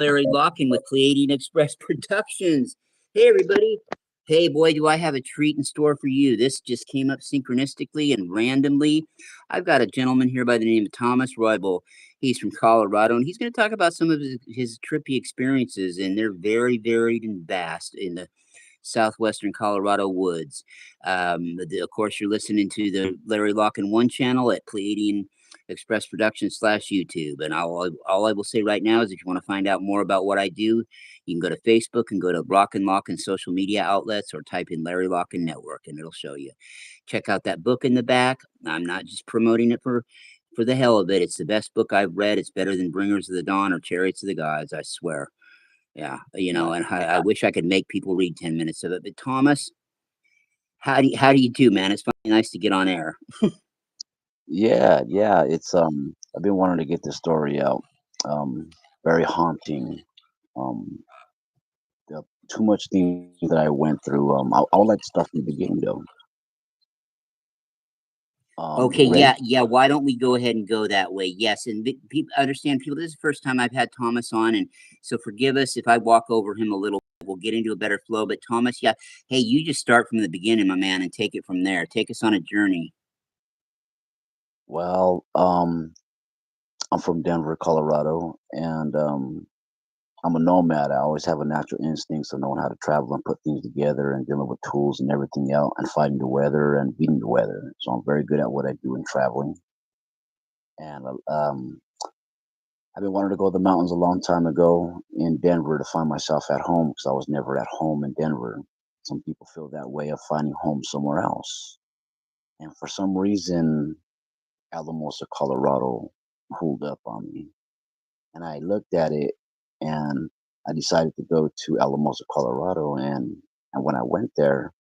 Larry Locken with Pleiadian Express Productions. Hey, everybody. Hey, boy, do I have a treat in store for you. This just came up synchronistically and randomly. I've got a gentleman here by the name of Thomas Roybal. He's from Colorado, and he's going to talk about some of his trippy experiences, and they're very varied and vast in the southwestern Colorado woods. Of course, you're listening to the Larry Locken One channel at Pleiadian Express Productions /YouTube. And all I will say right now is if you want to find out more about what I do, you can go to Facebook and go to Locken social media outlets or type in Larry Locken Network and it'll show you. Check out that book in the back. I'm not just promoting it for the hell of it. It's the best book I've read. It's better than Bringers of the Dawn or Chariots of the Gods, I swear. Yeah, and I wish I could make people read 10 minutes of it. But Thomas, how do you do, man? It's finally nice to get on air. Yeah, it's I've been wanting to get this story out. Very haunting. Um, Too much things that I went through. I would like to start from the beginning though. Okay, You ready? yeah. Why don't we go ahead and go that way? Yes, and people understand. People, this is the first time I've had Thomas on, and so forgive us if I walk over him a little. We'll get into a better flow. But Thomas, yeah, hey, you just start from the beginning, my man, and take it from there. Take us on a journey. Well, I'm from Denver, Colorado, and I'm a nomad. I always have a natural instinct of knowing how to travel and put things together and dealing with tools and everything else and fighting the weather and beating the weather. So I'm very good at what I do in traveling. And I've been wanting to go to the mountains a long time ago in Denver to find myself at home because I was never at home in Denver. Some people feel that way of finding home somewhere else. And for some reason, Alamosa, Colorado pulled up on me. And I looked at it and I decided to go to Alamosa, Colorado. And when I went there,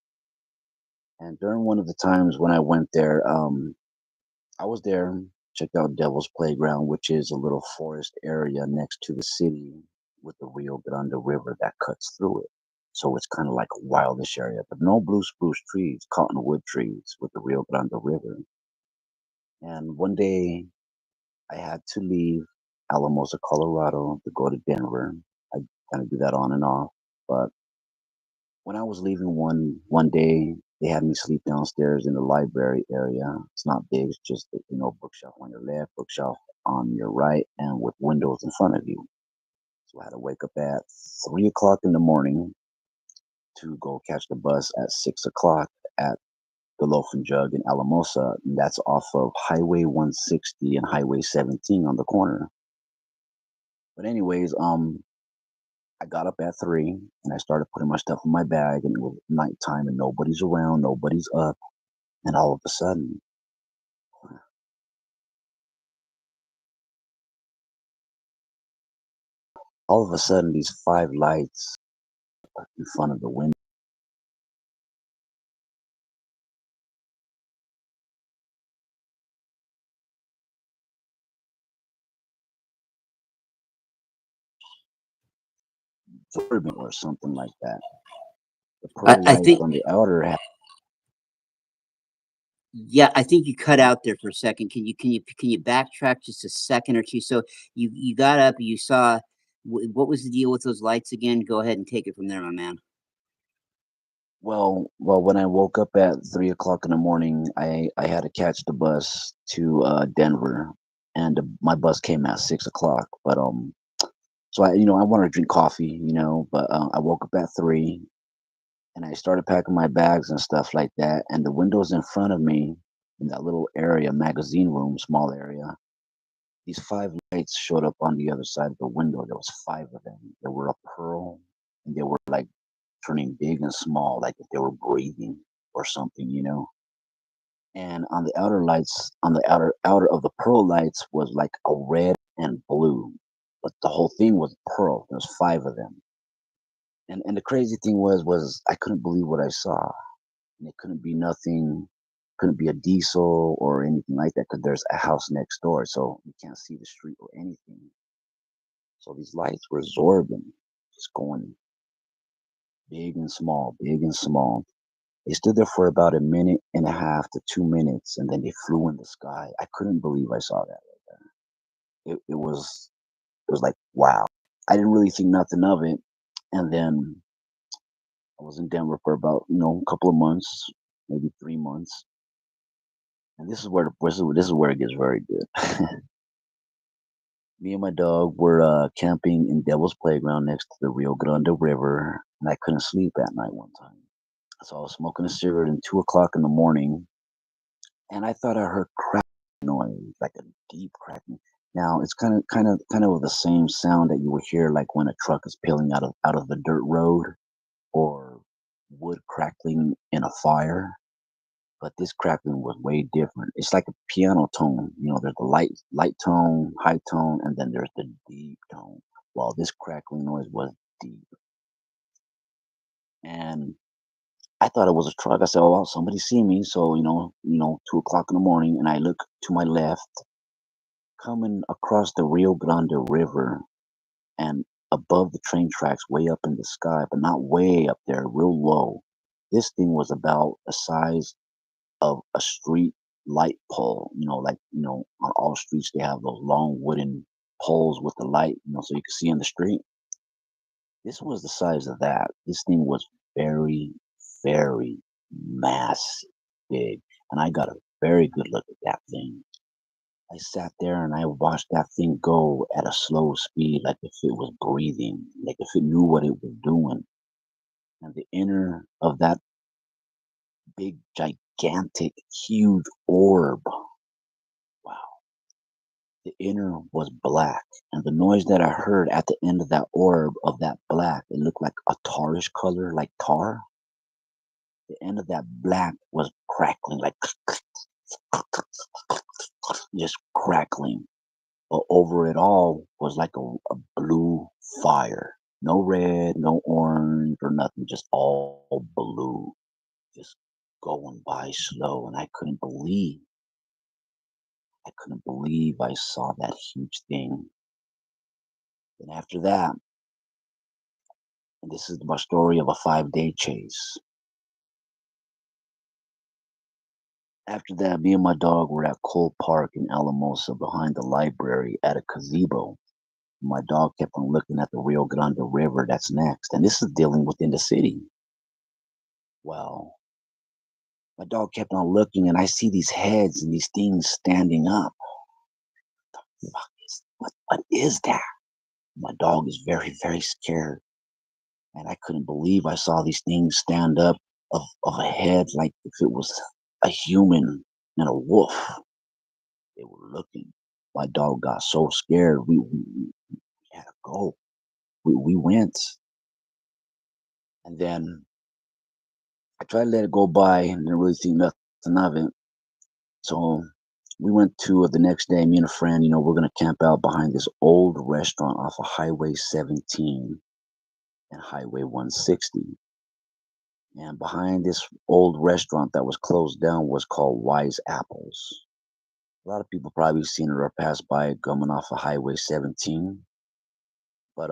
and during one of the times when I went there, I was there, checked out Devil's Playground, which is a little forest area next to the city with the Rio Grande River that cuts through it. So it's kind of like a wildish area, but no blue spruce trees, cottonwood trees with the Rio Grande River. And one day I had to leave Alamosa, Colorado to go to Denver. I kind of do that on and off. But when I was leaving one day, they had me sleep downstairs in the library area. It's not big. It's just bookshelf on your left, bookshelf on your right, and with windows in front of you. So I had to wake up at 3 o'clock in the morning to go catch the bus at 6 o'clock at the Loaf and Jug in Alamosa. And that's off of Highway 160 and Highway 17 on the corner. But anyways, I got up at 3 and I started putting my stuff in my bag, and it was nighttime and nobody's around, nobody's up. And all of a sudden, these 5 lights in front of the window. Or something like that. The pearl I lights think, on the outer half. yeah, I think you cut out there for a second. Can you backtrack just a second or two? So you got up, you saw what was the deal with those lights again? Go ahead and take it from there, my man. Well, when I woke up at 3 o'clock in the morning, I had to catch the bus to Denver, and my bus came at 6 o'clock. But so I wanted to drink coffee, but I woke up at 3, and I started packing my bags and stuff like that. And the windows in front of me, in that little area, magazine room, small area, these 5 lights showed up on the other side of the window. There was 5 of them. They were a pearl, and they were like turning big and small, like if they were breathing or something. And on the outer lights, on the outer of the pearl lights was like a red and blue, but the whole thing was pearl. There's 5 of them. And the crazy thing was I couldn't believe what I saw. And it couldn't be nothing, couldn't be a diesel or anything like that because there's a house next door, so you can't see the street or anything. So these lights were absorbing, just going big and small, big and small. They stood there for about a minute and a half to 2 minutes, and then they flew in the sky. I couldn't believe I saw that. It was like wow. I didn't really think nothing of it. And then I was in Denver for about, a couple of months, maybe 3 months. And this is where it gets very good. Me and my dog were camping in Devil's Playground next to the Rio Grande River, and I couldn't sleep at night one time. So I was smoking a cigarette at 2 o'clock in the morning, and I thought I heard crack noise, like a deep cracking. Now it's kind of the same sound that you would hear like when a truck is peeling out of the dirt road, or wood crackling in a fire. But this crackling was way different. It's like a piano tone. There's the light tone, high tone, and then there's the deep tone. Well, this crackling noise was deep, and I thought it was a truck. I said, "Oh, well, somebody see me." So 2 o'clock in the morning, and I look to my left, coming across the Rio Grande River, and above the train tracks, way up in the sky, but not way up there, real low. This thing was about the size of a street light pole. On all streets they have those long wooden poles with the light, so you can see in the street. This was the size of that. This thing was very, very massive, big, and I got a very good look at that thing. I sat there and I watched that thing go at a slow speed, like if it was breathing, like if it knew what it was doing. And the inner of that big, gigantic, huge orb, wow, the inner was black. And the noise that I heard at the end of that orb of that black, it looked like a tarish color, like tar. The end of that black was crackling, like just crackling. But over it all was like a blue fire. No red, no orange or nothing, just all blue. Just going by slow. And I couldn't believe I saw that huge thing. And after that, and this is my story of a 5-day chase. After that, me and my dog were at Cole Park in Alamosa behind the library at a gazebo. My dog kept on looking at the Rio Grande River that's next, and this is dealing within the city. Well, my dog kept on looking, and I see these heads and these things standing up. What is that? My dog is very, very scared, and I couldn't believe I saw these things stand up of a head like if it was a human and a wolf. They were looking. My dog got so scared. We had to go. We went, and then I tried to let it go by and didn't really think nothing of it. So we went to the next day. Me and a friend, we're gonna camp out behind this old restaurant off of Highway 17 and Highway 160. And behind this old restaurant that was closed down was called Wise Apples. A lot of people probably seen it or passed by it coming off of Highway 17. But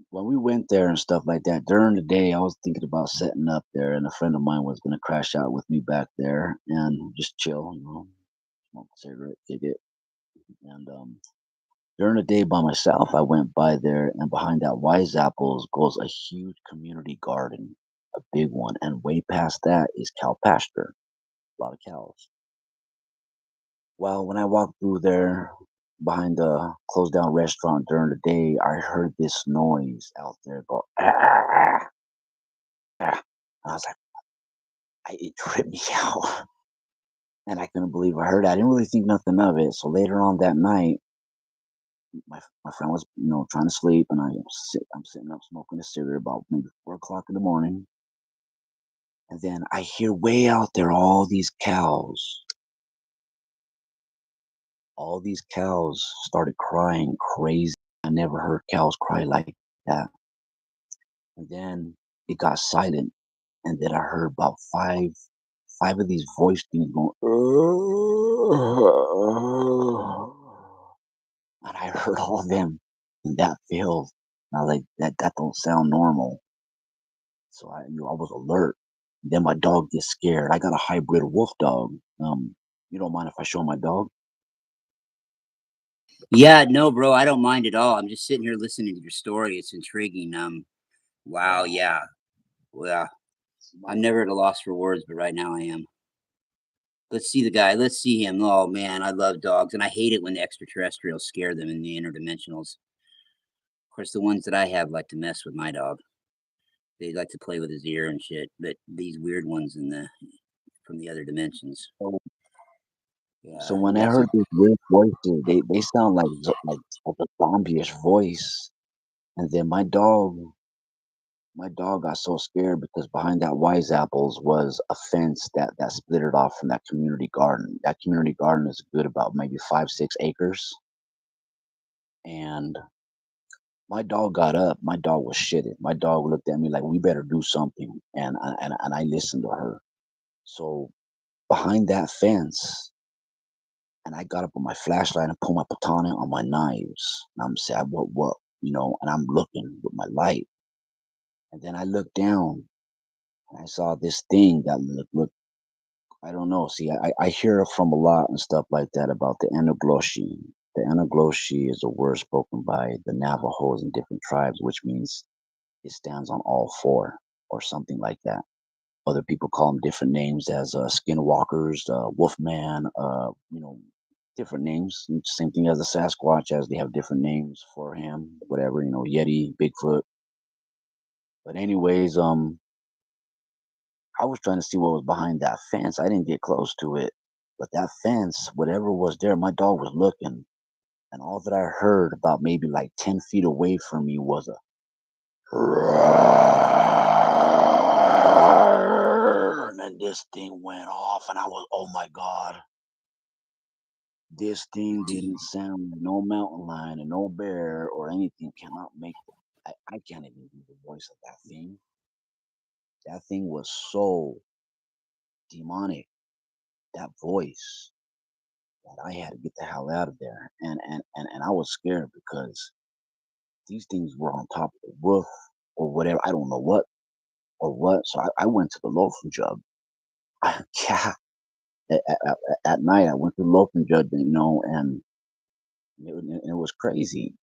when we went there and stuff like that, during the day, I was thinking about setting up there, and a friend of mine was gonna crash out with me back there and just chill, smoke a cigarette, kick it. And during the day by myself, I went by there, and behind that Wise Apples goes a huge community garden, a big one, and way past that is cow pasture, a lot of cows. Well, when I walked through there behind the closed down restaurant during the day, I heard this noise out there go, "Ah, ah, ah, ah." And I was like, it tripped me out. And I couldn't believe I heard that. I didn't really think nothing of it. So later on that night, my friend was, trying to sleep, and I'm sitting up smoking a cigarette about maybe 4 o'clock in the morning. And then I hear way out there all these cows started crying crazy. I never heard cows cry like that. And then it got silent, and then I heard about five of these voice things going, and I heard all of them in that field. And I was like, that don't sound normal. So I was alert. Then my dog gets scared. I got a hybrid wolf dog. You don't mind if I show my dog? Yeah, no, bro, I don't mind at all. I'm just sitting here listening to your story. It's intriguing. Wow, Wow. yeah, well, My I'm never at a loss for words, but right now I am. Let's see the guy. Let's see him. Oh man, I love dogs, and I hate it when the extraterrestrials scare them in the interdimensionals. Of course, the ones that I have like to mess with my dog. They like to play with his ear and shit. But these weird ones in the from the other dimensions, so, so yeah, when I that's a heard these weird voices, they sound like like a zombie-ish voice. And then my dog got so scared because behind that wise apples was a fence that split it off from that community garden. That community garden is good about maybe 5, 6 acres. And my dog got up. My dog was shitted. My dog looked at me like we better do something, and I listened to her. So behind that fence, and I got up with my flashlight and put my katana on my knives. And I'm saying, what, and I'm looking with my light. And then I looked down and I saw this thing that looked I don't know. See, I hear from a lot and stuff like that about the Anagloshi. The Anagloshi is a word spoken by the Navajos and different tribes, which means it stands on all four or something like that. Other people call them different names as skinwalkers, wolfman, different names. Same thing as the Sasquatch, as they have different names for him, whatever, Yeti, Bigfoot. But anyways, I was trying to see what was behind that fence. I didn't get close to it, but that fence, whatever was there, my dog was looking, and all that I heard about maybe like 10 feet away from me was a and then this thing went off, and I was, oh my god, this thing didn't sound like no mountain lion and no bear or anything cannot make. I can't even do the voice of that thing. That thing was so demonic. That voice that I had to get the hell out of there. And I was scared because these things were on top of the roof or whatever. I don't know what or what. So I went to the loafing jug. Yeah, at night I went to the loafing jug, and it was crazy.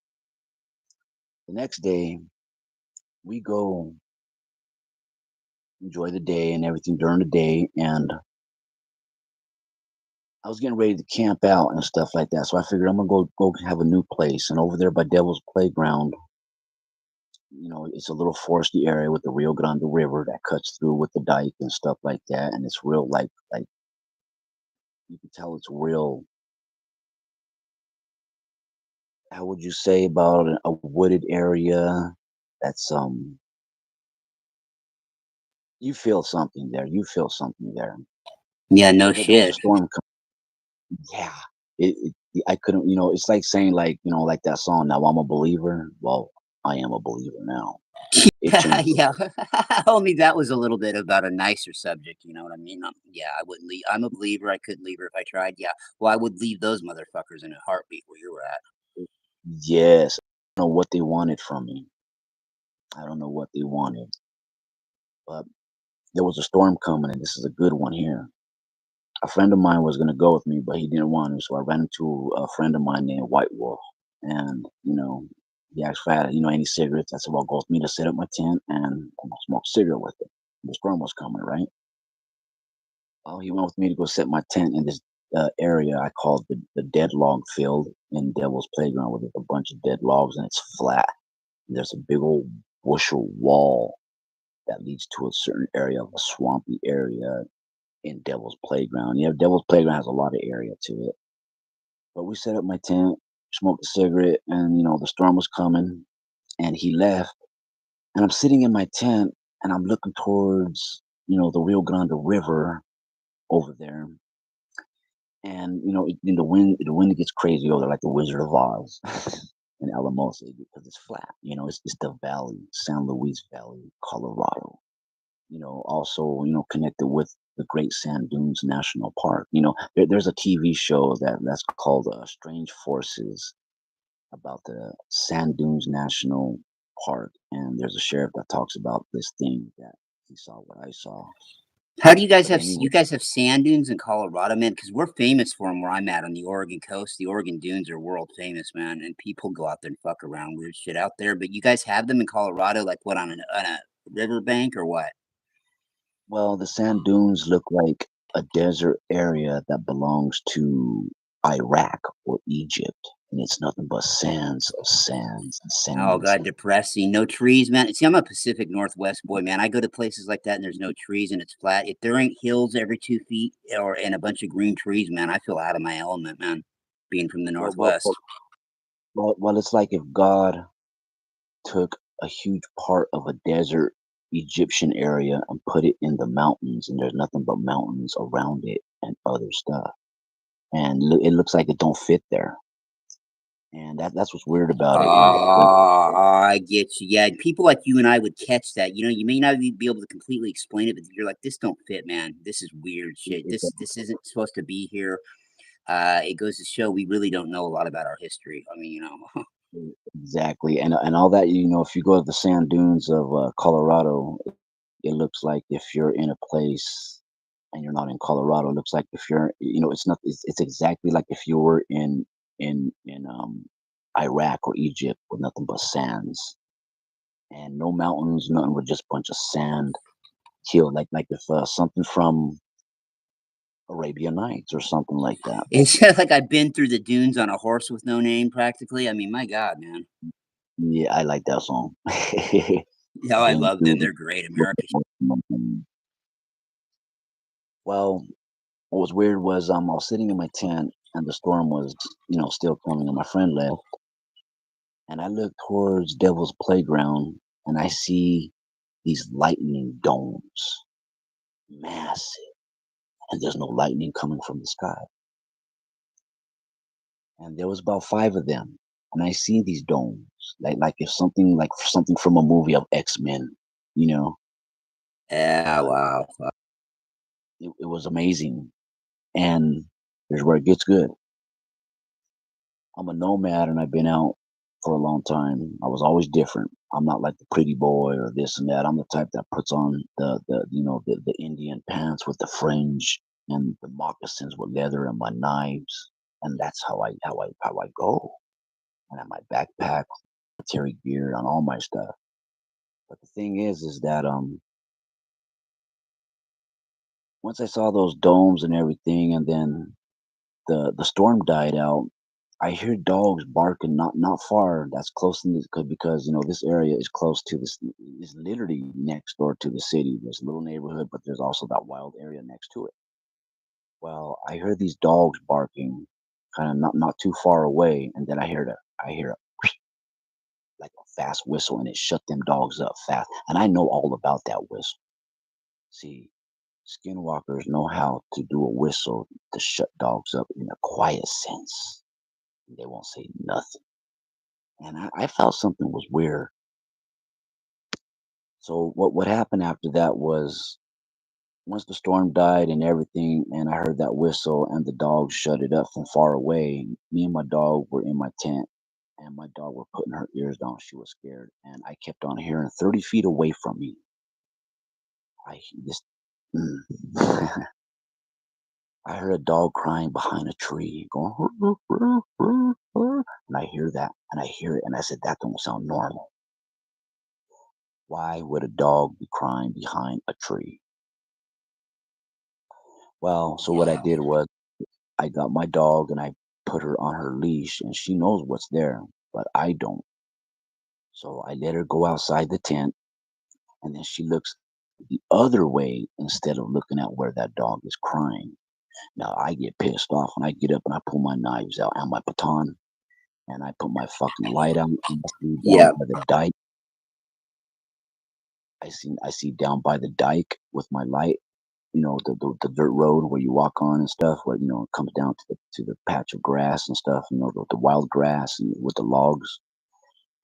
The next day we go enjoy the day and everything during the day, and I was getting ready to camp out and stuff like that. So I figured I'm gonna go have a new place. And over there by Devil's Playground, it's a little foresty area with the Rio Grande River that cuts through with the dike and stuff like that. And it's real, like you can tell it's real. How would you say about a wooded area? That's you feel something there. You feel something there. yeah, no So there was a shit. storm coming. Yeah, I couldn't. It's like saying like that song. Now I'm a believer. Well, I am a believer now. It changed. Yeah, only that was a little bit about a nicer subject. You know what I mean? Yeah, I wouldn't leave. I'm a believer. I couldn't leave her if I tried. Yeah, well, I would leave those motherfuckers in a heartbeat where you were at. Yes, I don't know what they wanted from me. I don't know what they wanted, but there was a storm coming, and this is a good one here. A friend of mine was going to go with me, but he didn't want to. So I ran into a friend of mine named White Wolf, and he asked if I had any cigarettes. I said, "Well, go with me to set up my tent and smoke a cigarette with it." The storm was coming, right? Well, he went with me to go set my tent in this area I call the dead log field in Devil's Playground, where there's a bunch of dead logs and it's flat. And there's a big old bushel wall that leads to a certain area of a swampy area in Devil's Playground. Yeah, Devil's Playground has a lot of area to it. But we set up my tent, smoked a cigarette, and the storm was coming, and he left. And I'm sitting in my tent, and I'm looking towards the Rio Grande River over there. And the wind gets crazy over there, like the Wizard of Oz in Alamosa because it's flat. It's the valley, San Luis Valley, Colorado. Also, connected with the Great Sand Dunes National Park. There's a TV show that's called Strange Forces about the Sand Dunes National Park, and there's a sheriff that talks about this thing that he saw what I saw. How do you guys But have anyway, you guys have sand dunes in Colorado, man? Because we're famous for them where I'm at on the Oregon coast. The Oregon dunes are world famous, man, and people go out there and fuck around weird shit out there. But you guys have them in Colorado, like what on a riverbank or what? well, the sand dunes look like a desert area that belongs to Iraq or Egypt, and it's nothing but sands of sands and Oh sands. god, depressing. No trees, man. See, I'm a Pacific Northwest boy, man. I go to places like that and there's no trees and it's flat. If there ain't hills every 2 feet or and a bunch of green trees, man, I feel out of my element, man. Being from the Well, well, well, Northwest. well, it's like if God took a huge part of a desert Egyptian area and put it in the mountains, and there's nothing but mountains around it and other stuff, and it looks like it don't fit there. And that's what's weird about it is I get you. Yeah, people like you and I would catch that. You know, you may not be able to completely explain it, but you're like, this don't fit, man. This is weird shit. it, This isn't supposed to be here. It goes to show we really don't know a lot about our history. I mean, you know. exactly, and all that. If you go to the sand dunes of Colorado, it looks like if you're in a place and you're not in Colorado, it looks like if you're, it's not. It's exactly like if you were in Iraq or Egypt with nothing but sands and no mountains, nothing but just bunch of sand, hill, like if something from Arabian Nights or something like that. It's like I've been through the dunes on a horse with no name, practically. I mean, my God, man. Yeah, I like that song. Yeah, I Been love through them. the They're great. America. well, what was weird was I was sitting in my tent and the storm was, still coming and my friend left and I look towards Devil's Playground and I see these lightning domes, massive, and there's no lightning coming from the sky. And there was about five of them. And I see these domes, like something from a movie of X-Men, you know. Yeah, Uh, wow. it was amazing. And here's where it gets good. I'm a nomad and I've been out for a long time. I was always different. I'm not like the pretty boy or this and that. I'm the type that puts on the Indian pants with the fringe and the moccasins with leather and my knives. And that's how I go. And I have my backpack, military gear, and all my stuff. But the thing is that once I saw those domes and everything, and then the storm died out, I hear dogs barking not far. That's close in this because this area is close to this. Is literally next door to the city. There's a little neighborhood, but there's also that wild area next to it. Well, I heard these dogs barking, kind of not too far away, and then I hear like a fast whistle, and it shut them dogs up fast. And I know all about that whistle. See, skinwalkers know how to do a whistle to shut dogs up in a quiet sense. They won't say nothing. And I felt something was weird. So what happened after that was once the storm died and everything, and I heard that whistle and the dog shut it up from far away, me and my dog were in my tent and my dog were putting her ears down. She was scared. And I kept on hearing 30 feet away from me. This I heard a dog crying behind a tree, going, "Roo, roo, roo, roo," and I hear that, and I hear it, and I said, "That don't sound normal. Why would a dog be crying behind a tree?" Well, so what I Yeah. did was I got my dog and I put her on her leash, and she knows what's there, but I don't. So I let her go outside the tent, and then she looks the other way instead of looking at where that dog is crying. Now I get pissed off and I get up and I pull my knives out and my baton and I put my fucking light out and I see down Yeah. by the dike. I see down by the dike with my light, the dirt road where you walk on and stuff, where it comes down to the patch of grass and stuff, the wild grass and with the logs.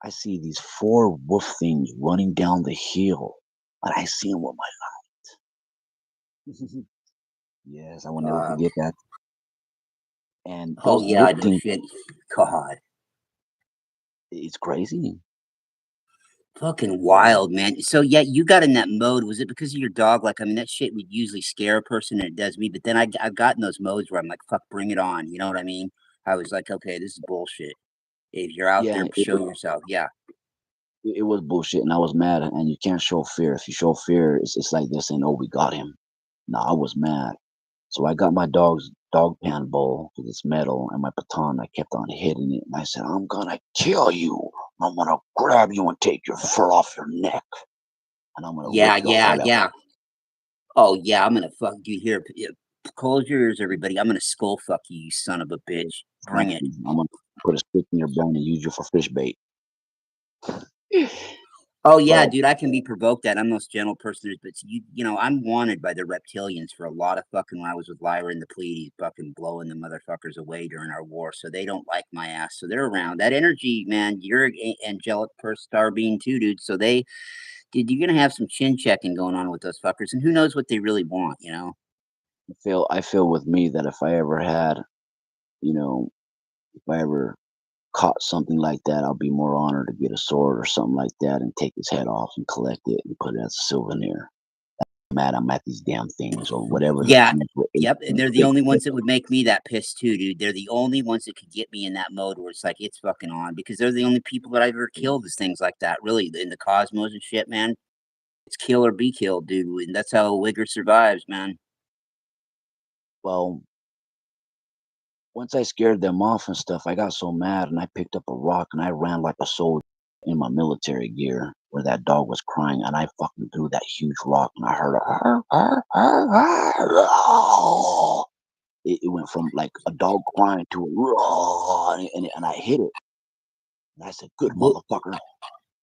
I see these four wolf things running down the hill, and I see them with my light. Yes, I will never Uh, forget that. And oh those yeah, wolf no things, shit. God. it's crazy. Fucking wild, man. So yeah, you got in that mode. Was it because of your dog? Like, I mean, that shit would usually scare a person, and it does me. But then I've gotten those modes where I'm like, fuck, bring it on. You know what I mean? I was like, okay, this is bullshit. If you're out Yeah, there, show yourself. Yeah. it was bullshit, and I was mad. And you can't show fear. If you show fear, it's like this, and oh, we got him. No, I was mad. So I got my dog's dog pan bowl with its metal and my baton. I kept on hitting it, and I said, "I'm gonna kill you. I'm gonna grab you and take your fur off your neck, and I'm gonna Yeah, rip your yeah, heart out." yeah. Oh yeah, I'm gonna fuck you here. Close your ears, everybody. I'm gonna skull fuck you, you son of a bitch. Bring it. I'm gonna put a stick in your brain and use you for fish bait. Oh yeah, But dude, I can be provoked at. I'm the most gentle person there is, but you know, I'm wanted by the reptilians for a lot of fucking when I was with Lyra and the Pleiades, fucking blowing the motherfuckers away during our war. So they don't like my ass. So they're around. That energy, man, you're an angelic person star being too, dude. So dude, you're gonna have some chin checking going on with those fuckers, and who knows what they really want, you know? I feel with me that if I ever had, you know, if I ever caught something like that, I'll be more honored to get a sword or something like that and take his head off and collect it and put it as a souvenir. Mad I'm at these damn things or whatever the Yeah. things were. Yep, and they're the only ones that would make me that pissed too, dude. They're the only ones that could get me in that mode where it's like it's fucking on because they're the only people that I've ever killed is things like that. Really, in the cosmos and shit, man. It's kill or be killed, dude. And that's how a wigger survives, man. Well, once I scared them off and stuff, I got so mad and I picked up a rock and I ran like a soldier in my military gear where that dog was crying and I fucking threw that huge rock and I heard a it went from like a dog crying to a roar and I hit it and I said, "Good What motherfucker."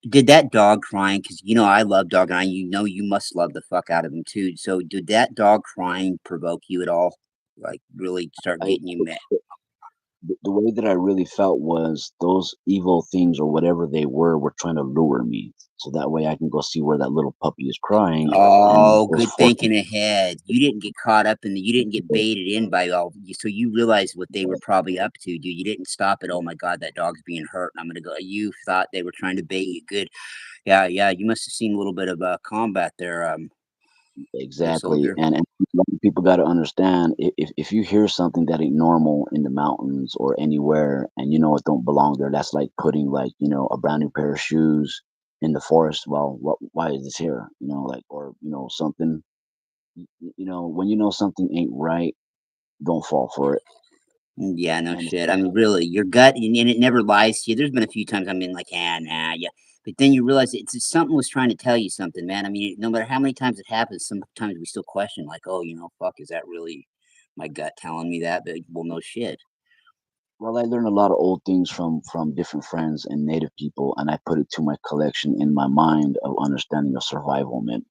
did that dog crying? Because you know I love dog, and you know you must love the fuck out of him too. So did that dog crying provoke you at all? Like really start I getting you mad? the way that I really felt was those evil things or whatever they were trying to lure me. So that way I can go see where that little puppy is crying and Oh, those good forces. thinking ahead. You didn't get caught up in you didn't get baited in by so you realized what they were probably up to, dude. You didn't stop at, oh my God, that dog's being hurt. And I'm gonna go. You thought they were trying to bait you. Good. Yeah, yeah. You must have seen a little bit of combat there, there, Exactly, soldier. and people got to understand if you hear something that ain't normal in the mountains or anywhere, and you know it don't belong there. That's like putting like a brand new pair of shoes in the forest. Well, why is this here? Like or something. When you know something ain't right, don't fall for it. Yeah, no And shit. I mean, really, your gut, and it never lies to you. There's been a few times I'm in like, ah, nah, yeah. But then you realize something was trying to tell you something, man. I mean, no matter how many times it happens, sometimes we still question, like, oh, fuck, is that really my gut telling me that? But well, no shit. well, I learned a lot of old things from different friends and native people, and I put it to my collection in my mind of understanding of survival myth.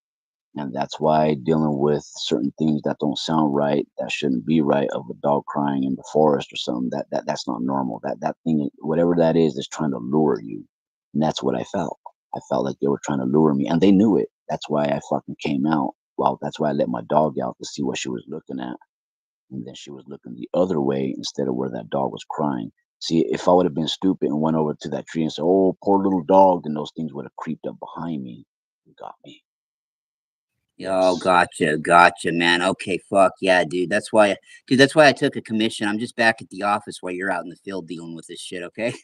And that's why dealing with certain things that don't sound right, that shouldn't be right, of a dog crying in the forest or something, that's not normal. That thing, whatever that is trying to lure you. And that's what I felt. I felt like they were trying to lure me, and they knew it. That's why I fucking came out. Well, that's why I let my dog out to see what she was looking at, and then she was looking the other way instead of where that dog was crying. See, if I would have been stupid and went over to that tree and said, "Oh, poor little dog," then those things would have creeped up behind me and got me. Oh, Yes. gotcha, gotcha, man. Okay, fuck yeah, dude. That's why I took a commission. I'm just back at the office while you're out in the field dealing with this shit. Okay.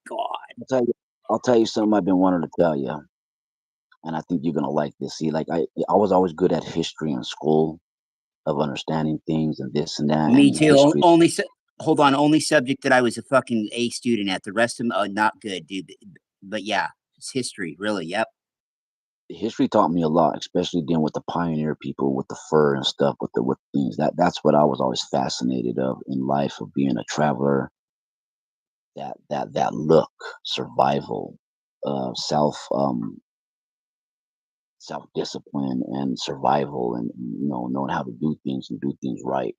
God. I'll tell you something I've been wanting to tell you, and I think you're gonna like this. See, like I was always good at history in school, of understanding things and this and that, Me and too. history. Hold on. Only subject that I was a fucking A student at. The rest of them, not good, dude. But yeah, it's history, really. Yep. History taught me a lot, especially dealing with the pioneer people with the fur and stuff, with things. That's what I was always fascinated of in life, of being a traveler. That look, survival, self self discipline and survival, and knowing how to do things and do things right.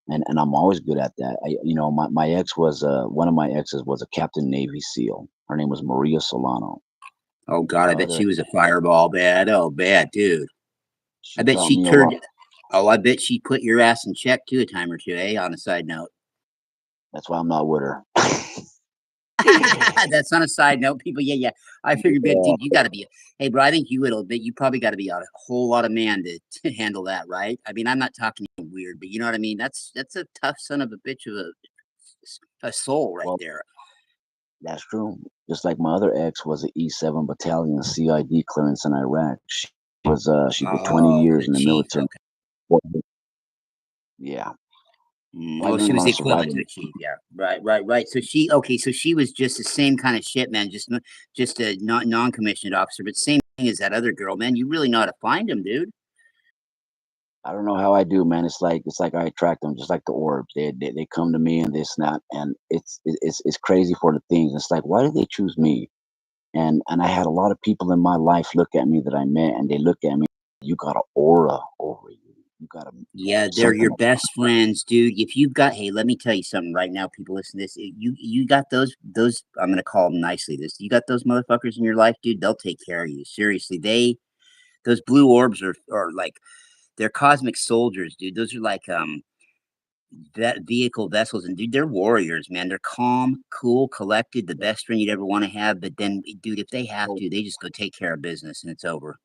And I'm always good at that. My ex was one of my exes was a Captain Navy SEAL. Her name was Maria Solano. Oh And God, the I bet other, she was a fireball, bad. Oh, bad, dude. I she bet taught she me a lot. turned. Oh, I bet she put your ass in check too a time or two. Eh? On a side note. That's why I'm not with her. That's on a side note, people. Yeah, yeah. I figured, man, Yeah, dude, you got to be. Hey, bro, I think you would admit you probably got to be a whole lot of man to handle that, right? I mean, I'm not talking weird, but you know what I mean. That's a tough son of a bitch of a soul right well, there. that's true. Just like my other ex was an E7 Battalion CID clearance in Iraq. She did 20 Oh, years the in the chief. military. Okay. Yeah, Mm, well, I oh, she learned a was lot the of equivalent to survival. the chief. Yeah. Right. Right. Right. So she. Okay. So she was just the same kind of shit, man. Just a non-commissioned officer, but same thing as that other girl, man. You really know how to find him, dude. I don't know how I do, man. It's like I attract them, just like the orbs. They come to me and they snap, and it's crazy for the things. It's like, why did they choose me? And I had a lot of people in my life look at me that I met, and they look at me. You got an aura over you. You got a Yeah, they're something. your best friends, dude. If you've got, hey, let me tell you something right now, people listen to this. You got those. I'm gonna call them nicely. This you got those motherfuckers in your life, dude. They'll take care of you. Seriously, those blue orbs are like they're cosmic soldiers, dude. Those are like that vehicle vessels, and dude, they're warriors, man. They're calm, cool, collected, the best friend you'd ever want to have. But then, dude, if they have to, they just go take care of business, and it's over.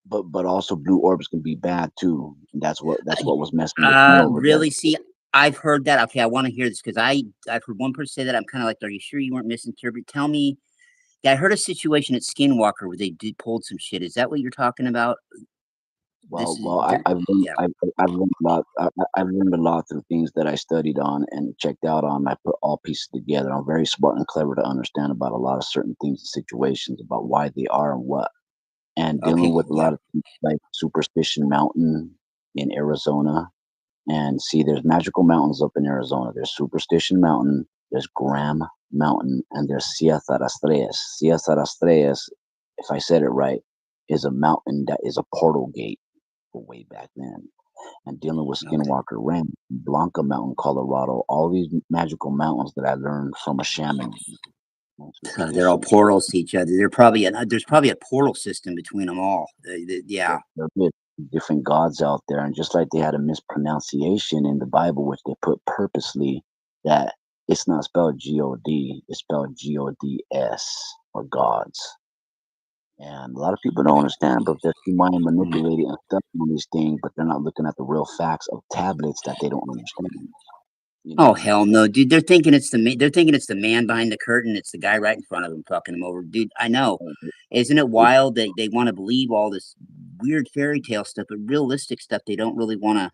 But also blue orbs can be bad too. That's what was messing with me over there. Really? See, I've heard that. Okay, I want to hear this because I've heard one person say that. I'm kind of like, are you sure you weren't misinterpreting? Tell me. Yeah, I heard a situation at Skinwalker where they did pulled some shit. Is that what you're talking about? This is there. Yeah. I've learned a lot. I've learned a lot through things that I studied on and checked out on. I put all pieces together. I'm very smart and clever to understand about a lot of certain things and situations about why they are and what. And Okay. dealing with a Yeah. lot of things like Superstition Mountain in Arizona. And see, there's magical mountains up in Arizona. There's Superstition Mountain, there's Graham Mountain, and there's Sierra Estrellas. Sierra Estrellas, if I said it right, is a mountain that is a portal gate for way back then. And dealing with Okay. Skinwalker Ranch, Blanca Mountain, Colorado, all these magical mountains that I learned from a shaman. They're all Superstition. portals to each other. There's probably a portal system between them all. Yeah. There are different gods out there, and just like they had a mispronunciation in the Bible, which they put purposely, that it's not spelled God, it's spelled Gods or gods. And a lot of people don't understand, but they're too mind Mm. manipulated and stuck on these things, but they're not looking at the real facts of tablets that they don't understand. You Oh know, hell no, dude! They're thinking it's the man behind the curtain. It's the guy right in front of them fucking them over, dude. I know. Isn't it It- wild that they want to believe all this weird fairy tale stuff, but realistic stuff they don't really want to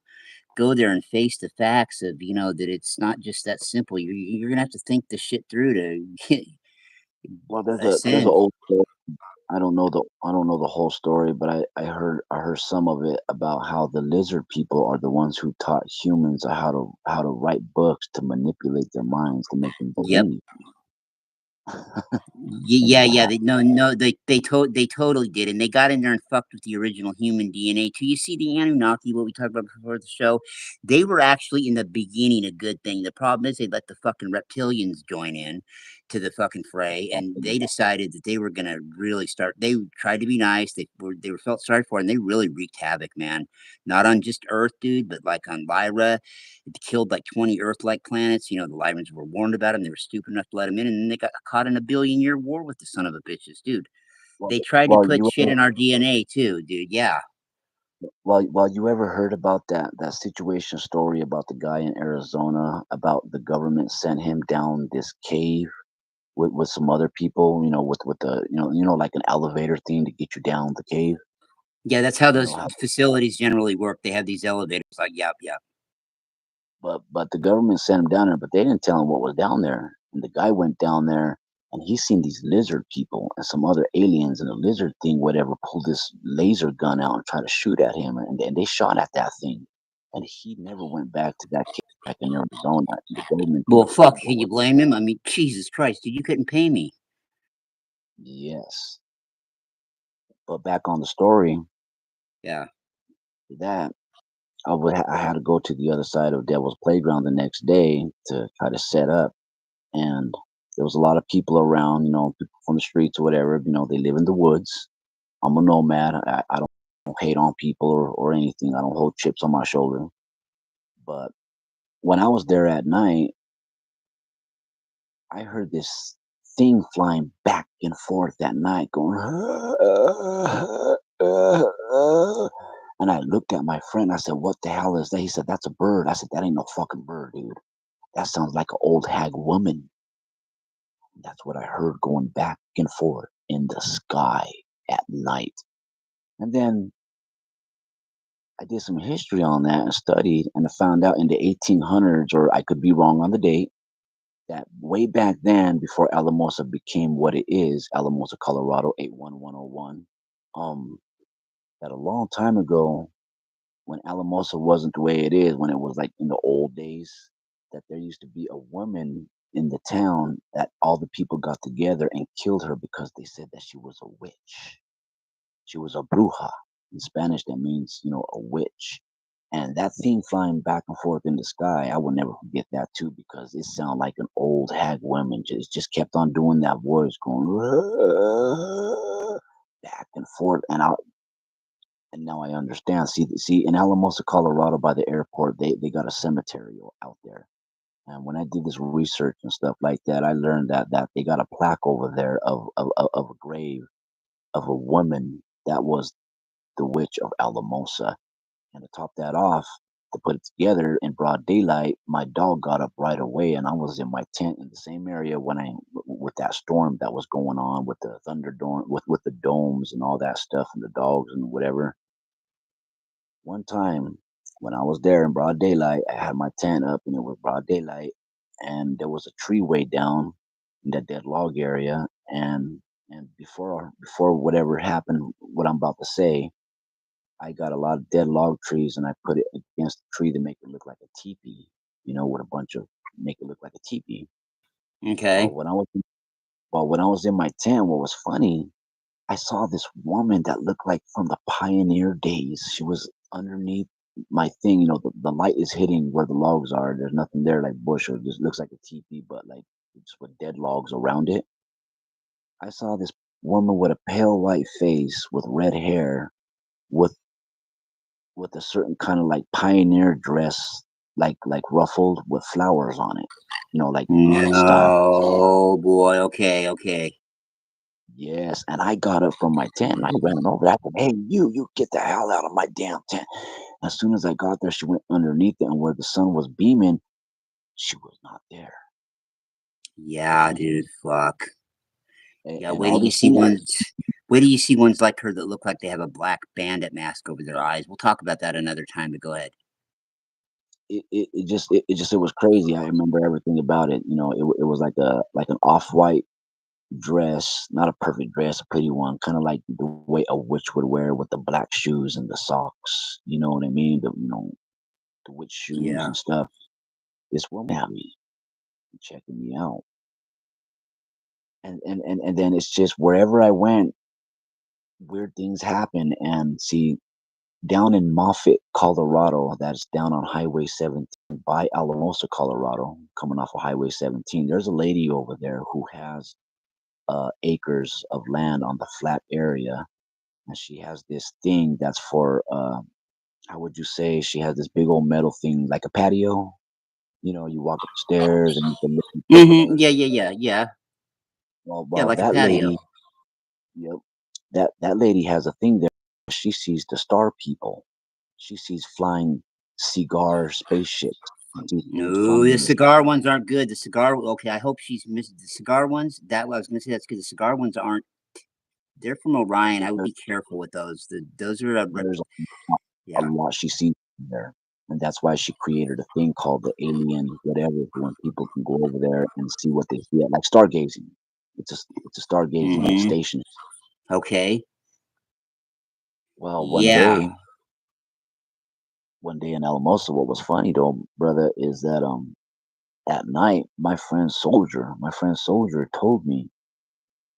go there and face the facts of that it's not just that simple. You're gonna have to think the shit through to well, there's a ascend. old story. I don't know the whole story, but I heard some of it about how the lizard people are the ones who taught humans how to write books to manipulate their minds to make them Yep. believe. Yeah, yeah. No, they totally did, and they got in there and fucked with the original human DNA too. You see, the Anunnaki, what we talked about before the show, they were actually in the beginning a good thing. The problem is they let the fucking reptilians join in to the fucking fray, and they decided that they were gonna really start. They tried to be nice. They were felt sorry for, and they really wreaked havoc, man. Not on just Earth, dude, but like on Lyra. It killed like 20 Earth-like planets. The Lyrians were warned about them. They were stupid enough to let them in, and then they got caught in a billion-year war with the son of a bitches, dude. Well, They tried to well, put you shit ever, in our DNA too, dude. Yeah. you ever heard about that situation story about the guy in Arizona about the government sent him down this cave with some other people, with the like an elevator thing to get you down the cave. Yeah, that's how You those know how facilities generally work. They have these elevators. Like, yep, yep. But the government sent him down there, but they didn't tell him what was down there. And the guy went down there and he seen these lizard people and some other aliens, and the lizard thing, whatever, pulled this laser gun out and tried to shoot at him, and they shot at that thing. And he never went back to that cave back in Arizona. The government Well, took him fuck. over. Can you blame him? I mean, Jesus Christ, dude, you couldn't pay me. Yes. But back on the story, Yeah. that I had to go to the other side of Devil's Playground the next day to try to set up, and there was a lot of people around, people from the streets or whatever. They live in the woods. I'm a nomad. I don't hate on people or anything. I don't hold chips on my shoulder. But when I was there at night, I heard this thing flying back and forth that night, going, and I looked at my friend. I said, "What the hell is that?" He said, "That's a bird." I said, "That ain't no fucking bird, dude. That sounds like an old hag woman." That's what I heard going back and forth in the sky at night. And then I did some history on that and studied, and I found out in the 1800s, or I could be wrong on the date, that way back then, before Alamosa became what it is, Alamosa, Colorado, 81101, um, that a long time ago, when Alamosa wasn't the way it is, when it was like in the old days, that there used to be a woman in the town that all the people got together and killed her because they said that she was a witch. She was a bruja. In Spanish, that means, a witch. And that thing flying back and forth in the sky, I will never forget that too, because it sounded like an old hag woman. Just kept on doing that voice, going back and forth. And now I understand. See, in Alamosa, Colorado, by the airport, they got a cemetery out there. And when I did this research and stuff like that, I learned that they got a plaque over there of a grave of a woman that was the witch of Alamosa. And to top that off, to put it together in broad daylight, my dog got up right away, and I was in my tent in the same area with that storm that was going on with the thunderdome, with the domes and all that stuff, and the dogs and whatever. One time when I was there in broad daylight, I had my tent up, and it was broad daylight, and there was a tree way down in that dead log area, and before whatever happened, what I'm about to say, I got a lot of dead log trees and I put it against the tree to make it look like a teepee, with a bunch of make it look like a teepee. Well, Okay. when I was in my tent, what was funny, I saw this woman that looked like from the pioneer days. She was underneath my thing. The light is hitting where the logs are. There's nothing there like bush, or it just looks like a teepee, but like just with dead logs around it. I saw this woman with a pale white face with red hair with a certain kind of like pioneer dress, like ruffled with flowers on it, like style. No, boy. Okay, okay. Yes, and I got up from my tent and I ran over. I said, "Hey, you get the hell out of my damn tent!" As soon as I got there, she went underneath it, and where the sun was beaming, she was not there. Yeah, And dude. Fuck. Yeah. and Wait till all you these see people, ones. Wait till you see ones like her that look like they have a black bandit mask over their eyes. We'll talk about that another time. But go ahead. it was crazy. I remember everything about it. It was like an off white dress, not a perfect dress, a pretty one, kind of like the way a witch would wear with the black shoes and the socks. You know what I mean? The witch shoes Yeah. and stuff. This woman had me checking me out, and then it's just wherever I went, weird things happen. And see, down in Moffett, Colorado, that's down on Highway 17 by Alamosa, Colorado, coming off of Highway 17. There's a lady over there who has acres of land on the flat area, and she has this thing that's for how would you say, she has this big old metal thing like a patio. You walk upstairs and you can look and stuff Mm-hmm. there. Yeah. Yeah. Yeah. Yeah. Yeah. Well, Like a that patio. lady, yep, that lady has a thing there. She sees the star people. She sees flying cigar spaceships. She sees things No, flying the in the sky. cigar ones aren't good. The cigar. Okay, I hope she's missed the cigar ones. That I was gonna say that's because the cigar ones aren't. They're from Orion. I would There's, be careful with those. Those are there's a yeah. lot she sees there. And that's why she created a thing called the alien whatever, for when people can go over there and see what they see, like stargazing. It's a stargazing Mm-hmm. station. Okay. Well, Yeah. one day in Alamosa, what was funny though, brother, is that at night, my friend Soldier told me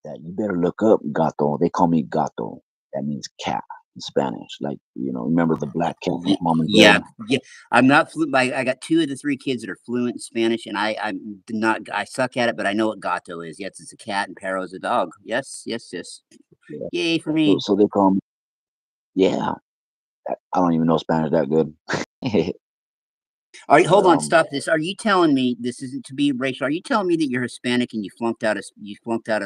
that you better look up gato. They call me gato. That means cat in Spanish. Like, remember the black cat from Tom and Yeah. Jerry? Yeah. I'm not fluent. I got two of the three kids that are fluent in Spanish, and I'm not. I suck at it, but I know what gato is. Yes, it's a cat, and Perro is a dog. Yes. Yes. Yes. Yeah. Yay for So, me. so they call me, yeah. I don't even know Spanish that good. All right, hold But on, stop this. Are you telling me this isn't to be racial? Are you telling me that you're Hispanic and you flunked out of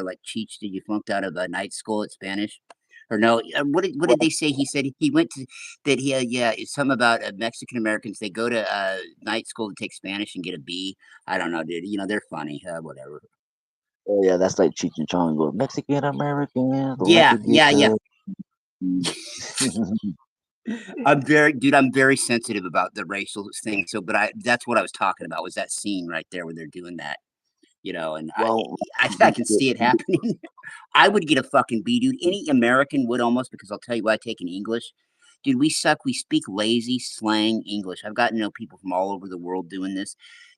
like Cheech? Did you flunked out of a night school at Spanish? Or no? What did well, they say? He said he went to that he yeah. It's something about Mexican Americans. They go to night school to take Spanish and get a B. I don't know, dude. You know they're funny. Whatever. oh yeah, that's like Cheech and Chong goes Mexican Americans, like Yeah, it yeah, yeah. because. I'm very sensitive about the racial thing. So, but that's what I was talking about was that scene right there where they're doing that. You know, and Well, I can see it happening. I would get a fucking B, dude. Any American would almost because I'll tell you what I take in English. Dude, we suck. We speak lazy slang English. I've gotten to know people from all over the world doing this.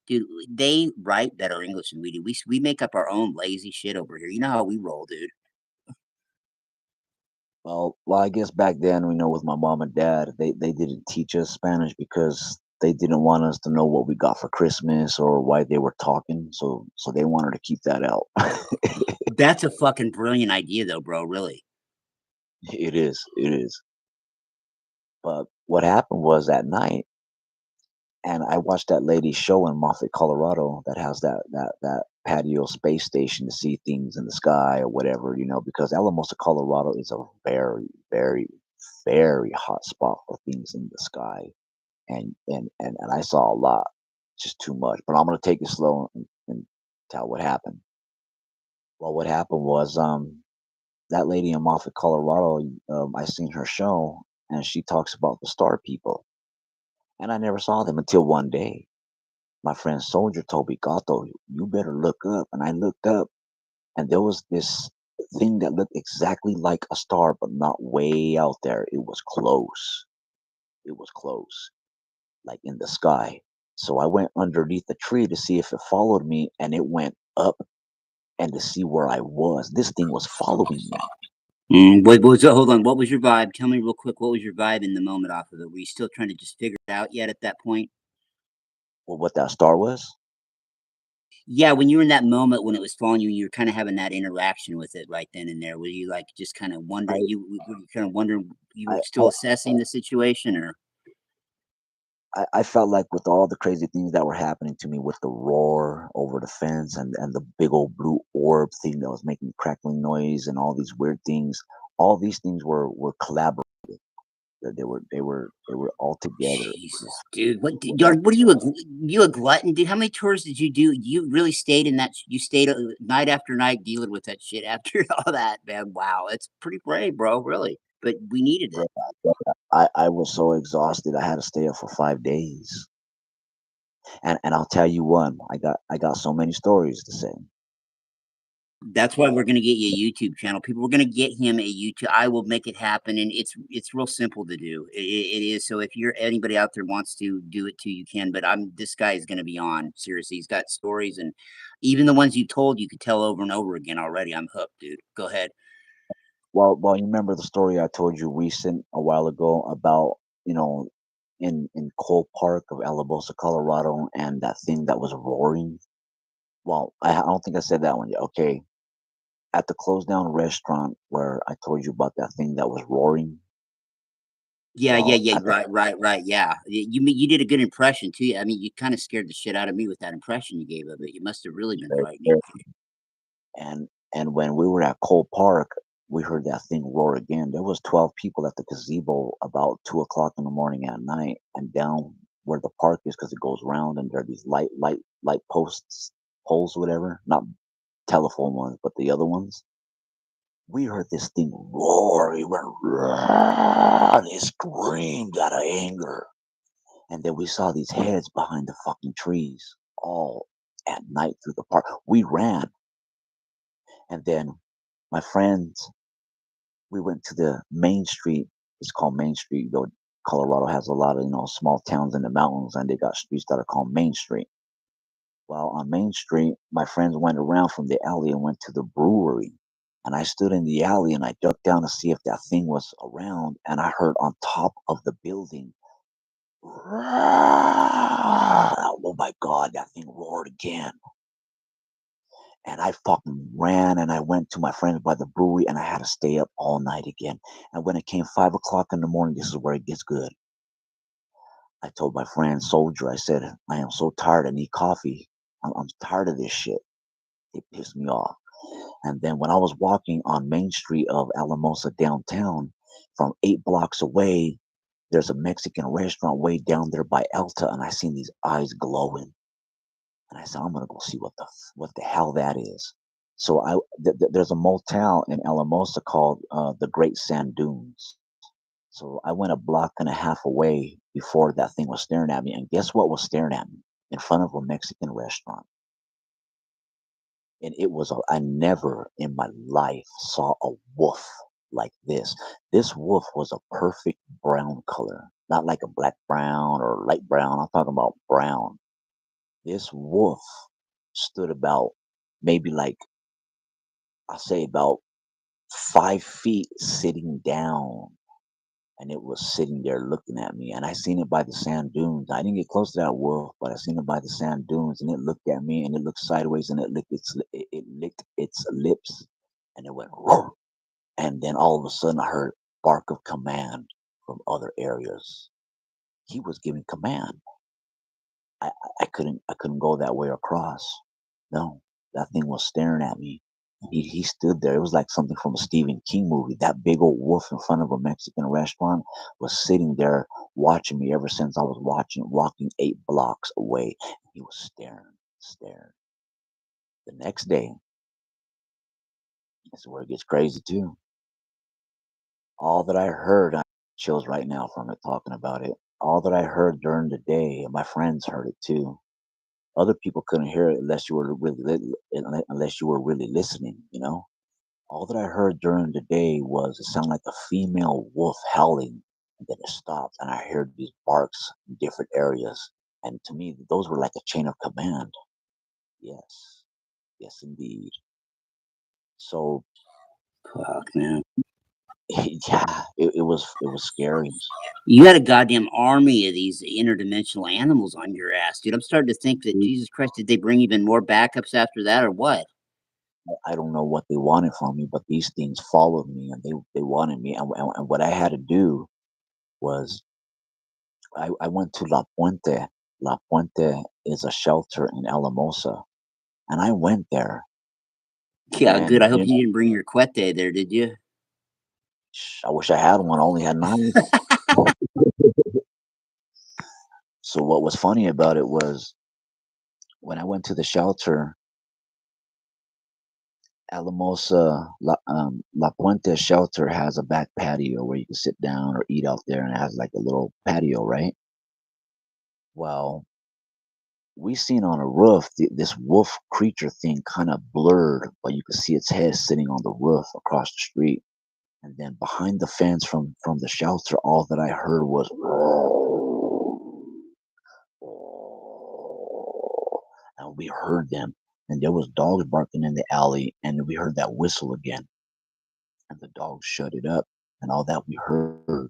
Dude, they write better English than we do. We make up our own lazy shit over here. You know how we roll, dude. well, I guess back then, with my mom and dad, they didn't teach us Spanish because they didn't want us to know what we got for Christmas or why they were talking. So they wanted to keep that out. That's a fucking brilliant idea, though, bro. Really. It is, it is. But what happened was at night, and I watched that lady show in Moffett, Colorado, that has that patio space station to see things in the sky or whatever, because Alamosa, Colorado is a very, very, very hot spot for things in the sky. And I saw a lot, just too much. But I'm gonna take it slow and tell what happened. Well, what happened was that lady in Moffett, Colorado, I seen her show, and she talks about the star people, and I never saw them until one day. My friend Soldier told me, Gato, you better look up. And I looked up, and there was this thing that looked exactly like a star, but not way out there. It was close. It was close, like in the sky. So I went underneath the tree to see if it followed me, and it went up and to see where I was. This thing was following me. Hold on. What was your vibe? Tell me real quick. What was your vibe in the moment off of it? Were you still trying to just figure it out yet at that point? Well, what that star was? Yeah, when you were in that moment when it was following you, you were kind of having that interaction with it right then and there. Were you like just kind of wondering? I, Were you kind of wondering? You were I, still assessing the situation, or I felt like with all the crazy things that were happening to me with the roar over the fence and the big old blue orb thing that was making crackling noise and all these weird things, all these things were collaborative. They were all together. Jesus, dude, With that, what are you you a glutton, dude? How many tours did you do? You really stayed in that? You stayed night after night dealing with that shit after all that, man. Wow, it's pretty brave, bro. Really, but we needed bro, it. I was so exhausted. I had to stay up for 5 days. And I'll tell you one, I got so many stories to say. That's why we're gonna get you a YouTube channel. People, we're gonna get him a YouTube. I will make it happen, and it's real simple to do. It is. So if you're anybody out there wants to do it too, you can. But this guy is gonna be on. Seriously, he's got stories, and even the ones you told, you could tell over and over again already. I'm hooked, dude. Go ahead. Well, you remember the story I told you recent a while ago about, you know, in Cole Park of Alamosa, Colorado, and that thing that was roaring. Well, I don't think I said that one yet. Okay, at the closed down restaurant where I told you about that thing that was roaring. Yeah, yeah, Well, yeah. at the Right. Yeah, you did a good impression too. I mean, you kind of scared the shit out of me with that impression you gave of it. You must have really been frightening. and and when we were at Cole Park, we heard that thing roar again. There was 12 people at the gazebo about 2 o'clock in the morning at night, and down where the park is because it goes round, and there are these light posts, poles, whatever, not telephone ones, but the other ones. We heard this thing roar. We went, "Roar," and it screamed out of anger. And then we saw these heads behind the fucking trees all at night through the park. We ran. And then my friends, we went to the main street. It's called Main Street. Though Colorado has a lot of, small towns in the mountains, and they got streets that are called Main Street. Well, on Main Street, my friends went around from the alley and went to the brewery. And I stood in the alley and I ducked down to see if that thing was around. And I heard on top of the building, oh my God, that thing roared again. And I fucking ran and I went to my friends by the brewery and I had to stay up all night again. And when it came 5 o'clock in the morning, this is where it gets good. I told my friend Soldier, I said, I am so tired. I need coffee. I'm tired of this shit. It pissed me off. And then when I was walking on Main Street of Alamosa downtown, from 8 blocks away, there's a Mexican restaurant way down there by Elta, and I seen these eyes glowing. And I said, I'm gonna go see what the hell that is. So there's a motel in Alamosa called the Great Sand Dunes. So I went a block and a half away before that thing was staring at me, and guess what was staring at me in front of a Mexican restaurant? And it was I never in my life saw a wolf like this. This wolf was a perfect brown color, not like a black brown or light brown. I'm talking about brown. This wolf stood about maybe like I'll say about 5 feet sitting down, and it was sitting there looking at me. And I seen it by the sand dunes. I didn't get close to that wolf, but I seen it by the sand dunes, and it looked at me, and it looked sideways, and it licked its lips, and it went roar. And then all of a sudden, I heard bark of command from other areas. He was giving command. I couldn't go that way across. No, that thing was staring at me. He stood there. It was like something from a Stephen King movie. That big old wolf in front of a Mexican restaurant was sitting there watching me ever since I was walking 8 blocks away. He was staring. The next day, this is where it gets crazy too. All that I heard, I chills right now from it talking about it. All that I heard during the day, and my friends heard it too. Other people couldn't hear it unless you were really listening, you know? All that I heard during the day was it sounded like a female wolf howling, and then it stopped, and I heard these barks in different areas. And to me, those were like a chain of command. Yes, yes, indeed. So, Fuck, man. yeah, it was scary. You had a goddamn army of these interdimensional animals on your ass, dude. I'm starting to think that Jesus Christ, did they bring even more backups after that, or what? I don't know what they wanted from me, but these things followed me, and they wanted me. And what I had to do was I went to La Puente. La Puente is a shelter in Alamosa, and I went there. Yeah, good. And I hope you didn't bring your cuete there, did you? I wish I had one. I only had knives. So what was funny about it was when I went to the shelter, La Puente shelter has a back patio where you can sit down or eat out there, and it has like a little patio, right? Well, we seen on a roof this wolf creature thing kind of blurred, but you could see its head sitting on the roof across the street. And then behind the fence from the shelter, all that I heard was and we heard them. And there was dogs barking in the alley, and we heard that whistle again. And the dogs shut it up, and all that we heard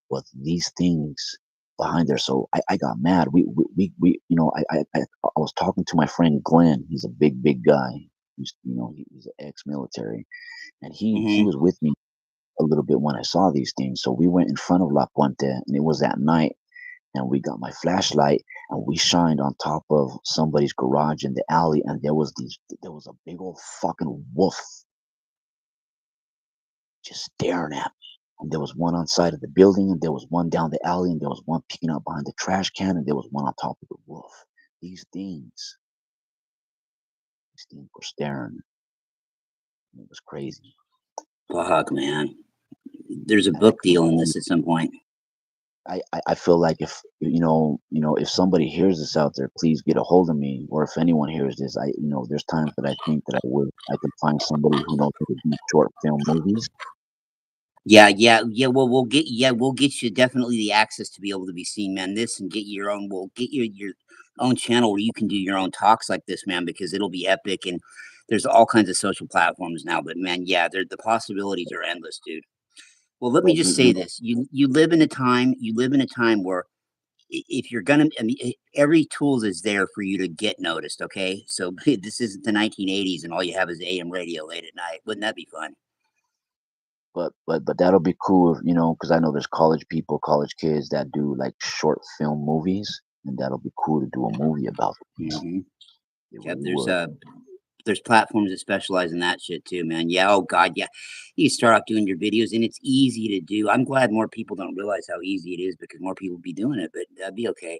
was these things behind there. So I got mad. We I was talking to my friend Glenn. He's a big guy. He's an ex-military, and he Hmm. was with me a little bit when I saw these things. So we went in front of La Puente, and it was at night, and we got my flashlight, and we shined on top of somebody's garage in the alley, and there was a big old fucking wolf just staring at me. And there was one on side of the building, and there was one down the alley, and there was one peeking out behind the trash can, and there was one on top of the roof. These things, these things were staring. It was crazy. Fuck, man. There's a And I book couldn't deal in this at some point. I feel like if if somebody hears this out there, please get a hold of me. Or if anyone hears this, there's times that I think that I could find somebody who knows how to do short film movies. Yeah. Well, we'll get you definitely the access to be able to be seen, man. This and get your own. We'll get you your own channel where you can do your own talks like this, man, because it'll be epic. And there's all kinds of social platforms now, but man, yeah, the possibilities are endless, dude. Well, let me But just say this: you live in a time where if you're gonna, I mean, every tool is there for you to get noticed. Okay, so this isn't the 1980s and all you have is AM radio late at night. Wouldn't that be fun? but that'll be cool, you know, because I know there's college people, college kids that do like short film movies, and that'll be cool to do a movie about this. Hmm. It Yep. really would. There's platforms that specialize in that shit too, man. Yeah. Oh God. Yeah. You start off doing your videos, and it's easy to do. I'm glad more people don't realize how easy it is because more people be doing it. But that'd be okay.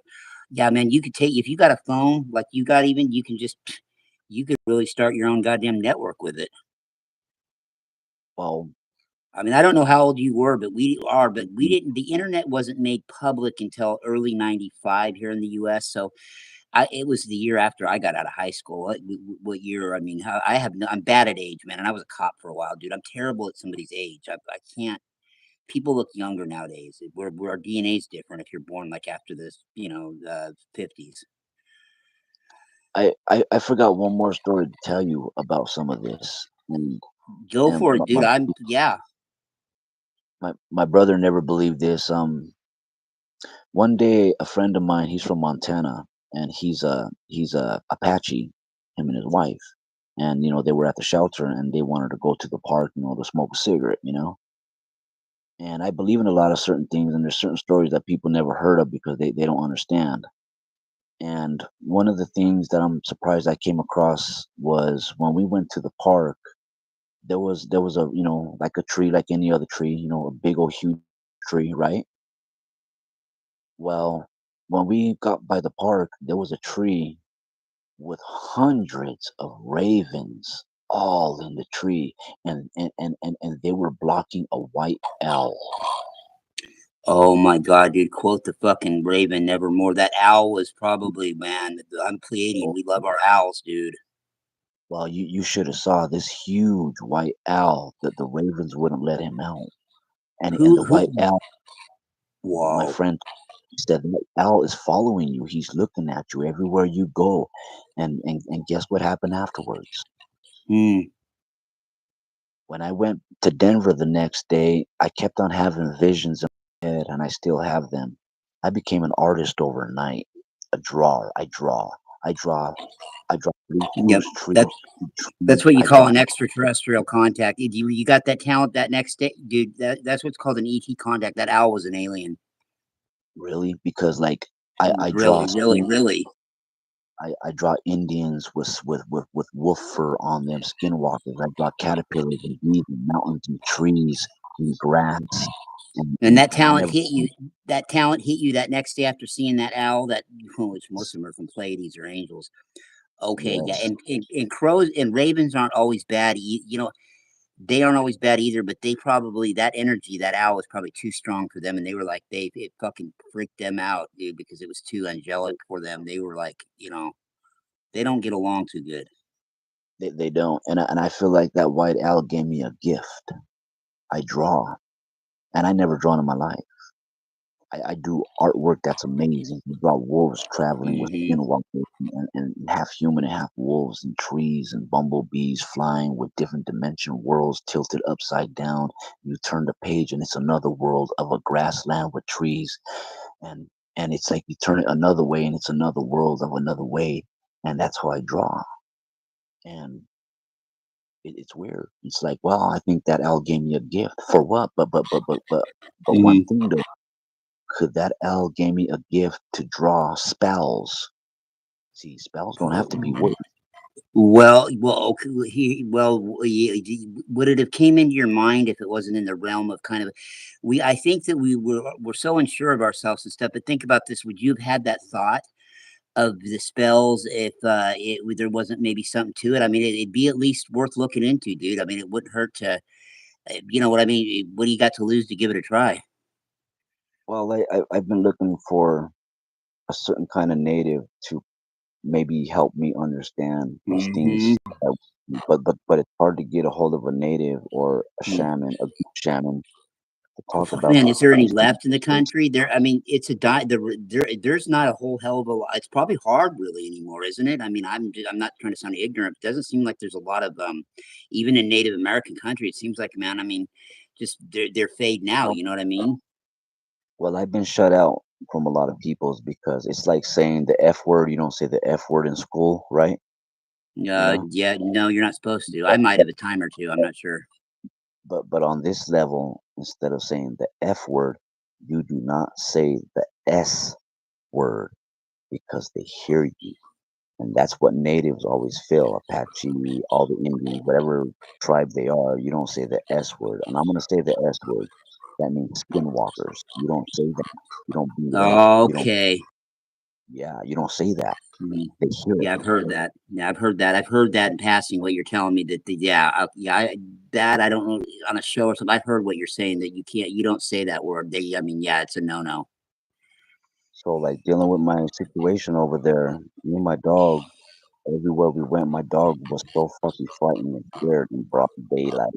Yeah, man. You could take if you got a phone like you got. Even you can just you could really start your own goddamn network with it. Well, I mean, I don't know how old you were, but we are. But we didn't. The internet wasn't made public until early '95 here in the U.S. So it was the year after I got out of high school. What year? I mean, I have no, I'm bad at age, man, and I was a cop for a while, dude. I'm terrible at somebody's age. I can't. People look younger nowadays. Our DNA's different if you're born like after this, 50s. I forgot one more story to tell you about some of this, Go and for it, dude. Yeah. my brother never believed this. One day, a friend of mine, he's from Montana, and he's a Apache, him and his wife, and you know they were at the shelter, and they wanted to go to the park, you know, to smoke a cigarette, you know. And I believe in a lot of certain things, and there's certain stories that people never heard of because they don't understand. And one of the things that I'm surprised I came across was when we went to the park, there was a, you know, like a tree like any other tree, you know, a big old huge tree, right? Well, when we got by the park, there was a tree with hundreds of ravens all in the tree, and they were blocking a white owl. Oh my God, dude! Quote the fucking Raven, nevermore. That owl was probably, man. I'm Pleiadian. Oh, We love our owls, dude. well, you should have saw this huge white owl that the ravens wouldn't let him out, and the Who? white owl, my Whoa. friend said, that owl is following you. He's looking at you everywhere you go, and guess what happened afterwards? Hmm. When I went to Denver the next day, I kept on having visions in my head, and I still have them. I became an artist overnight, a drawer. I draw, I draw Yep. leaf trees, That trees. that's what you I call draw. an extraterrestrial contact. You got that talent that next day, dude. That's what's called an ET contact. That owl was an alien. Really, because like I draw Really, really, really. I draw Indians with wolf fur on them, skinwalkers. I draw caterpillars and bees and mountains and trees and grass, And that and I talent never. hit you. That talent hit you that next day after seeing that owl. That which most of them are from Pleiades or angels. Okay, yeah, Yes, and crows and ravens aren't always bad. They aren't always bad either, but they probably that energy, that owl was probably too strong for them, and they were like it fucking freaked them out, dude, because it was too angelic for them. They were like, they don't get along too good. they don't, and I feel like that white owl gave me a gift. I draw, and I never drawn in my life. I do artwork that's amazing. I draw wolves traveling with Hmm. skinwalkers and half human and half wolves and trees and bumblebees flying with different dimension worlds tilted upside down. You turn the page and it's another world of a grassland with trees, and and it's like you turn it another way and it's another world of another way, and that's how I draw. And it's weird. It's like, well, I think that owl gave me a gift for what? But one Hmm. thing though, could that owl gave me a gift to draw spells? See, spells don't have to be words. Okay, would it have came into your mind if it wasn't in the realm of kind of, I think that we're so unsure of ourselves and stuff. But think about this: would you have had that thought of the spells if there wasn't maybe something to it? I mean, it'd be at least worth looking into, dude. I mean, it wouldn't hurt to, you know what I mean? What do you got to lose to give it a try? Well, I've been looking for a certain kind of native to maybe help me understand these Hmm. things. But it's hard to get a hold of a native or a shaman, a good shaman, to talk Fuck, about man, is there any these things. left in the country? There, I mean, it's a there's not a whole hell of a lot. It's probably hard, really, anymore, isn't it? I mean, I'm not trying to sound ignorant. But it doesn't seem like there's a lot of even in Native American country. It seems like, man, I mean, just they're fading out. Well, You know what I mean? well, I've been shut out from a lot of people's because it's like saying the F word. You don't say the F word in school, right? You know, Yeah, no, you're not supposed to. I that, might that, have a time or two. I'm not sure. but on this level, instead of saying the F word, you do not say the S word because they hear you. And that's what natives always feel. Apache, all the Indians, whatever tribe they are, you don't say the S word. And I'm gonna say the S word. That means skinwalkers. You don't say that. You don't be white. You don't Okay. yeah, you don't say that. Mhm. They hear it. Yeah, I've heard that. Yeah, I've heard that. I've heard that in passing. What you're telling me that the yeah, that I don't know on a show or something. I've heard what you're saying that you don't say that word. I mean, yeah, it's a no no. So like dealing with my situation over there, me and my dog, everywhere we went, my dog was so fucking frightened and scared in broad daylight.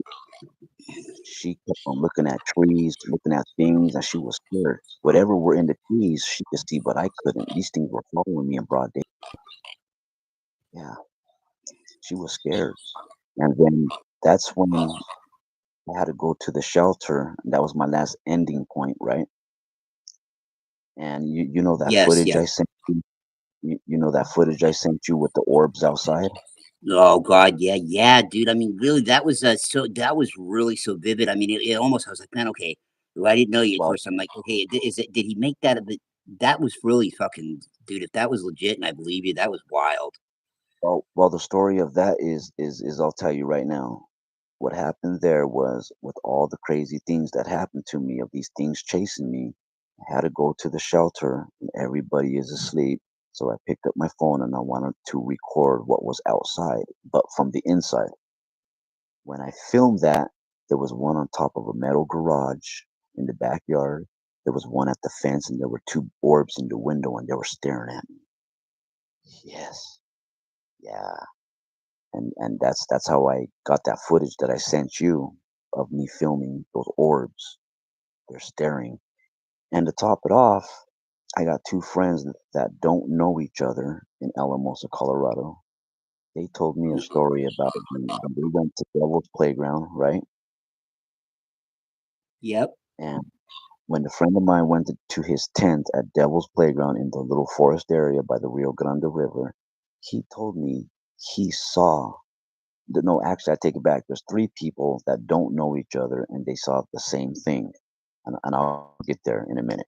She kept on looking at trees, looking at things, and she was scared. Whatever were in the trees, she could see, but I couldn't. These things were following me in broad day. Yeah, she was scared. And then that's when I had to go to the shelter. And that was my last ending point, right? And you know that Yes, footage yeah. I sent you? You know that footage I sent you with the orbs outside? Oh God, yeah, yeah, dude. I mean, really, that was that was really so vivid. I mean, it almost I was like, man, okay. Well, I didn't know you at Well, first. I'm like, okay, is it? Did he make that? That was really fucking, dude. If that was legit, and I believe you, that was wild. well, the story of that is I'll tell you right now. What happened there was with all the crazy things that happened to me, of these things chasing me, I had to go to the shelter and everybody is asleep. So I picked up my phone and I wanted to record what was outside, but from the inside. When I filmed that, there was one on top of a metal garage in the backyard. There was one at the fence, and there were two orbs in the window, and they were staring at me. Yes, yeah, and that's how I got that footage that I sent you of me filming those orbs. They're staring, and to top it off, I got two friends that don't know each other in Alamosa, Colorado. They told me a story about when they went to Devil's Playground, right? Yep. And when a friend of mine went to his tent at Devil's Playground in the little forest area by the Rio Grande River, he told me he saw no, actually, I take it back. There's three people that don't know each other and they saw the same thing. And I'll get there in a minute.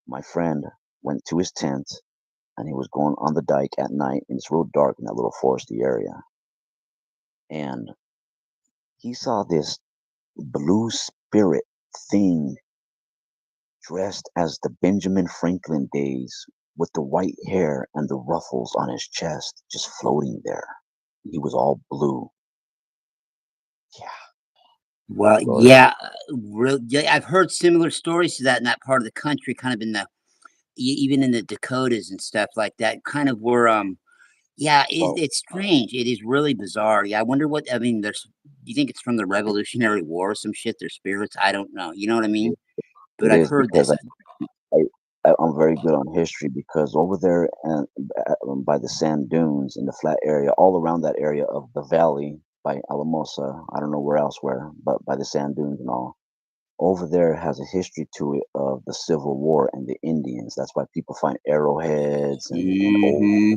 My friend went to his tent and he was going on the dike at night and it's real dark in that little foresty area. And he saw this blue spirit thing dressed as the Benjamin Franklin days with the white hair and the ruffles on his chest just floating there. He was all blue. Yeah, Well, brother. yeah, yeah, I've heard similar stories to that in that part of the country, kind of in the even in the Dakotas and stuff like that. Kind of where, yeah, Well, it's strange. It is really bizarre. Yeah, I wonder what. I mean, there's. Do you think it's from the Revolutionary War or some shit? Their spirits. I don't know. You know what I mean? it, But it I've is heard because this. I, I'm very good on history because over there and by the sand dunes in the flat area, all around that area of the valley by Alamosa, I don't know where else where, but by the sand dunes and all, over there has a history to it of the Civil War and the Indians. That's why people find arrowheads and old Hmm.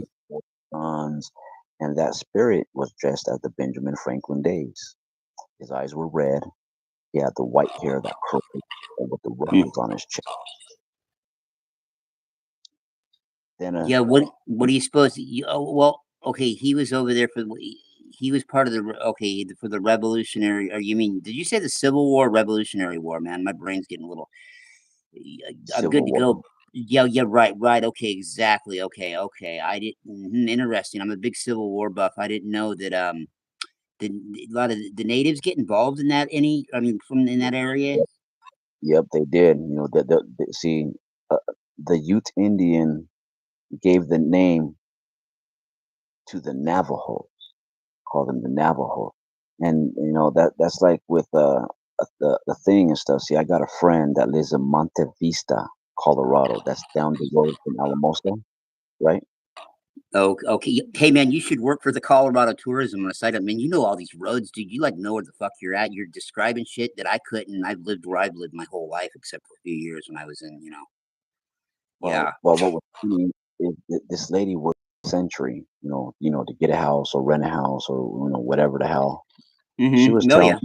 guns. And that spirit was dressed as the Benjamin Franklin days. His eyes were red. He had the white hair that curled with the ruffles on his chest. Then Yeah. What do you suppose? Well, okay. He was over there for. He was part of the. Okay, for the Revolutionary. Or you mean? Did you say the Civil War, Revolutionary War? Man, my brain's getting a little. I'm good Civil to War. go. Yeah, yeah, right, right. Okay, exactly. Okay, okay. I didn't. Interesting. I'm a big Civil War buff. I didn't know that. Did a lot of the natives get involved in that? Any? I mean, from in that area. Yep, yep, they did. You know, see, uh, the Ute Indian gave the name to the Navajo, called them the Navajo, and you know that's like with the thing and stuff. See, I got a friend that lives in Monte Vista, Colorado. That's down the road from Alamosa, right? Oh, okay. Hey, man, you should work for the Colorado Tourism on a site. I mean, you know all these roads, dude. You like know where the fuck you're at. You're describing shit that I couldn't. I've lived where I've lived my whole life, except for a few years when I was in. Yeah. Well, what was funny is that this lady worked a century, to get a house or rent a house or whatever the hell. She was Oh, telling yeah.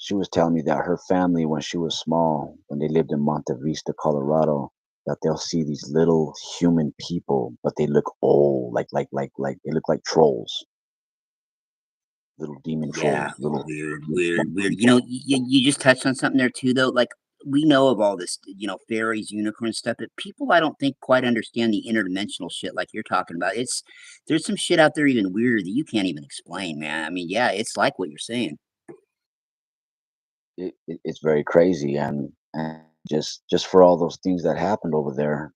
she was telling me that her family, when she was small, when they lived in Monte Vista, Colorado, that they'll see these little human people, but they look old, like they look like trolls, little demon Yeah, trolls, little, weird, little weird, black weird. people. You just touched on something there too, though. Like we know of all this, fairies, unicorns, stuff, but people I don't think quite understand the interdimensional shit like you're talking about. There's some shit out there even weirder that you can't even explain, man. I mean, yeah, it's like what you're saying. It's very crazy, and just for all those things that happened over there,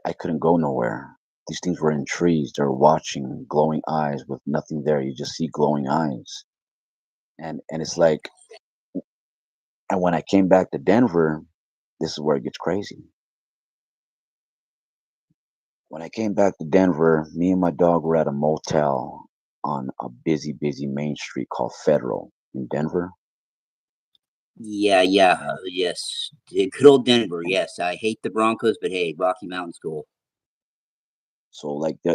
I couldn't go nowhere. These things were in trees. They're watching, glowing eyes with nothing there. You just see glowing eyes, and it's like, and when I came back to Denver, this is where it gets crazy. When I came back to Denver, me and my dog were at a motel on a busy, busy main street called Federal in Denver. Yeah, yeah, yes. Good old Denver. Yes, I hate the Broncos, but hey, Rocky Mountain's cool. So like me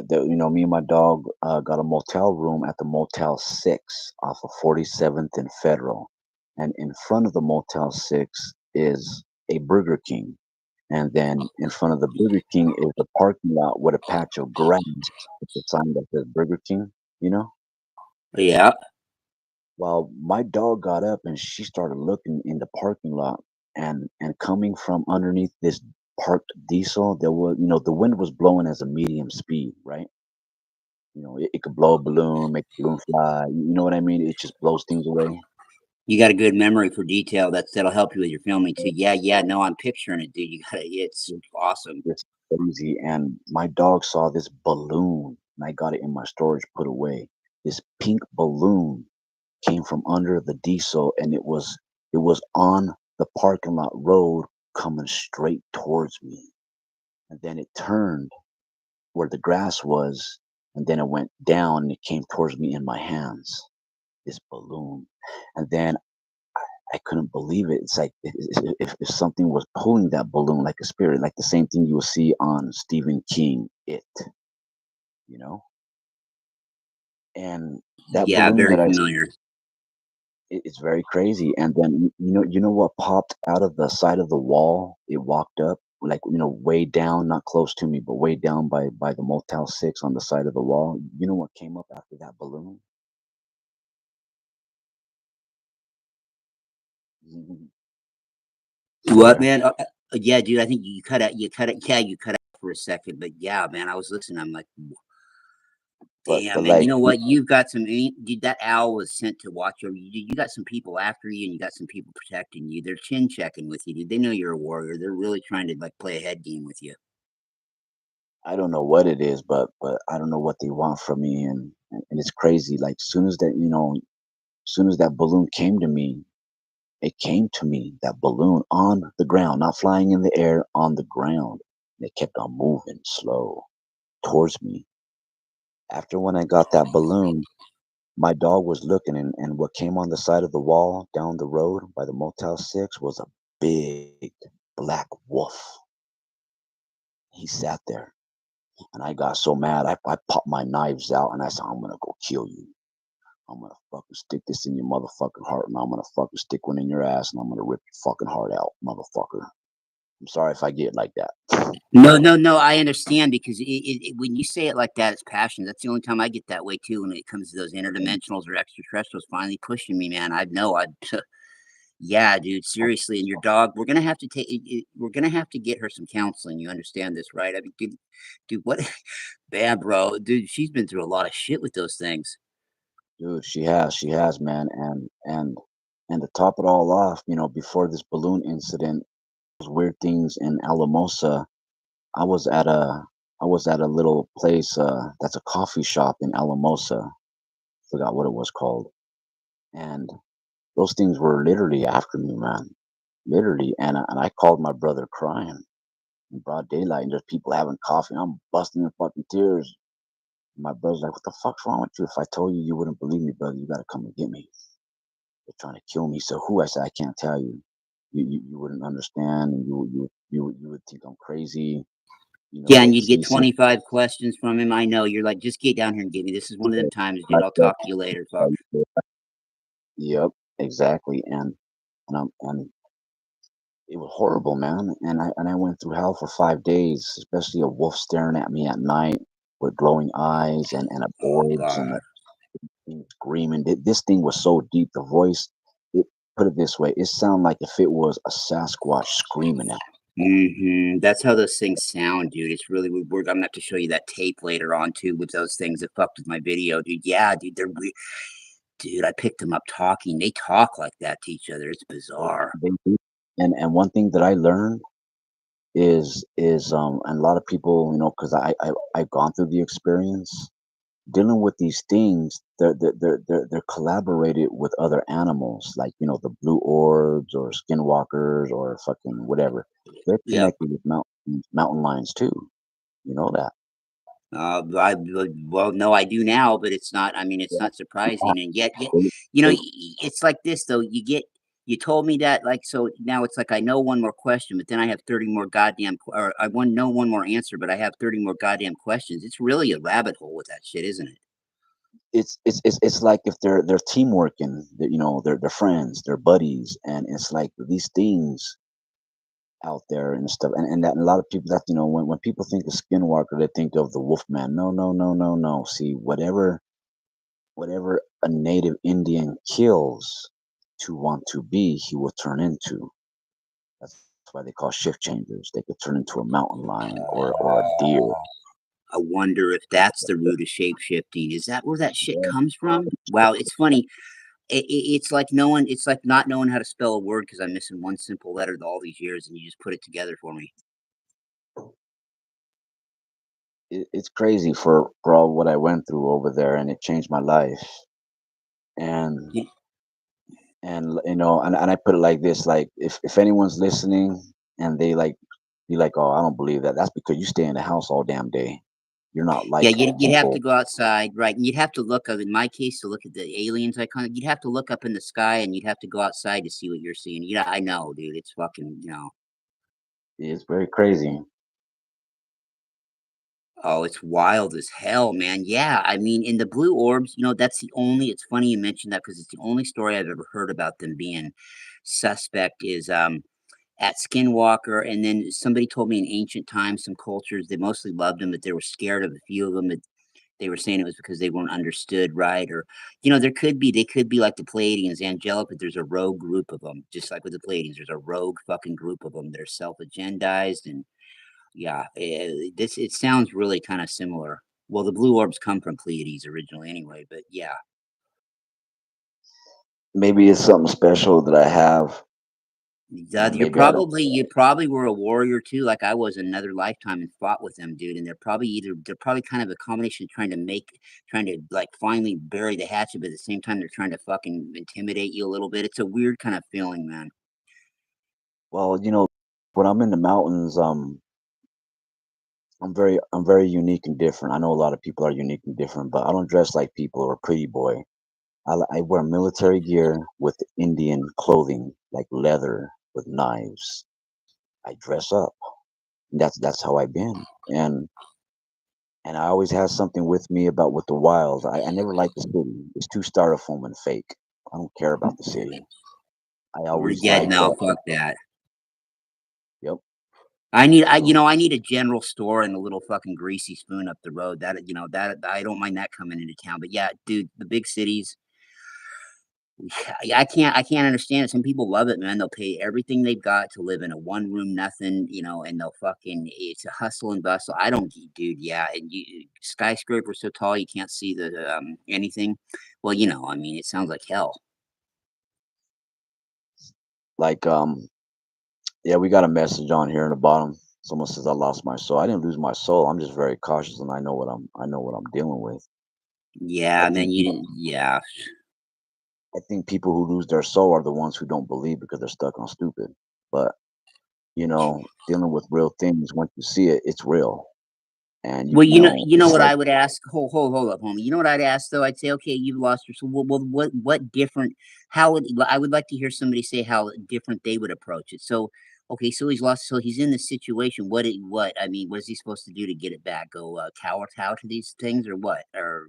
and my dog got a motel room at the Motel 6 off of 47th and Federal. And in front of the Motel 6 is a Burger King. And then in front of the Burger King is a parking lot with a patch of grass with a sign that says Burger King, you know? Yeah, Well, my dog got up and she started looking in the parking lot, and coming from underneath this parked diesel, there was, the wind was blowing as a medium speed, right? It could blow a balloon, make a balloon fly. You know what I mean? It just blows things away. you got a good memory for detail. That'll help you with your filming too. Yeah, yeah. No, I'm picturing it, dude. It's It's awesome. it's crazy. And my dog saw this balloon, and I got it in my storage, put away. This pink balloon came from under the diesel, and it was on the parking lot road coming straight towards me. And then it turned where the grass was, and then it went down and it came towards me in my hands. This balloon. And then I couldn't believe it. It's like if something was pulling that balloon like a spirit, like the same thing you will see on Stephen King, It, you know? And that Yeah, balloon very that I familiar. it's very crazy. And then you know what popped out of the side of the wall? It walked up like way down, not close to me, but way down by the Motel 6 on the side of the wall. You know what came up after that balloon? You What, there? man? Yeah, dude. I think you cut out. You cut it. Yeah, you cut out for a second. But yeah, man, I was listening. I'm like, But damn, man. You like know what? You've got some. Dude, that owl was sent to watch over you. You got some people after you, and you got some people protecting you. They're chin checking with you, dude. They know you're a warrior. They're really trying to like play a head game with you. I don't know what it is, but I don't know what they want from me, and it's crazy. Like soon as that balloon came to me, it came to me, that balloon on the ground, not flying in the air, on the ground. And it kept on moving slow towards me. After when I got that balloon, my dog was looking, and what came on the side of the wall down the road by the Motel 6 was a big black wolf. He sat there, and I got so mad, I popped my knives out, and I said, I'm gonna go kill you. I'm gonna fucking stick this in your motherfucking heart, and I'm gonna fucking stick one in your ass, and I'm gonna rip your fucking heart out, motherfucker. I'm sorry if I get like that. No, no, no. I understand because when you say it like that, it's passion. That's the only time I get that way too. When it comes to those interdimensionals or extraterrestrials finally pushing me, man. I know. Yeah, dude. Seriously, and your dog. We're gonna have to take. We're gonna have to get her some counseling. You understand this, right? I mean, dude, what? Bad, bro. Dude, she's been through a lot of shit with those things. Dude, she has, man, and to top it all off, before this balloon incident, those weird things in Alamosa, I was at a I was at a little place that's a coffee shop in Alamosa. Forgot what it was called. And those things were literally after me, man. Literally. And I called my brother crying in broad daylight, and there's people having coffee, and I'm busting in fucking tears. My brother's like, "What the fuck's wrong with you? If I told you, you wouldn't believe me, brother. You gotta come and get me. They're trying to kill me." So who? I said, I can't tell you. You wouldn't understand, and you would think I'm crazy. Yeah, and They'd you'd get see some. 25 questions from him. I know. You're like, just get down here and get me. This is one of them times, dude. I I'll said, talk to you later. Fuck. Yep. exactly. And it was horrible, man. And I went through hell for 5 days, especially a wolf staring at me at night with glowing eyes and a Oh voice and God. a thing screaming. This thing was so deep. The voice, it put it this way, it sounded like if it was a Sasquatch screaming at. That's how those things sound, dude. It's really weird. I'm gonna have to show you that tape later on too with those things that fucked with my video, dude. Yeah, dude, dude. I picked them up talking. They talk like that to each other. It's bizarre. They do. And one thing that I learned is and a lot of people, because I've gone through the experience dealing with these things. They're collaborated with other animals, like the blue orbs or skinwalkers or fucking whatever. They're Yep. connected with mountain lions too. You know that. Well, no, I do now, but it's not. I mean, it's Yeah. not surprising, and yet, They- they- it's like this though. You told me that, like, so now it's like I know one more question, but then I have 30 more goddamn, or I want know one more answer, but I have 30 more goddamn questions. It's really a rabbit hole with that shit, isn't it? it's like if they're teamwork and they're friends, they're buddies, and it's like these things out there and stuff. And that a lot of people, that when people think of Skinwalker, they think of the Wolfman. No, no, no, no, no. See, whatever a native Indian kills to want to be, he will turn into. That's why they call shift changers. They could turn into a mountain lion or a deer. I wonder if that's the root of shape shifting. Is that where that shit comes from? Wow, it's funny. It's like it's like not knowing how to spell a word because I'm missing one simple letter all these years, and you just put it together for me. It's crazy for all what I went through over there, and it changed my life. And You- and I put it like this: like if anyone's listening and they like be like, "Oh, I don't believe that," that's because you stay in the house all damn day. You're not Yeah, like you'd have to people. go outside, right? And you'd have to look up. In my case, to look at the aliens icon, you'd have to look up in the sky, and you'd have to go outside to see what you're seeing. Yeah, I know, dude. It's fucking, It's very crazy. oh, it's wild as hell, man. Yeah, I mean, in the blue orbs, that's the only. It's funny you mentioned that because it's the only story I've ever heard about them being suspect is at Skinwalker, and then somebody told me in ancient times, some cultures they mostly loved them, but they were scared of a few of them. They were saying it was because they weren't understood right, or they could be like the Pleiadians, angelic, but there's a rogue group of them, just like with the Pleiadians. There's a rogue fucking group of them that are self-agendized, and yeah, it sounds really kind of similar. Well, the blue orbs come from Pleiades originally, anyway, but yeah. Maybe it's something special that I have, Yeah, and maybe I don't. you probably were a warrior too, like I was in another lifetime and fought with them, dude. And they're probably kind of a combination of trying to like finally bury the hatchet, but at the same time they're trying to fucking intimidate you a little bit. It's a weird kind of feeling, man. Well, when I'm in the mountains, I'm very unique and different. I know a lot of people are unique and different, but I don't dress like people or a pretty boy. I wear military gear with Indian clothing, like leather with knives. I dress up. That's how I've been, and I always have something with me about with the wilds. I never like the city. It's too styrofoam and fake. I don't care about the city. I always Yeah, like no, that. fuck that. Yep. I So I need a general store and a little fucking greasy spoon up the road. That I don't mind that coming into town. But yeah, dude, the big cities, I can't understand it. Some people love it, man. They'll pay everything they've got to live in a one room, nothing, and they'll fucking it's a hustle and bustle. I don't, dude. Yeah, and skyscrapers so tall you can't see the anything. Well, I mean, it sounds like hell. like yeah, we got a message on here in the bottom. Someone says I lost my soul. I didn't lose my soul. I'm just very cautious, and I know what I'm dealing with. I Yeah, man. think people Yeah. I think people who lose their soul are the ones who don't believe because they're stuck on stupid. But dealing with real things, once you see it, it's real, and Well, you know it's what like, I would ask. Hold up, homie. You know what I'd ask though? I'd say, okay, you've lost your soul. Well, what different? I would like to hear somebody say how different they would approach it. So, okay, so he's lost. So he's in this situation. What? I mean, what is he supposed to do to get it back? Go cower to these things, or what? Or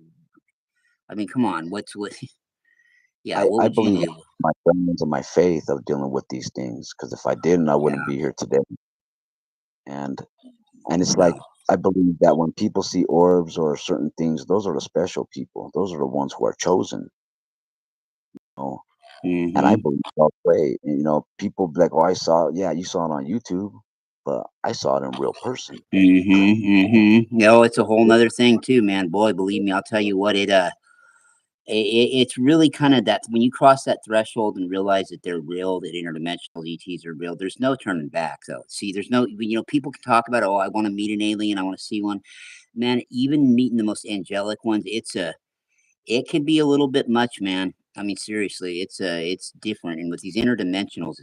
I mean, come on. What? Yeah, what I would you believe do? my friends and my faith of dealing with these things, because if I didn't, I Yeah, wouldn't be here today. And it's like wow. I believe that when people see orbs or certain things, those are the special people. Those are the ones who are chosen. You know? And I Mhm. believe that way. And, people be like, "Oh, I saw it." Yeah, you saw it on YouTube, but I saw it in real person. Mhm, mhm. No, it's a whole 'nother thing too, man. Boy, believe me, I'll tell you what, it's really kind of that when you cross that threshold and realize that they're real, that interdimensional ETs are real, there's no turning back, though. See, there's no, people can talk about, oh, I want to meet an alien, I want to see one. Man, even meeting the most angelic ones, it can be a little bit much, man. I mean, seriously, it's different. And with these interdimensionals,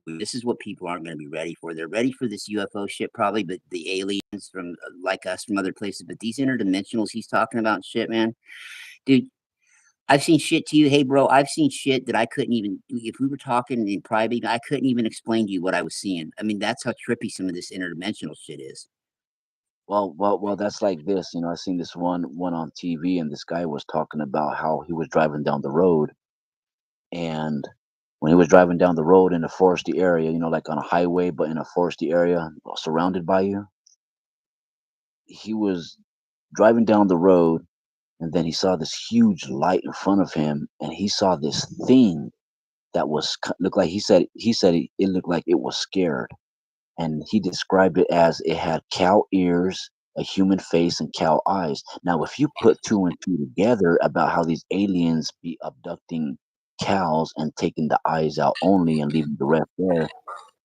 this is what people aren't going to be ready for. They're ready for this UFO shit, probably, but the aliens from like us from other places. But these interdimensionals he's talking about, and shit, man, dude. I've seen shit to you. Hey, bro, I've seen shit that I couldn't even, if we were talking in private, I couldn't even explain to you what I was seeing. I mean, that's how trippy some of this interdimensional shit is. Well, that's like this. I seen this one on TV, and this guy was talking about how he was driving down the road, and when he was driving down the road in a foresty area, like on a highway, but in a foresty area surrounded by you, he was driving down the road, and then he saw this huge light in front of him, and he saw this thing that looked like he said it looked like it was scared, and he described it as it had cow ears, a human face, and cow eyes. Now, if you put two and two together about how these aliens be abducting cows and taking the eyes out only and leaving the rest there,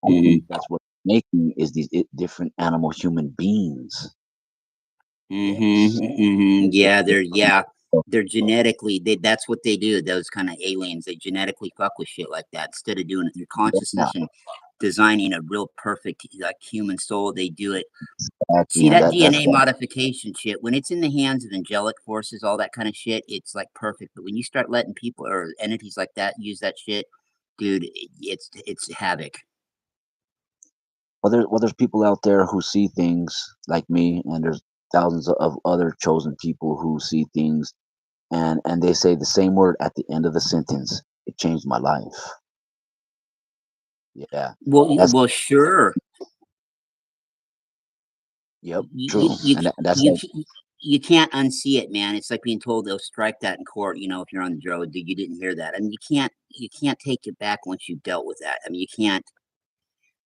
I think Mm-hmm. that's what making is these different animal human beings. Mm-hmm. Yes. Mm-hmm. Yeah, So, they're genetically that's what they do. Those kind of aliens, they genetically fuck with shit like that. Instead of doing it through yeah, consciousness and designing a real perfect like human soul, they do it. exactly, See and that that's DNA modification shit, when it's in the hands of angelic forces, all that kind of shit, it's like perfect. But when you start letting people or entities like that use that shit, dude, it's havoc. there's people out there who see things like me, and there's thousands of other chosen people who see things, and they say the same word at the end of the sentence. It changed my life. Yeah, that's Well, sure. yep, You true, you and that's you like you, you can't unsee it, man. It's like being told they'll strike that in court. If you're on the road, you didn't hear that. I mean, you can't take it back once you've dealt with that. I mean, you can't.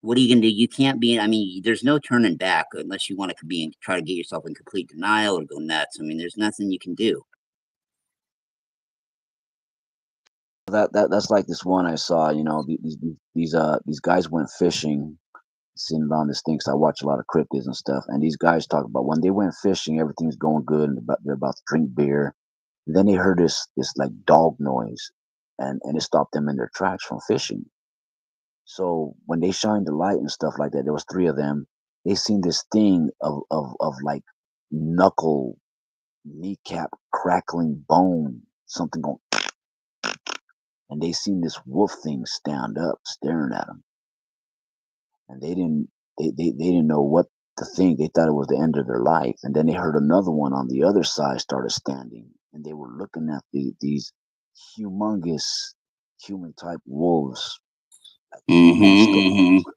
What are you gonna do? You can't be. I mean, there's no turning back unless you want to be and try to get yourself in complete denial or go nuts. I mean, there's nothing you can do. that's like this one I saw. These guys went fishing. Seen it on this thing 'cause I watch a lot of cryptids and stuff, and these guys talk about when they went fishing, everything's going good, and they're about to drink beer. And then they heard this like dog noise, and it stopped them in their tracks from fishing. So when they shined the light and stuff like that, there was three of them. They seen this thing of like knuckle, kneecap crackling bone, something going, and they seen this wolf thing stand up, staring at them, and they didn't know what to think. They thought it was the end of their life, and then they heard another one on the other side started standing, and they were looking at these humongous human type wolves, like monster. Mm-hmm, mm-hmm.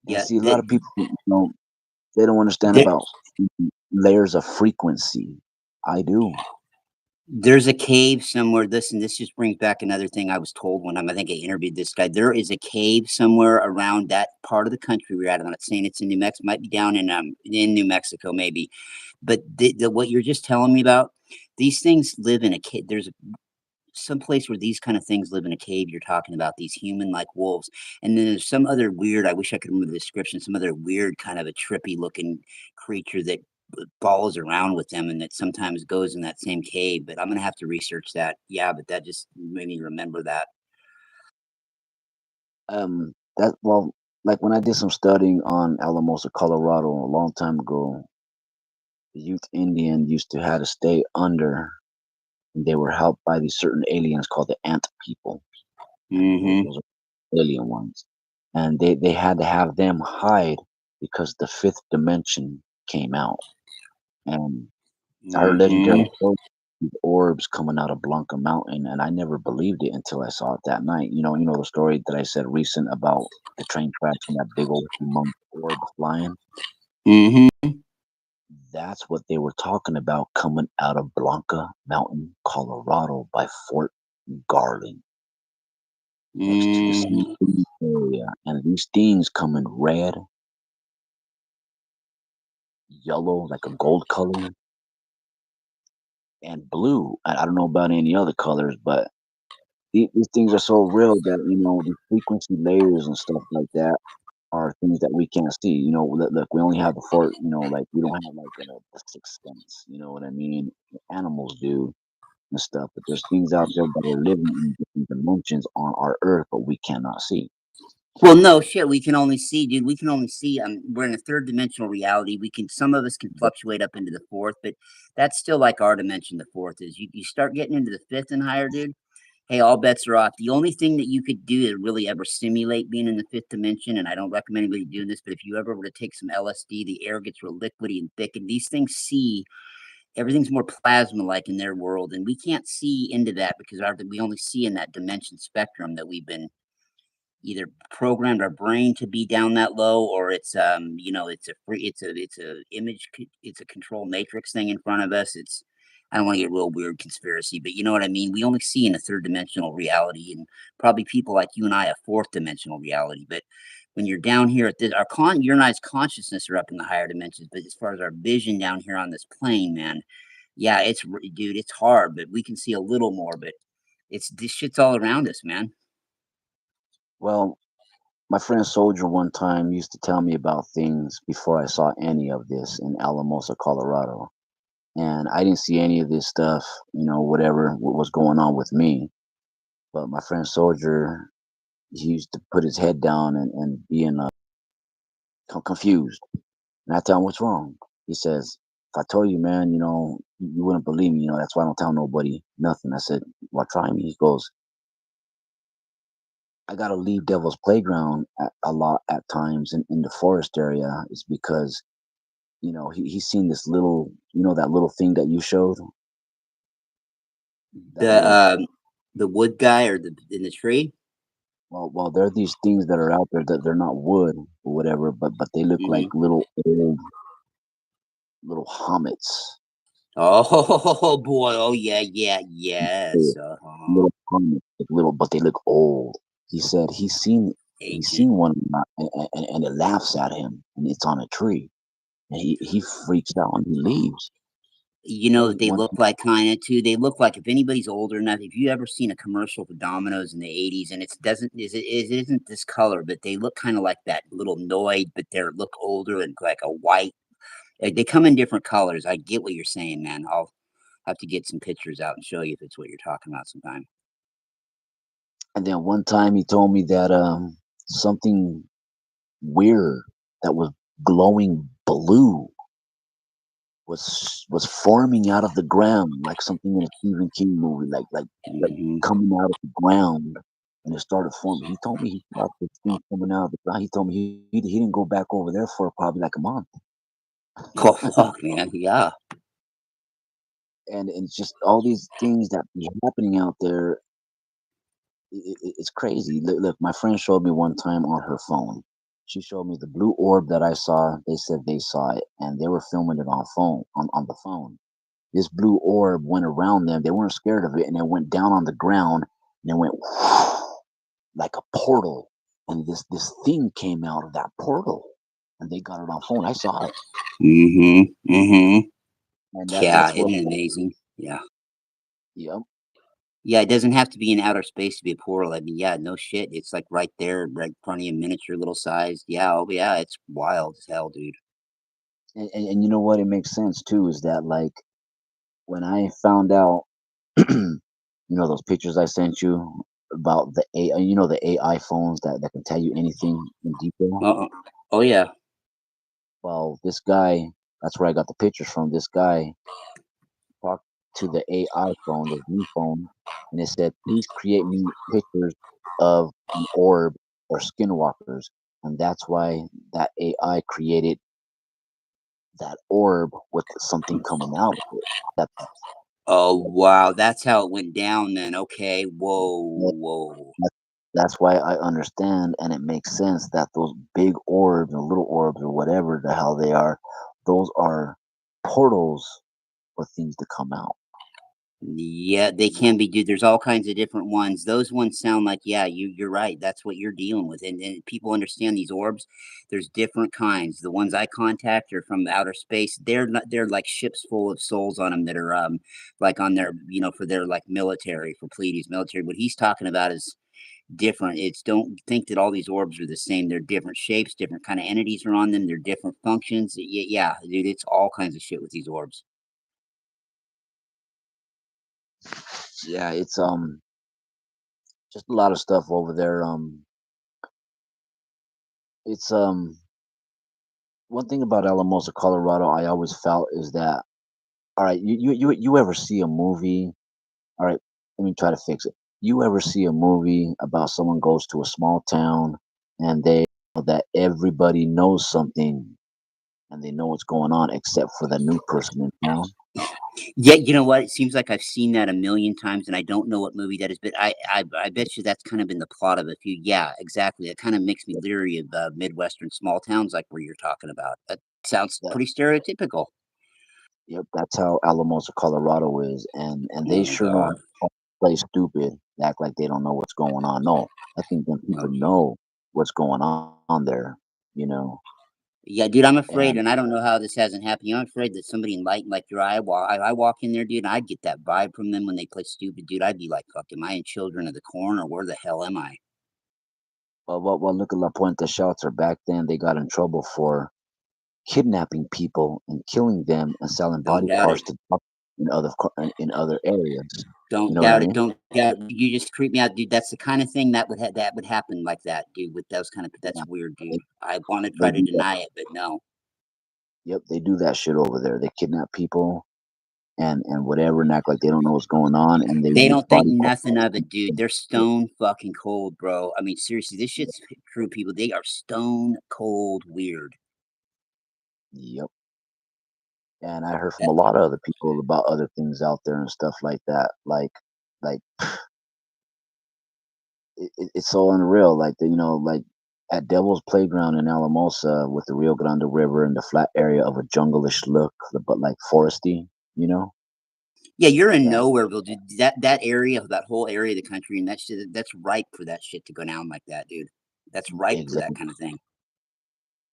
And Yeah, see, a lot of people, they don't understand there, about layers of frequency. I do. there's a cave somewhere. This just brings back another thing I was told one time. I think I interviewed this guy. There is a cave somewhere around that part of the country we're at. I'm not saying it's in New Mexico. Might be down in New Mexico, maybe. But what you're just telling me about, these things live in a cave. There's some place where these kind of things live in a cave. You're talking about these human like wolves, and then there's some other weird. I wish I could remember the description. Some other weird kind of a trippy looking creature that follows around with them and that sometimes goes in that same cave. But I'm gonna have to research that. Yeah, but that just made me remember that. That well, like when I did some studying on Alamosa, Colorado, a long time ago, the youth Indian used to have to stay under, and they were helped by these certain aliens called the ant people, and Mm-hmm. those are alien ones, and they had to have them hide because the fifth dimension came out, and I heard legendary Mm-hmm. stories. these orbs coming out of Blanca Mountain, and I never believed it until I saw it that night. You know the story that I said recent about the train tracks and that big old humongous orb flying. Mm-hmm. That's what they were talking about coming out of Blanca Mountain, Colorado, by Fort Garland, next to the St. Mm-hmm. Louis area. And these things come in red, yellow, like a gold color, and blue. I don't know about any other colors, but these things are so real that these frequency layers and stuff like that are things that we can't see. Look, we only have the fort. Like we don't have like a sixth sense. You know what I mean? Animals do and stuff, but there's things out there that are living in different dimensions on our Earth, but we cannot see. Well, no shit. We can only see, dude. We can only see. We're in a third dimensional reality. We can. Some of us can fluctuate up into the fourth, but that's still like our dimension. The fourth is you start getting into the fifth and higher, dude. Hey, all bets are off. The only thing that you could do to really ever simulate being in the fifth dimension, and I don't recommend anybody doing this, but if you ever were to take some LSD, the air gets real liquidy and thick, and these things see everything's more plasma-like in their world, and we can't see into that because we only see in that dimension spectrum that we've been either programmed our brain to be down that low, or it's it's a image, it's a control matrix thing in front of us. It's, I don't want to get real weird conspiracy, but you know what I mean. We only see in a third dimensional reality, and probably people like you and I a fourth dimensional reality. But when you're down here at this, your and I's consciousness are up in the higher dimensions, but as far as our vision down here on this plane, man, yeah, dude, it's hard, but we can see a little more. But it's this shit's all around us, man. Well, my friend Soldier one time used to tell me about things before I saw any of this in Alamosa, Colorado. And I didn't see any of this stuff, whatever what was going on with me. But my friend Soldier, he used to put his head down and be in confused. And I tell him, what's wrong? He says, if I told you, man, you wouldn't believe me. That's why I don't tell nobody nothing. I said, well, try me. He goes, I got to leave Devil's Playground a lot at times in the forest area. It's because, he's seen this little, that little thing that you showed, that The little, the wood guy or the in the tree. well, there are these things that are out there that they're not wood or whatever, but they look like Hmm. little old, little hobbits. Oh boy! Oh yeah, yeah, Yeah, yes. little hobbits, like little, but they look old. He said he's Ancient. seen one and it laughs at him and it's on a tree and he freaks out and he leaves. You know Then that they one look like kind of too. They look like if anybody's older enough. If you ever seen a commercial for Domino's in the '80s, and it doesn't it isn't this color, but they look kind of like that little Noid, but they look older and like a white. They come in different colors. I get what you're saying, man. I'll have to get some pictures out and show you if it's what you're talking about sometime. And then one time he told me that something weird that was glowing blue was forming out of the ground like something in a Stephen King movie, like Hmm. coming out of the ground and it started forming. He told me he saw this thing coming out of the ground. He told me he didn't go back over there for probably like a month. Oh fuck, man. Yeah. And it's just all these things that be happening out there. It's crazy. Look, my friend showed me one time on her phone. She showed me the blue orb that I saw. They said they saw it, and they were filming it on the phone. This blue orb went around them. They weren't scared of it, and it went down on the ground, and it went like a portal. And this thing came out of that portal, and they got it on phone. I saw it, Mm-hmm. Mm-hmm. and Yeah, that's what. isn't it amazing? Yeah. Yep. Yeah, it doesn't have to be in outer space to be a portal. I mean, yeah, no shit. It's like right there, right in front of you, miniature little size. Yeah, oh yeah, it's wild as hell, dude. And you know what? It makes sense too. Is that like when I found out, those pictures I sent you about the AI, the AI phones that can tell you anything in detail. Uh-uh. Oh yeah. Well, this guy, that's where I got the pictures from. This guy talked to the AI phone, the new phone, and it said, please create me pictures of an orb or skinwalkers. And that's why that AI created that orb with something coming out of it. Oh, wow, that's how it went down then, okay, whoa, Yeah, whoa. that's why I understand, and it makes sense that those big orbs and little orbs or whatever the hell they are, those are portals for things to come out. Yeah, they can be, dude. There's all kinds of different ones. Those ones sound like, yeah, you're right. That's what you're dealing with, and people understand these orbs. There's different kinds. The ones I contact are from outer space. They're not. They're like ships full of souls on them that are like on their for their like military for Pleiades military. What he's talking about is different. It's don't think that all these orbs are the same. They're different shapes, different kind of entities are on them. They're different functions. Yeah, dude. It's all kinds of shit with these orbs. Yeah, it's just a lot of stuff over there. It's one thing about Alamosa, Colorado, I always felt is that all right, you ever see a movie? All right, let me try to fix it. You ever see a movie about someone goes to a small town and they that everybody knows something and they know what's going on except for the new person in town? Yeah, you know what? It seems like I've seen that a million times, and I don't know what movie that is, but I bet you that's kind of been the plot of a few. Yeah, exactly. It kind of makes me leery of Midwestern small towns like where you're talking about. That sounds That pretty stereotypical. Yep, that's how Alamosa, Colorado is, and they Oh sure know how God. to play stupid, act like they don't know what's going on. No, I think them people Oh. know what's going on there, you know. Yeah, dude, I'm afraid, And and I don't know how this hasn't happened. I'm afraid that somebody enlightened like your I walk in there, dude, and I'd get that vibe from them when they play stupid, dude. I'd be like, "Fuck, am I in Children of the Corn, or where the hell am I?" well, look at La Puente Shelter. Back then, they got in trouble for kidnapping people and killing them and selling Don't body doubt parts it. to in other areas. You Don't know what I doubt it, mean? don't doubt it. You just creep me out, dude. That's the kind of thing that would happen like that, dude, with those kind of Yeah, that's weird, they, dude. I wanna they try to do that. deny it, but no. Yep, they do that shit over there. They kidnap people and whatever, and act like they don't know what's going on, and they They use don't think body parts. nothing of it, dude. They're stone fucking cold, bro. I mean, seriously, this shit's true, people. They are stone cold weird. Yep. And I heard from That a lot of other people about other things out there and stuff like that. Like it's so unreal. Like like at Devil's Playground in Alamosa with the Rio Grande River and the flat area of a jungle-ish look, but like foresty, you know? yeah, you're in And Nowhereville, dude. That area, that whole area of the country, and that shit, that's ripe for that shit to go down like that, dude. That's ripe for that exactly. kind of thing.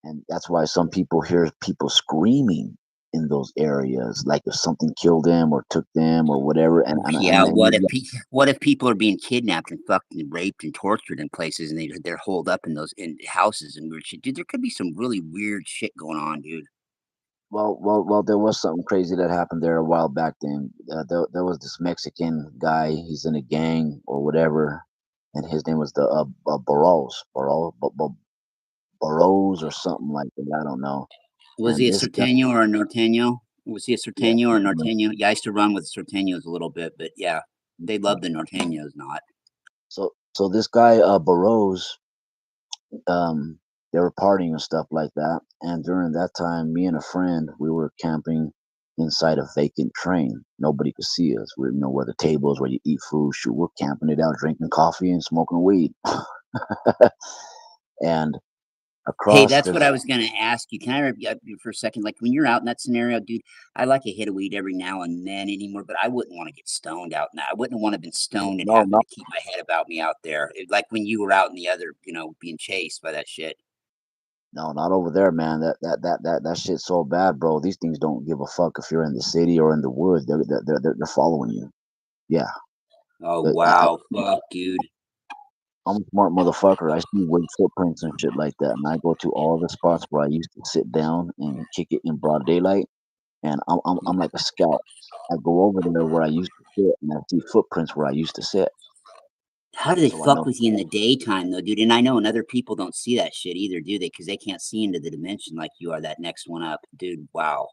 And that's why some people hear people screaming in those areas, like if something killed them or took them or whatever. And Yeah, then yeah, what if people are being kidnapped and fucking raped and tortured in places, and they're holed up in those in houses and weird shit, dude? There could be some really weird shit going on, dude. well, there was something crazy that happened there a while back. Then there was this Mexican guy. He's in a gang or whatever, and his name was the Barros or something like that. I don't know. Was And he a this guy, Sertano or a Norteño? Was he a yeah, Sertano or a Norteño? Yeah, I used to run with Sertanos a little bit, but yeah, they love the Norteños, not. so this guy Barros, um, they were partying and stuff like that. And during that time, me and a friend, we were camping inside a vacant train. Nobody could see us. We didn't know where the tables where you eat food. Shoot, we're camping it out, drinking coffee and smoking weed. And Hey, across that's what there's I was gonna ask you. Can I interrupt you for a second? Like when you're out in that scenario, dude, I like a hit of weed every now and then anymore, but I wouldn't want to get stoned out now. I wouldn't want to been stoned and no, having no, to keep my head about me out there. Like when you were out in the other, being chased by that shit. no, not over there, man. That shit's so bad, bro. These things don't give a fuck if you're in the city or in the woods. They're following you. Yeah, Oh but I, wow, fuck, dude. I'm a smart motherfucker. I see weird footprints and shit like that, and I go to all the spots where I used to sit down and kick it in broad daylight. And I'm like a scout. I go over there where I used to sit, and I see footprints where I used to sit, How do they so I fuck know with you in the daytime though, dude? And I know, and other people don't see that shit either, do they? Because they can't see into the dimension like you are. That next one up, dude. Wow.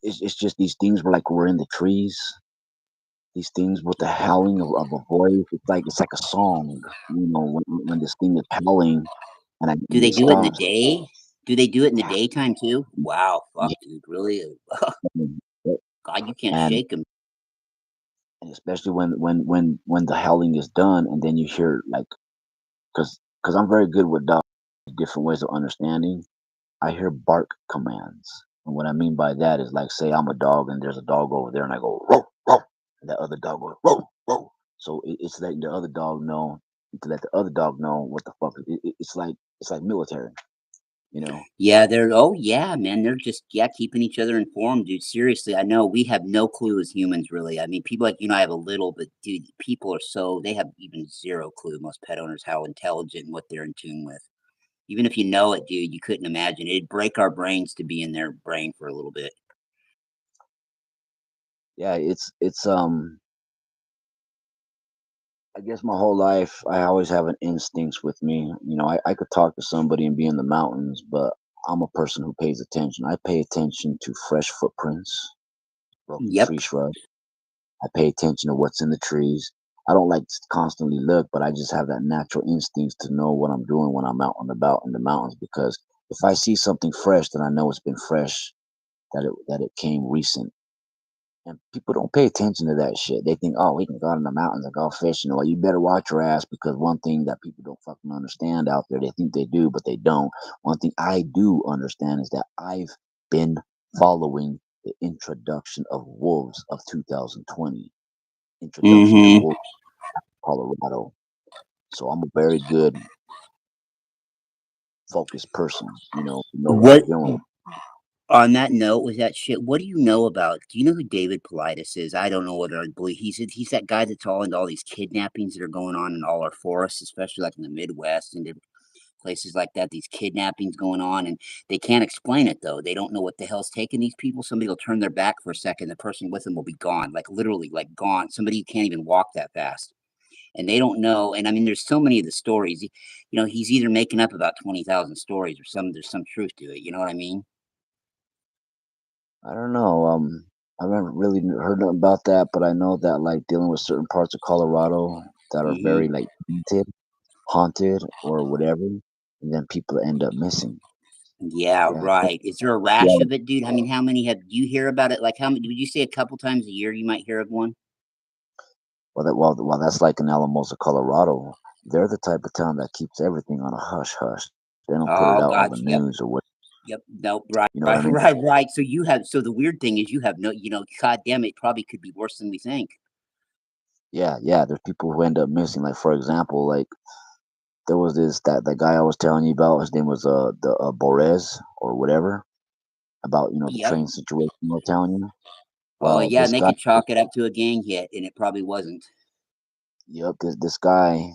it's just these things where like we're in the trees. These things with the howling of a voice. It's like a song, when this thing is howling Do and they it do it in the stops. day? Do they do it in the Yeah, daytime too? Wow, fuck, yeah, dude. Really? yeah. God, you can't And shake them. and especially when the howling is done, and then you hear like, because I'm very good with dogs, different ways of understanding. I hear bark commands, and what I mean by that is like, say I'm a dog and there's a dog over there, and I go whoa whoa, and that other dog goes whoa whoa. So it's letting the other dog know, to let the other dog know what the fuck. It's like military, you know. Yeah, they're oh yeah, man, they're just yeah, keeping each other informed, dude. Seriously, I know we have no clue as humans, really. I mean, people like you and I have a little, but dude, people are so they have even zero clue. Most pet owners how intelligent and what they're in tune with. Even if you know it, dude, you couldn't imagine. It'd break our brains to be in their brain for a little bit. Yeah, it's. I guess my whole life, I always have an instincts with me. You know, I could talk to somebody and be in the mountains, but I'm a person who pays attention. I pay attention to fresh footprints, broken Yep. tree shrubs. I pay attention to what's in the trees. I don't like to constantly look, but I just have that natural instincts to know what I'm doing when I'm out and about in the mountains. Because if I see something fresh, then I know it's been fresh, that it came recent. And people don't pay attention to that shit. They think, oh, we can go out in the mountains and go fishing. Well, you better watch your ass, because one thing that people don't fucking understand out there, they think they do, but they don't. One thing I do understand is that I've been following the introduction of wolves of 2020. Introduction to Mm-hmm. wolves, Colorado. So I'm a very good focused person, know what I'm What dealing with. on that note with that shit? What do you know about? Do you know who David Politis is? I don't know what I believe. He's that guy that's all into all these kidnappings that are going on in all our forests, especially like in the Midwest and different places like that. These kidnappings going on, and they can't explain it though. They don't know what the hell's taking these people. Somebody will turn their back for a second. The person with them will be gone, like literally, like gone. Somebody who can't even walk that fast. And they don't know. And I mean, there's so many of the stories. He's either making up about 20,000 stories or there's some truth to it. You know what I mean? I don't know. I haven't really heard nothing about that, but I know that like dealing with certain parts of Colorado that are Hmm. very like haunted or whatever, and then people end up missing. Yeah, Yeah, right. Is there a rash yeah. of it, dude? I mean, how many have you hear about it? Like, how many would you say a couple times a year you might hear of one? Well, that's like in Alamosa, Colorado. They're the type of town that keeps everything on a hush hush. They don't put it Oh, out on the gotcha. Yep. news or what. Yep. Nope. Right. You know what I Right. mean? Right. So so the weird thing is you have no, God damn it, probably could be worse than we think. Yeah, yeah. There's people who end up missing. Like for example, like there was that guy I was telling you about. His name was the Borez or whatever, about the Yep. train situation I was telling you. Oh, Well, yeah. And they could chalk it up to a gang hit, and it probably wasn't. yep, this guy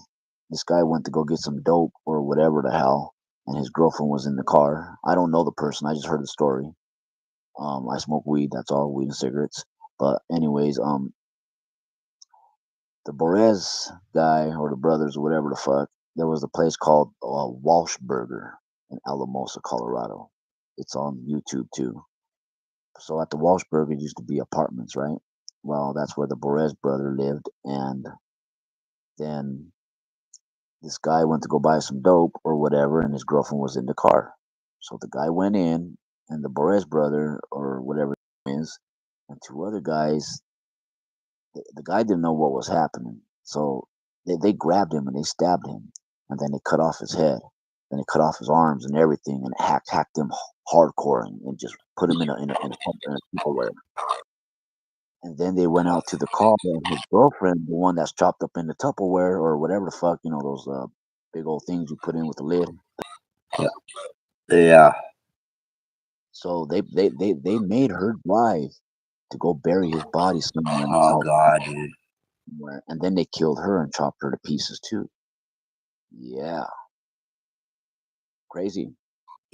went to go get some dope or whatever the hell, and his girlfriend was in the car. I don't know the person. I just heard the story. I smoke weed. That's all, weed and cigarettes. But anyways, the Borez guy or the brothers or whatever the fuck, there was a place called Walsh Burger in Alamosa, Colorado. It's on YouTube too. So at the Walsh Burger used to be apartments, right? Well, that's where the Borez brother lived, and then this guy went to go buy some dope or whatever, and his girlfriend was in the car. So the guy went in, and the Borez brother or whatever his name is, and two other guys. The guy didn't know what was happening, so they grabbed him and they stabbed him, and then they cut off his head, then they cut off his arms and everything, and hacked him hardcore, and just put him in a Tupperware. And then they went out to the car, and his girlfriend, the one that's chopped up in the Tupperware or whatever the fuck, those big old things you put in with the lid. Yep. Yeah. So they made her drive to go bury his body somewhere in Oh, South, God, dude. and then they killed her and chopped her to pieces too. Yeah, crazy.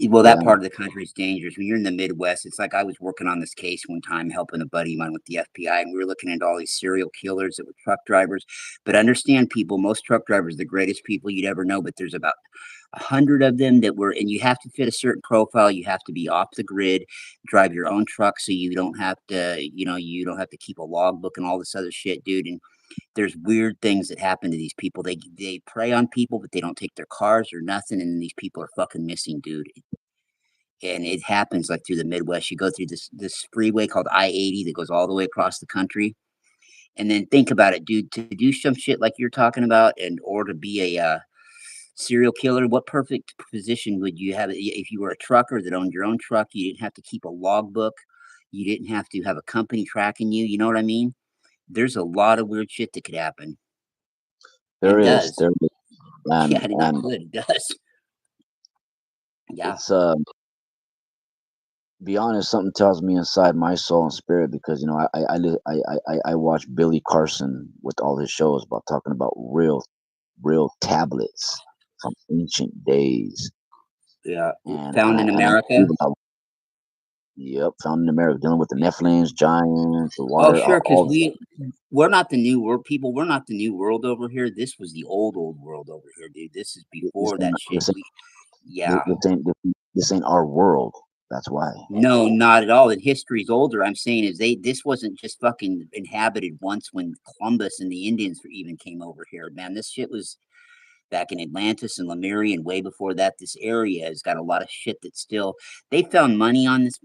Well, that Yeah, part of the country is dangerous. When you're in the Midwest, it's like I was working on this case one time, helping a buddy of mine with the FBI, and we were looking into all these serial killers that were truck drivers. But understand, people, most truck drivers are the greatest people you'd ever know, but there's about 100 of them that were, and you have to fit a certain profile. You have to be off the grid, drive your own truck, so you don't have to, you don't have to keep a logbook and all this other shit, dude. And there's weird things that happen to these people. They prey on people, but they don't take their cars or nothing, and these people are fucking missing, dude. And it happens like through the Midwest. You go through this freeway called I-80 that goes all the way across the country, And then think about it, dude, to do some shit like you're talking about and or to be a serial killer, what perfect position would you have if you were a trucker that owned your own truck? You didn't have to keep a logbook. You didn't have to have a company tracking you. You know what I mean? There's a lot of weird shit that could happen There and is, does. there is, Yeah, not and could, it does. Yeah. it's be honest, something tells me inside my soul and spirit because I watch Billy Carson with all his shows about talking about real tablets from ancient days, Yeah. and Found I in and I America. believe about yep, found in America, dealing with the Nephilims, giants, the Oh, water, sure, because all that. we're not the new world people. We're not the new world over here. This was the old world over here, dude. This is This before ain't that shit. this ain't Yeah. this ain't our world. That's why. No, not at all. And history's older. I'm saying is this wasn't just fucking inhabited once when Columbus and the Indians even came over here. Man, this shit was back in Atlantis and Lemuria and way before that. This area has got a lot of shit that still they found money on this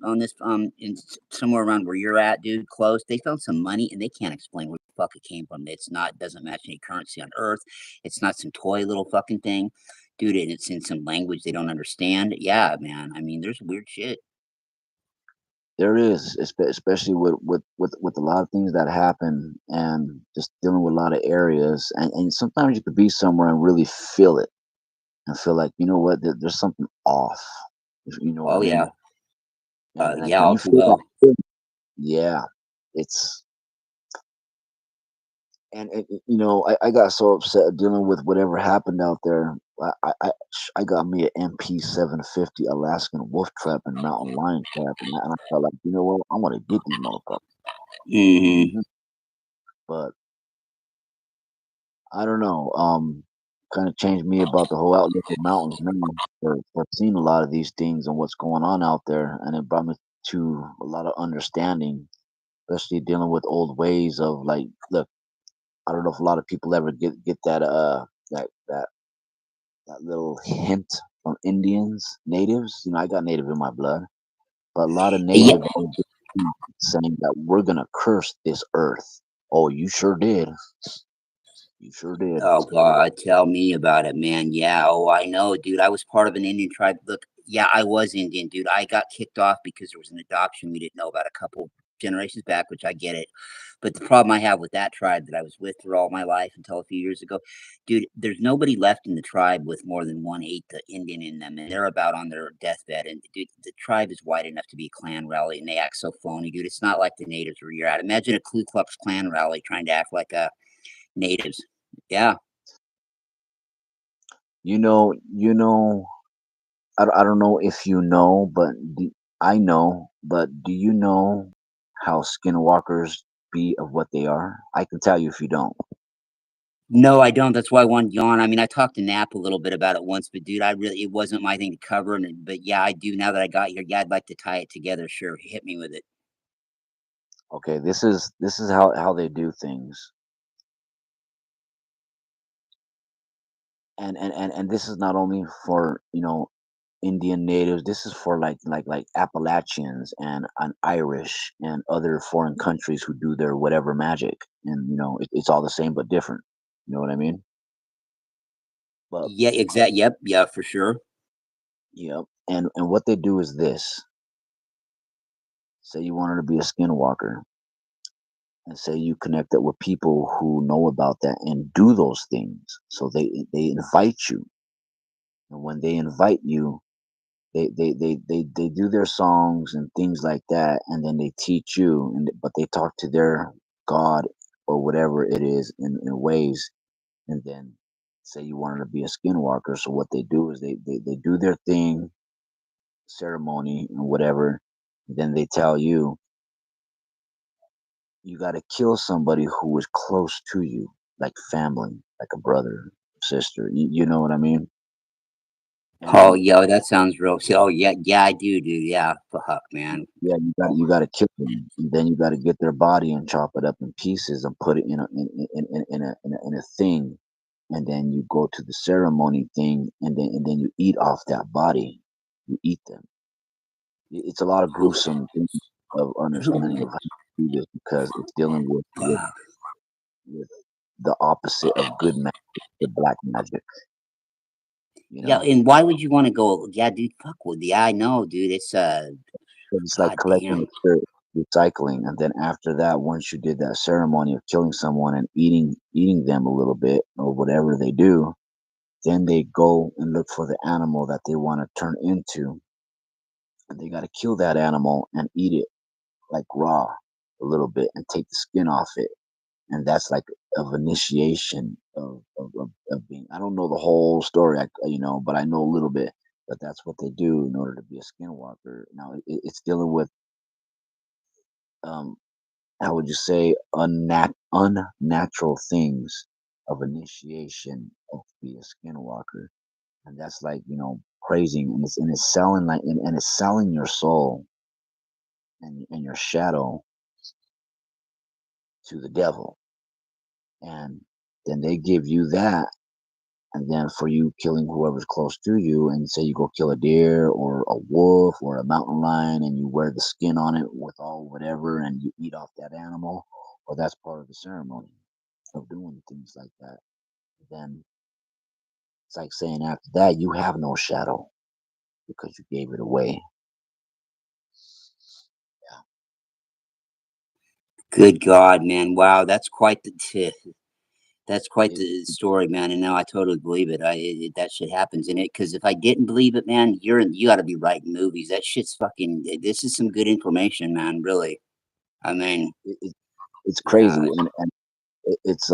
in somewhere around where you're at, dude, close. They found some money and they can't explain where the fuck it came from. It's not doesn't match any currency on Earth. It's not some toy little fucking thing. Dude, and it's in some language they don't understand. Yeah, man. I mean, there's weird shit. There is, especially with a lot of things that happen, and just dealing with a lot of areas, and sometimes you could be somewhere and really feel it, and feel like you know what, there's something off. If you know what I Oh mean. yeah. And Yeah, when all you too feel that, well. feeling, yeah, it's I got so upset dealing with whatever happened out there. I got me an MP 750 Alaskan wolf trap and mountain lion trap, and I felt like you know what, I want to get these motherfuckers. Hmm. Hmm. But I don't know. Kind of changed me about the whole outlook of mountains now for seeing a lot of these things and what's going on out there, and it brought me to a lot of understanding, especially dealing with old ways of like, look, I don't know if a lot of people ever get that that little hint from Indians, natives. I got native in my blood, but a lot of Yeah. native saying that we're gonna curse this earth. Oh, you sure did. You sure did. Oh God, tell me about it, man. Yeah, oh I know, dude. I was part of an Indian tribe. Look, yeah, I was Indian, dude. I got kicked off because there was an adoption we didn't know about a couple generations back, which I get it. But the problem I have with that tribe that I was with through all my life until a few years ago, dude, there's nobody left in the tribe with more than 1/8 the Indian in them, and they're about on their deathbed. And dude, the tribe is wide enough to be a clan rally, and they act so phony, dude. It's not like the natives where you're at. Imagine a Ku Klux Klan rally trying to act like a natives. Yeah. You know, I don't know if you know, but I know, but do you know how skinwalkers be of what they are? I can tell you if you don't. No, I don't. That's why I wanted you on. I mean, I talked to Nap a little bit about it once, but dude, it wasn't my thing to cover. But yeah, I do now that I got here. Yeah, I'd like to tie it together. Sure, hit me with it. Okay, this is how they do things. And this is not only for, Indian natives. This is for like Appalachians and Irish and other foreign countries who do their whatever magic, and it's all the same but different. You know what I mean? But Yeah, exact. Yep, yeah, for sure. and what they do is this: say you wanted to be a skinwalker, and say you connect up with people who know about that and do those things. So they invite you, and when they invite you, they do their songs and things like that, and then they teach you, but they talk to their god or whatever it is in ways, and then say you wanted to be a skinwalker. So what they do is they do their thing, ceremony and whatever. Then they tell you you got to kill somebody who is close to you, like family, like a brother, sister. You know what I mean? Oh, And yeah, that sounds real. Oh, yeah, yeah, I do, dude. Yeah, fuck, man. yeah, you got to kill them. And then you got to get their body and chop it up in pieces and put it in a thing. And then you go to the ceremony thing, and then you eat off that body. You eat them. It's a lot of Who, gruesome things of understanding who, of how to do this because it's dealing with fuck. with the opposite of good magic, the black magic. You Yeah, know, and why would you want to go? Yeah, dude, fuck with. Yeah, I know, dude. It's 'cause it's like god collecting damn. the spirit, recycling, and then after that, once you did that ceremony of killing someone and eating them a little bit or whatever they do, then they go and look for the animal that they want to turn into, and they got to kill that animal and eat it like raw a little bit and take the skin off it, and that's like of initiation of being. I don't know the whole story, but I know a little bit. But that's what they do in order to be a skinwalker. Now it's dealing with um, how would you say unnatural things of initiation of be a skinwalker, and that's like crazy, and it's selling like and it's selling your soul and your shadow to the devil, and then they give you that. And then for you killing whoever's close to you, and say you go kill a deer or a wolf or a mountain lion, and you wear the skin on it with all whatever, and you eat off that animal, well, that's part of the ceremony of doing things like that. Then it's like saying after that you have no shadow because you gave it away. Yeah, Good God, man! Wow, that's quite the that's quite it, the story, man. And now I totally believe it. That shit happens in it. Because if I didn't believe it, man, you got to be writing movies. That shit's fucking. This is some good information, man. Really. I mean, it, it it's yeah, crazy, and it's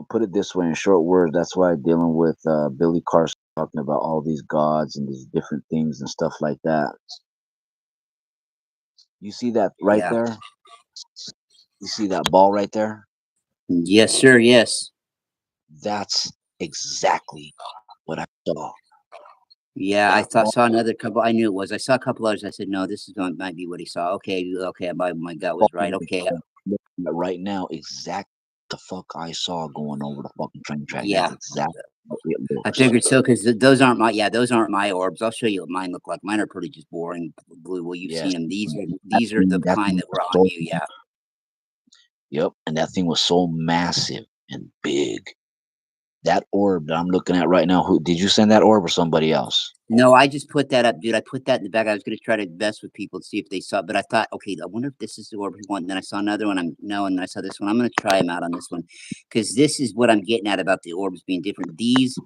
put it this way in short words. That's why dealing with Billy Carson talking about all these gods and these different things and stuff like that. You see that right yeah. there? You see that ball right there? Yes, sir. Yes. That's exactly what I saw. Yeah, I That thought ball, saw another couple. I knew it was. I saw a couple others. I said, no, this is going might be what he saw. Okay, okay. My gut was right. Okay, looking at right now, exact the fuck I saw going over the fucking train track. yeah. That's exactly how it I looks. figured so because those aren't my those aren't my orbs. I'll show you what mine look like. Mine are pretty just boring blue. Well, you've Yes, seen them. that These are the thing, that kind thing that was were on so, you. Yeah. yep, and that thing was so massive and big. That orb that I'm looking at right now, who did you send that orb or somebody else? No, I just put that up, dude. I put that in the back. I was gonna try to invest with people to see if they saw, but I thought, okay, I wonder if this is the orb he wants. And then I saw another one. I'm no, and then I saw this one. I'm gonna try him out on this one because this is what I'm getting at about the orbs being different. These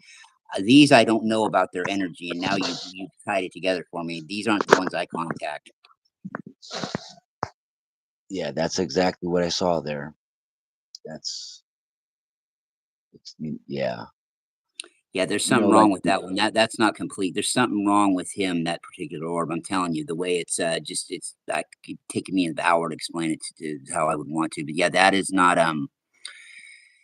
I don't know about their energy, and now you tied it together for me. These aren't the ones I contact. Yeah, that's exactly what I saw there. That's yeah. Yeah, there's something Like wrong with that one. That's not complete. There's something wrong with him, that particular orb. I'm telling you, the way it's just it's like taking me an hour to explain it to how I would want to. But yeah, that is not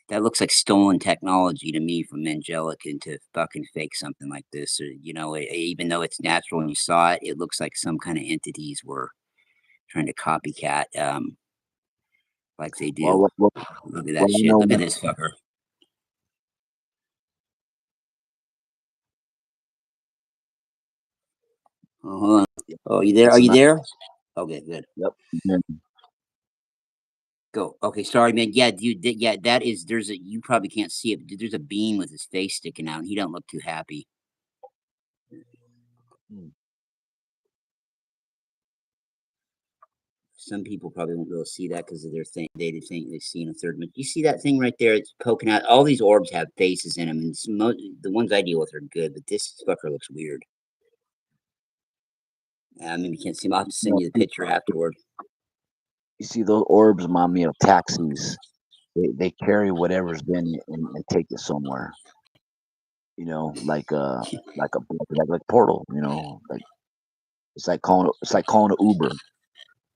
that looks like stolen technology to me from Angelic and to fucking fake something like this. Or, even though it's natural and you saw it, it looks like some kind of entities were trying to copycat like they well, do. Look at that I shit. know Look at this fucker. Oh, hold on. Oh, you there? Are it's you an there? Okay, good. yep. Mhm. Go. Okay, sorry, man. Yeah, dude. Yeah, that is. There's a. You probably can't see it. But there's a beam with his face sticking out, and he don't look too happy. Mm. Some people probably won't be able to see that because of their thing. They think they've seen a third. But you see that thing right there? It's poking out. All these orbs have faces in them, and the ones I deal with are good. But this fucker looks weird. Maybe you can't see him. I'll have to You send know, you the picture afterward. you see those orbs remind me of taxis. They carry whatever's been and take it somewhere. Like Portal. Like it's like calling an Uber.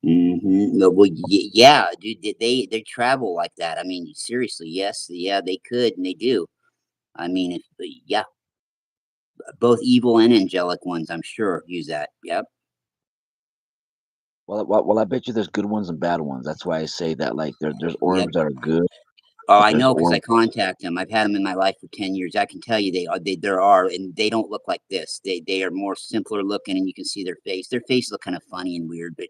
No, well, yeah, dude. They travel like that. I mean, seriously, yes, yeah, they could, and they do. I mean, yeah, both evil and angelic ones, I'm sure, use that. Yep. Well, I bet you there's good ones and bad ones. That's why I say that. Like there's Yep. orbs that are good, Oh, but I there's know because I orbs. contact them. I've had them in my life for 10 years. I can tell you there are, and they don't look like this. They are more simpler looking, and you can see their face. Their face look kind of funny and weird, but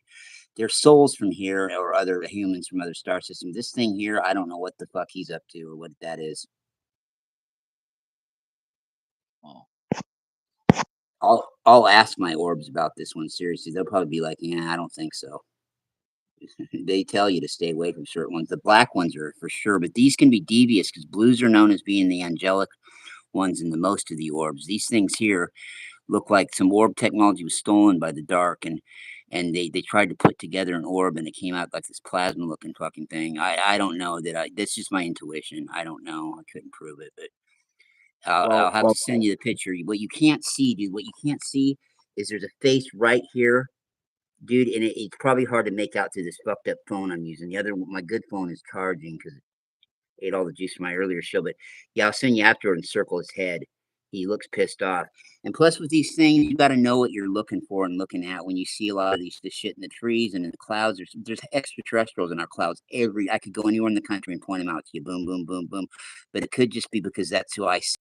they're souls from here or other humans from other star systems. This thing here, I don't know what the fuck he's up to or what that is. Oh. I'll ask my orbs about this one seriously. They'll probably be like, yeah, I don't think so. They tell you to stay away from certain ones. The black ones are for sure, but these can be devious because blues are known as being the angelic ones in the most of the orbs. These things here look like some orb technology was stolen by the dark, and they tried to put together an orb and it came out like this plasma looking fucking thing. I don't know that that's just my intuition. I don't know. I couldn't prove it, but I'll Well, have to well, send you the picture. What you can't see, dude, what you can't see is there's a face right here, dude, and it's probably hard to make out through this fucked up phone I'm using. The other, my good phone is charging because it ate all the juice from my earlier show. But yeah, I'll send you after and circle his head. He looks pissed off. And plus, with these things, you got to know what you're looking for and looking at when you see a lot of this shit in the trees and in the clouds. There's extraterrestrials in our clouds. I could go anywhere in the country and point them out to you. Boom, boom, boom, boom. But it could just be because that's who I see.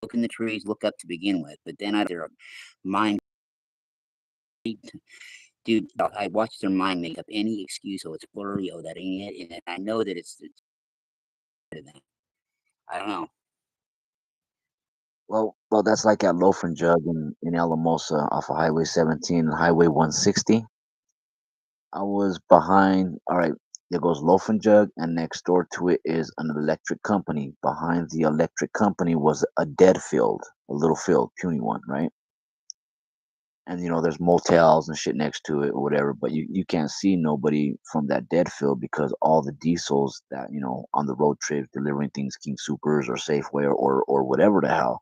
Look in the trees, look up to begin with. But then they're a mind, dude. I watch their mind make up any excuse. Oh, it's blurry. Oh, that ain't it. And I know that it's I don't know. well, that's like at Loffen Jug in Alamosa off of Highway 17 and Highway 160. I was behind. All right, there goes Loffen Jug, and next door to it is an electric company. Behind the electric company was a dead field, a little field, puny one, right? And there's motels and shit next to it or whatever, but you can't see nobody from that dead field because all the diesels that on the road trip delivering things, King Supers or Safeway or whatever the hell,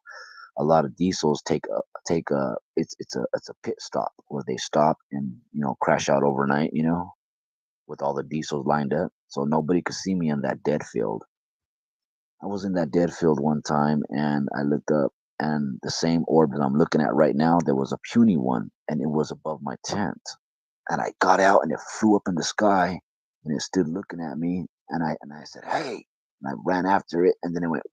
a lot of diesels take a it's a pit stop where they stop and crash out overnight, with all the diesels lined up, so nobody could see me in that dead field. I was in that dead field one time and I looked up, and the same orb that I'm looking at right now, there was a puny one and it was above my tent. And I got out and it flew up in the sky and it stood looking at me, and I said, "Hey." And I ran after it, and then it went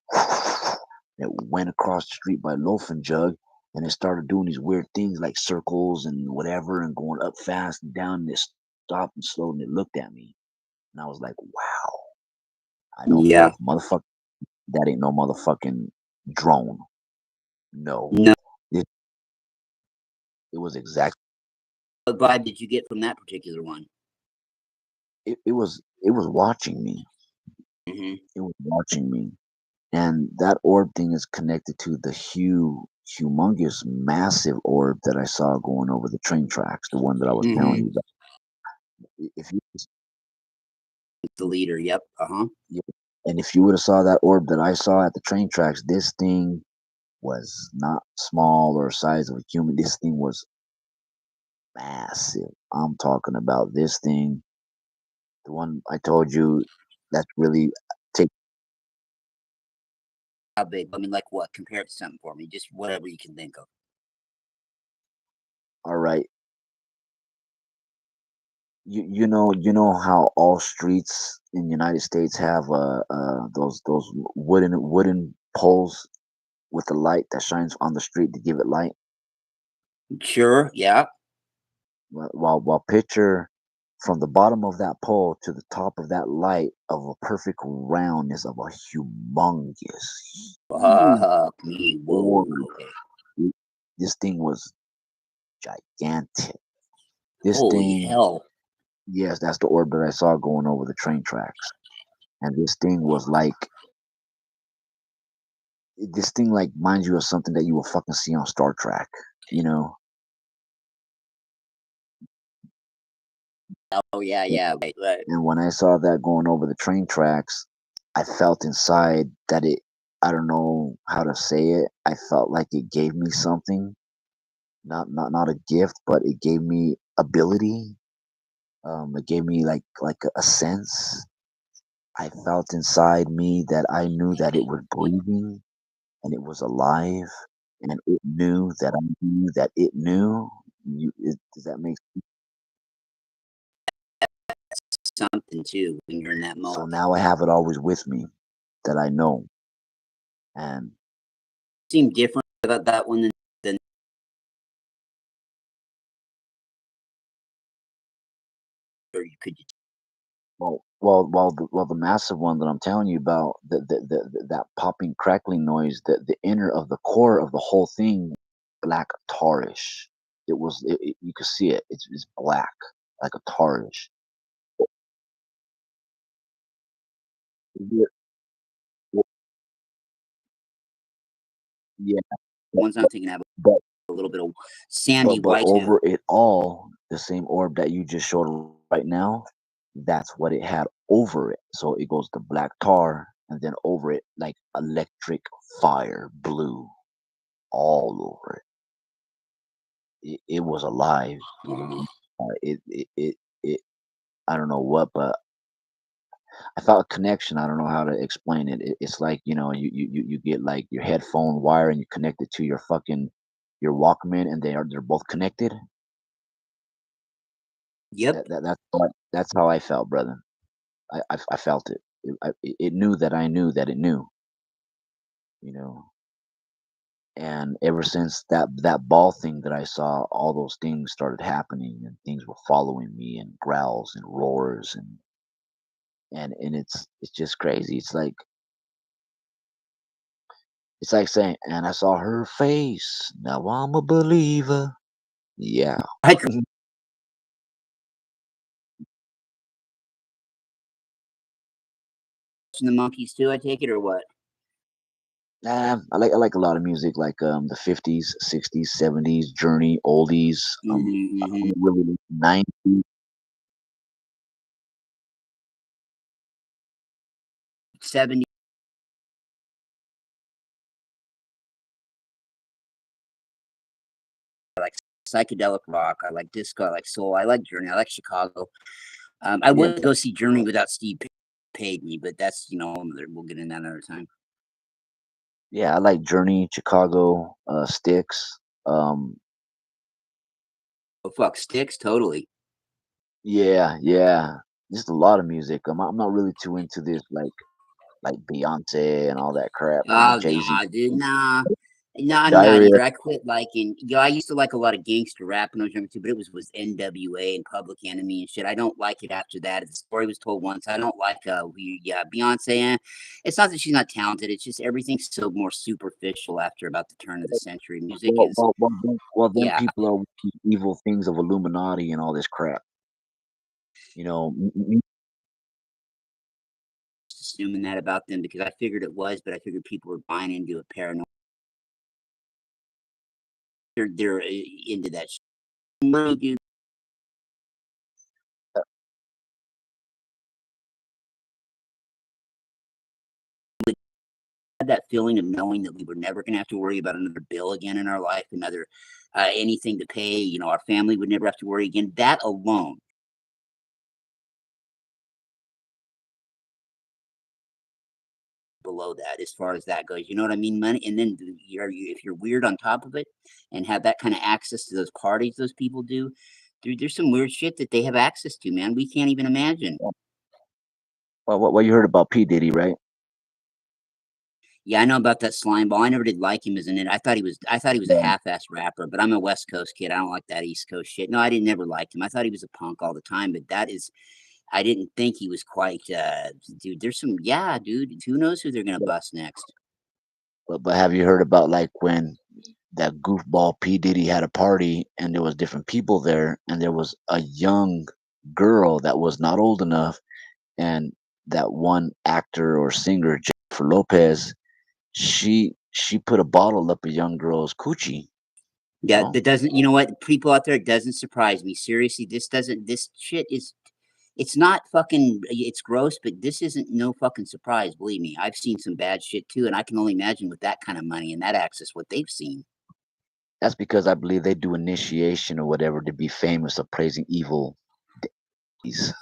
it went across the street by Loaf and Jug, and it started doing these weird things like circles and whatever and going up fast and down, and it stopped and slowed and it looked at me. And I was like, "Wow." I don't Yeah. know, motherfucker. That ain't no motherfucking drone. No. No. It it was exact What vibe did you get from that particular one? it was watching me. Hmm. It was watching me. And that orb thing is connected to the humongous, massive orb that I saw going over the train tracks, the one that I was telling Hmm. you about. If you The leader. Yep. Uh-huh. yeah, and if you would have saw that orb that I saw at the train tracks, this thing was not small or size of a human. This thing was massive. I'm talking about this thing. The one I told you that's really take How big? I mean, like what? Compare it to something for me. Just whatever you can think of. all right. You know how all streets in the United States have those wooden poles with the light that shines on the street to give it light. Sure. Yeah. While picture from the bottom of that pole to the top of that light of a perfect roundness of a humongous huge Fuck me. Whoa. orb. Okay. This thing was gigantic. This Holy thing, hell. yes, that's the orb that I saw going over the train tracks. And this thing like reminds you of something that you will fucking see on Star Trek, you know? Oh yeah. Yeah. Right. Right. And when I saw that going over the train tracks, I felt inside that I don't know how to say it. I felt like it gave me something, not a gift, but it gave me ability. It gave me like a sense. I felt inside me that I knew that it was breathing and it was alive, and it knew that I knew that it knew. Does that make Something too when you're in that so? moment. Now I have it always with me. that I know. And Seemed different about that one than or you could. the massive one that I'm telling you about, that popping, crackling noise, the inner of the core of the whole thing, black tarish. You could see it. It's black, like a tarish. Yeah, yeah, but Ones I'm thinking of but a little bit of sandy but white too. over it all, the same orb that you just showed right now, that's what it had over it. So it goes to black tar, and then over it, like electric fire, blue, all over it. It was alive. Mhm. It I don't know what, but I felt a connection. I don't know how to explain it. It's like, you get like your headphone wire and you connect it to your Walkman, and they're both connected. Yep. That's how I felt, brother. I felt it. It knew that I knew that it knew, you know. And ever since that ball thing that I saw, all those things started happening, and things were following me, and growls and roars, and it's just crazy. It's like saying, and I saw her face. Now I'm a believer. Yeah. I crush the monkeys too. I take it or what? Nah, I like a lot of music, like the 50s, 60s, 70s, Journey, oldies. I Hmm. don't really 90s. 70 like psychedelic rock. I like disco. I like soul. I like Journey. I like Chicago. I Yeah, wouldn't go see Journey without Steve paid me, but that's we'll get in that another time. yeah, I like Journey, Chicago, Sticks. Um, Oh fuck, Sticks totally. yeah, yeah, just a lot of music. I'm not really too into this, like Beyonce and all that crap. Oh Jay Z, nah, dude, nah. No, I'm not Diarrhea. either. I quit liking. I used to like a lot of gangster rap when I was younger too, but it was NWA and Public Enemy and shit. I don't like it after that. The story was told once. I don't like Beyonce. It's not that she's not talented. It's just everything's so more superficial after about the turn of the century. Music Well, is well, well, then, well, then yeah. people are with these evil things of Illuminati and all this crap. You know, Assuming that about them because I figured it was, but I figured people were buying into a paranoia. They're into that shit. Money, dude. Had that feeling of knowing that we were never going to have to worry about another bill again in our life, another anything to pay. Our family would never have to worry again. That alone, below that, as far as that goes, you know what I mean? Money, and then if you're weird on top of it, and have that kind of access to those parties, those people do. Dude, there's some weird shit that they have access to, man. We can't even imagine. well, what you heard about P Diddy, right? Yeah, I know about that slime ball. I never did like him as an it. I thought he was a half-ass rapper, but I'm a West Coast kid. I don't like that East Coast shit. No, I didn't never like him. I thought he was a punk all the time, but I didn't think he was quite dude, there's some yeah, dude. Who knows who they're gonna But, bust next? but have you heard about, like, when that goofball P Diddy had a party and there was different people there, and there was a young girl that was not old enough, and that one actor or singer, Jennifer Lopez, she put a bottle up a young girl's coochie. You Yeah, know, that doesn't you know what? People out there, it doesn't surprise me. Seriously, this shit is it's not fucking it's gross, but this isn't no fucking surprise, believe me. I've seen some bad shit too, and I can only imagine with that kind of money and that access what they've seen. that's because I believe they do initiation or whatever to be famous of praising evil deeds,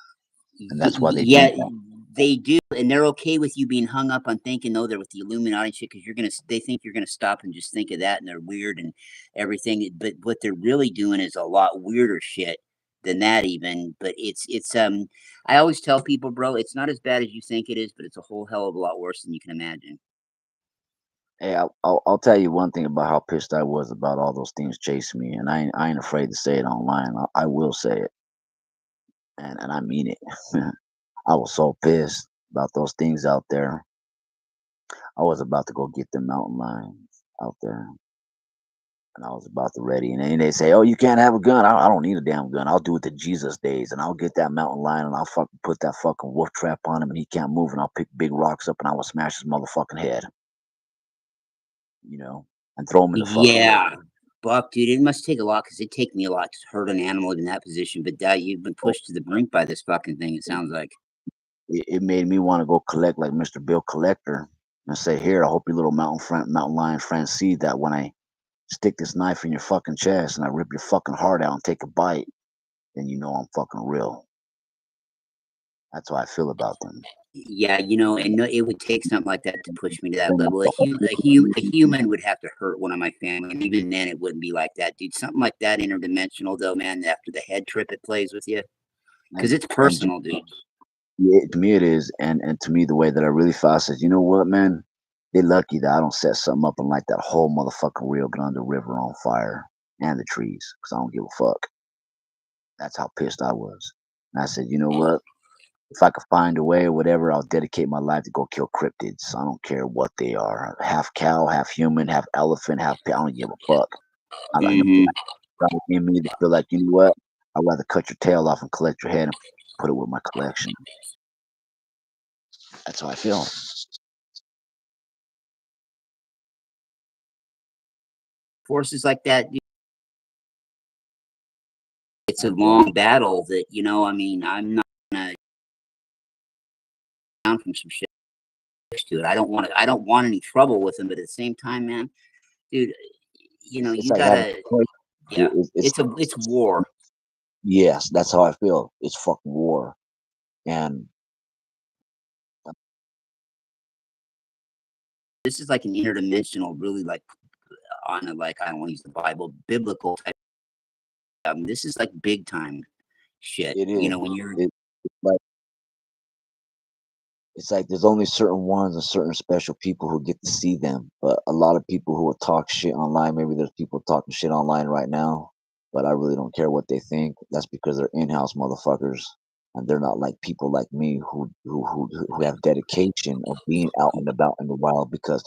and that's why they do Yeah, that. they do, and they're okay with you being hung up on thinking, "Oh, they're with the Illuminati shit," because they think you're gonna stop and just think of that, and they're weird and everything. But what they're really doing is a lot weirder shit. than that even. But it's I always tell people, bro, it's not as bad as you think it is, but it's a whole hell of a lot worse than you can imagine. Hey, I'll tell you one thing about how pissed I was about all those things chasing me, and I ain't afraid to say it online. I will say it, and I mean it. I was so pissed about those things out there. I was about to go get the mountain lions out there, and I was about to ready. And then they say, "Oh, you can't have a gun." I don't need a damn gun. I'll do it the Jesus days, and I'll get that mountain lion, and I'll fucking put that fucking wolf trap on him, and he can't move, and I'll pick big rocks up, and I will smash his motherfucking head, and throw him in the fucking river. Yeah, Buck, dude, it must take a lot because it take me a lot to hurt an animal in that position. But you've been pushed to the brink by this fucking thing. It sounds like. It made me want to go collect like Mr. Bill Collector and say, "Here, I hope your little mountain lion friends see that when I stick this knife in your fucking chest and I rip your fucking heart out and take a bite, then you know I'm fucking real." That's how I feel about them. Yeah, and no, it would take something like that to push me to that Then level. A human would have to hurt one of my family, and even then, it wouldn't be like that, dude. Something like that interdimensional, though, man. After the head trip it plays with you, because and it's and personal, dude. yeah, to me it is, and to me the way that I really feel, I says, you know what, man, they lucky that I don't set something up and light that whole motherfucking Rio Grande River on fire and the trees, because I don't give a fuck. That's how pissed I was. And I said, you know what? If I could find a way or whatever, I'll dedicate my life to go kill cryptids. I don't care what they are. Half cow, half human, half elephant, half pig. I don't give a fuck. I like Hmm. in me to feel like, you know what? I'd rather cut your tail off and collect your head and put it with my collection. That's how I feel. Forces like that, dude, it's a Yeah. long battle. That I mean, I'm not gonna down from some shit to it. I don't want any trouble with him, but at the same time, man, dude, It's you like having gotta. a choice. Yeah, It's it's war. yes, that's how I feel. It's fucking war. And This is like an interdimensional, really like on a like I don't want to use the Bible, biblical type. This is like big time shit. it is. When you're It's like there's only certain ones and certain special people who get to see them. But a lot of people who will talk shit online, maybe there's people talking shit online right now, but I really don't care what they think. That's because they're in-house motherfuckers, and they're not like people like me who have dedication of being out and about in the wild. Because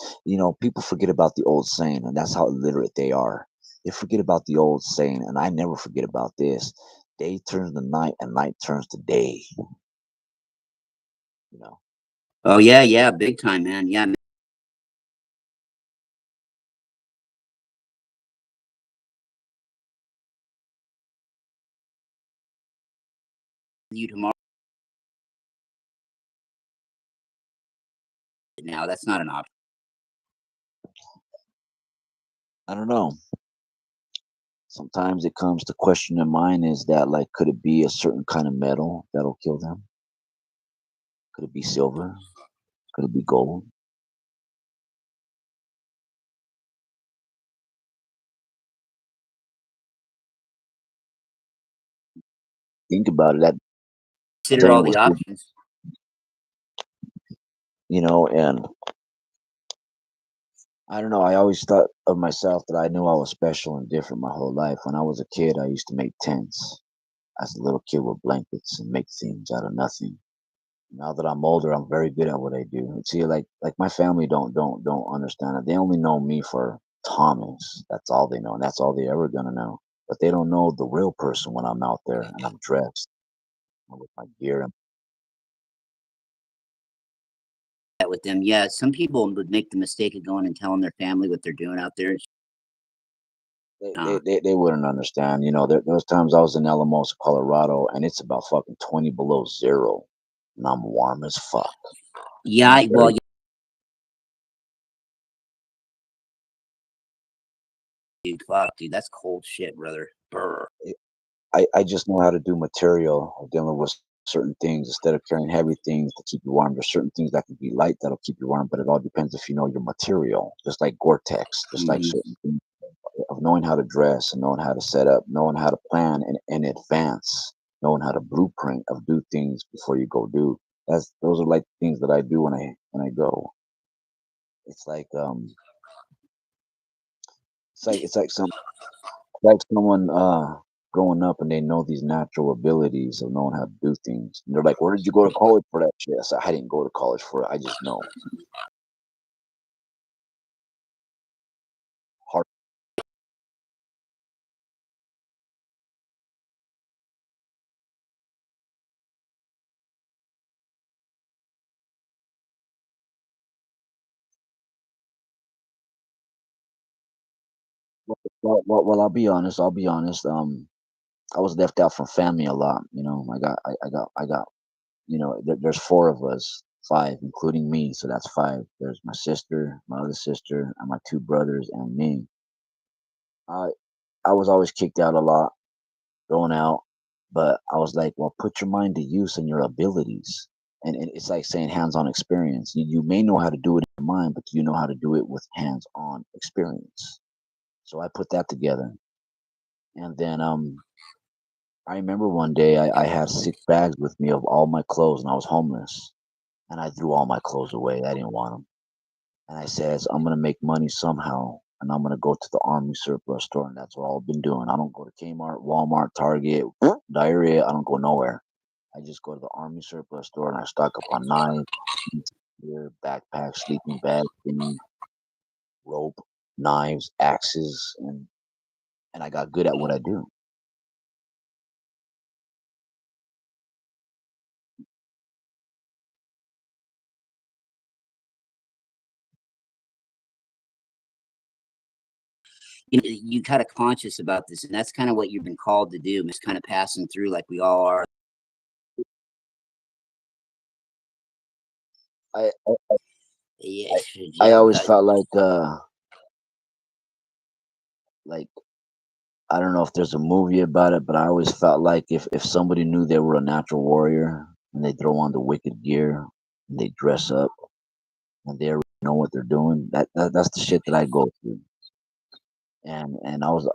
people forget about the old saying, and that's how illiterate they are. They forget about the old saying, and I never forget about this: day turns to night, and night turns to day. You know. oh yeah, big time, man. Yeah, you tomorrow. Now that's not an option. I don't know. Sometimes it comes to question in mind is that like could it be a certain kind of metal that'll kill them? Could it be silver? Could it be gold? Think about it. That Consider saying all was, the options. and I don't know. I always thought of myself that I knew I was special and different my whole life. When I was a kid, I used to make tents as a little kid with blankets and make things out of nothing. Now that I'm older, I'm very good at what I do. See, like my family don't understand it. They only know me for Thomas. That's all they know, and that's all they ever gonna know. But they don't know the real person when I'm out there and I'm dressed with my gear. And That with them, yeah. Some people would make the mistake of going and telling their family what they're doing out there. they wouldn't understand. There was times I was in Alamosa, Colorado, and it's about fucking 20 below zero, and I'm warm as fuck. And Yeah, I'm well, very, dude, fuck, dude, that's cold shit, brother. Brr. I just know how to do material of dealing with certain things instead of carrying heavy things to keep you warm. There's certain things that can be light that'll keep you warm, but it all depends if you know your material. Just like Gore-Tex, just like Mhm. certain things of knowing how to dress and knowing how to set up, knowing how to plan in advance, knowing how to blueprint of do things before you go do. Those are like things that I do when I go. It's like someone growing up and they know these natural abilities of knowing how to do things. And they're like, "Where did you go to college for that shit?" I said, "I didn't go to college for it. I just know." Hard. Well, I'll be honest. I'll be honest. I was left out from family a lot. I got. There's four of us, five, including me. So that's five. There's my sister, my other sister, and my two brothers, and me. I I was always kicked out a lot, thrown out. But I was like, well, put your mind to use and your abilities. And it's like saying hands-on experience. You may know how to do it in your mind, but you know how to do it with hands-on experience. So I put that together. And then I remember one day I had 6 bags with me of all my clothes and I was homeless. And I threw all my clothes away. I didn't want them. And I says, I'm gonna make money somehow, and I'm gonna go to the army surplus store, and that's what I've been doing. I don't go to Kmart, Walmart, Target, diarrhea. I don't go nowhere. I just go to the army surplus store and I stock up on knives, gear, backpacks, sleeping bags, rope, knives, axes, and I got good at what I do. You kind of conscious about this, and that's kind of what you've been called to do. Just kind of passing through, like we all are. I I, Yeah, I yeah. always felt like I don't know if there's a movie about it, but I always felt like if somebody knew they were a natural warrior and they throw on the wicked gear and they dress up and they already know what they're doing, that's the shit that I go through. And I was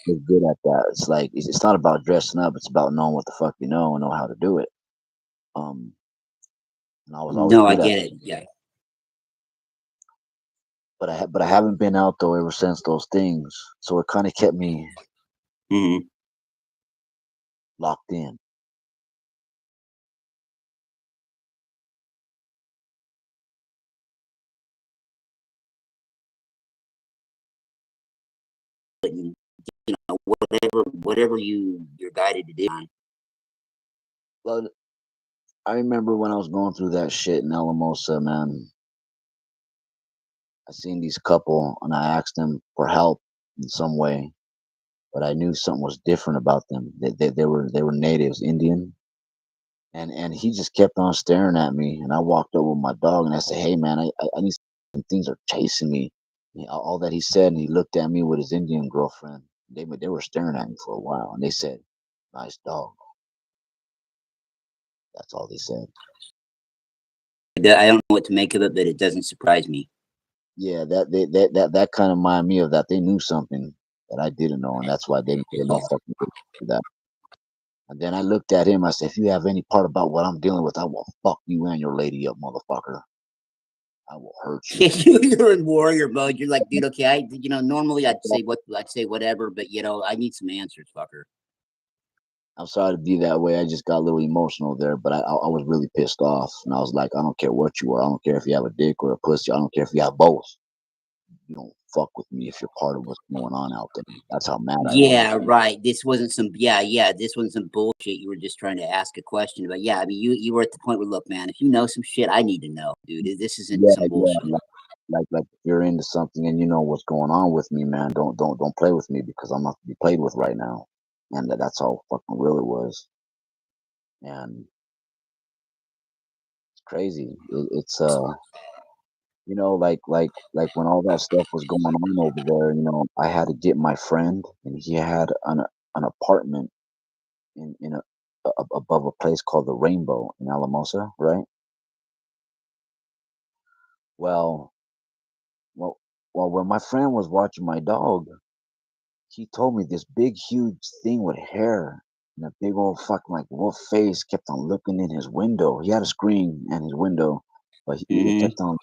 good at that. It's like it's not about dressing up; it's about knowing what the fuck you know and know how to do it. Um, and I was always No, I good at get it. it. Yeah. But I haven't been out though ever since those things, so it kind of kept me Hmm. locked in. Whatever you're guided to do. Well, I remember when I was going through that shit in Alamosa, man. I seen these couple and I asked them for help in some way, but I knew something was different about them. They were natives, Indian, and he just kept on staring at me. And I walked over with my dog and I said, "Hey, man, I need some things are chasing me." All that he said, and he looked at me with his Indian girlfriend. They were staring at me for a while, and they said, "Nice dog." That's all they said. I don't know what to make of it, but it doesn't surprise me. Yeah, that kind of reminded me of that. They knew something that I didn't know, and that's why they didn't pay no fucking attention to that. And then I looked at him. I said, "If you have any part about what I'm dealing with, I will fuck you and your lady up, motherfucker. I will hurt you." You're in warrior mode. You're like, dude, okay, normally I'd say whatever, but I need some answers, fucker. I'm sorry to be that way. I just got a little emotional there, but I was really pissed off, and I was like, I don't care what you are. I don't care if you have a dick or a pussy. I don't care if you have both. You don't fuck with me if you're part of what's going on out there. That's how mad I was. Yeah, right. This wasn't some yeah, this wasn't some bullshit. You were just trying to ask a question. But yeah, I mean you were at the point where look, man, if you know some shit, I need to know, dude. This isn't Yeah, some yeah. bullshit. Like if you're into something and you know what's going on with me, man, don't play with me because I'm not to be played with right now. And that's how fucking real it was. And it's crazy. Like when all that stuff was going on over there, I had to get my friend, and he had an apartment above a place called the Rainbow in Alamosa, right? Well, well, well, when my friend was watching my dog, he told me this big, huge thing with hair and a big old fucking like wolf face kept on looking in his window. He had a screen and his window, but it Mm-hmm. kept on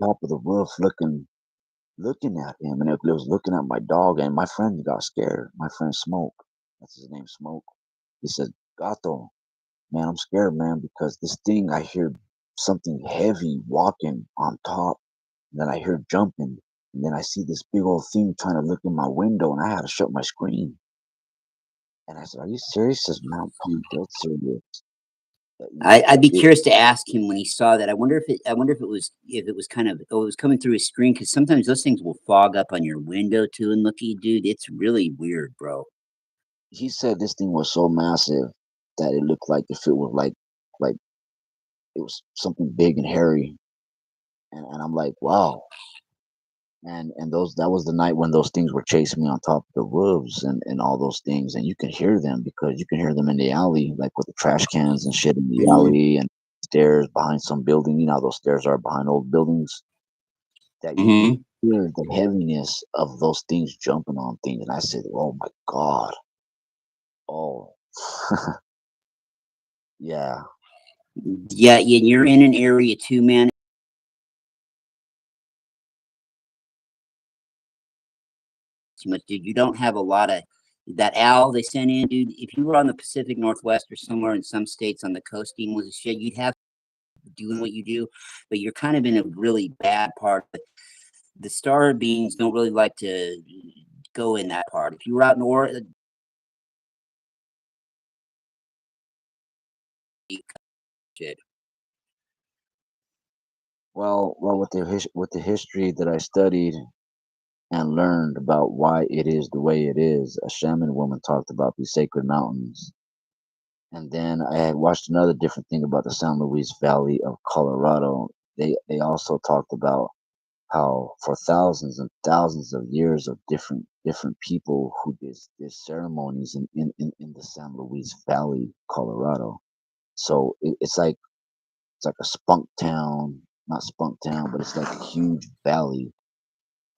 top of the roof looking at him, and it was looking at my dog. And my friend got scared. My friend Smoke, that's his name, Smoke. He said, "Gato, man, I'm scared, man, because this thing I hear something heavy walking on top, and then I hear jumping, and then I see this big old thing trying to look in my window, and I had to shut my screen." And I said, "Are you serious?" He says, "Man, I'm dead serious." I'd be It, curious to ask him when he saw that. I wonder if it was kind of, oh, it was coming through his screen, because sometimes those things will fog up on your window too. And looky, dude, it's really weird, bro. he said this thing was so massive that it looked like if it was like it was something big and hairy, and I'm like, wow. And those that was the night when those things were chasing me on top of the roofs and all those things, and you can hear them because you can hear them in the alley, like with the trash cans and shit in the Mm-hmm. alley and stairs behind some building. You know how those stairs are behind old buildings, that you can Mm-hmm. hear the heaviness of those things jumping on things. And I said, "Oh my god, oh yeah." Yeah, yeah, you're in an area too, man. Too much, dude. You don't have a lot of that owl they sent in, dude. If you were on the Pacific Northwest or somewhere in some states on the coast dealing with shit, you'd have doing what you do, but you're kind of in a really bad part. The star beings don't really like to go in that part. If you were out north, shit. Well, with with the history that I studied and learned about why it is the way it is, a shaman woman talked about these sacred mountains. And then I had watched another different thing about the San Luis Valley of Colorado. They also talked about how for thousands and thousands of years of different people who did ceremonies in the San Luis Valley, Colorado. So it's like a spunk town, not spunk town, but it's like a huge valley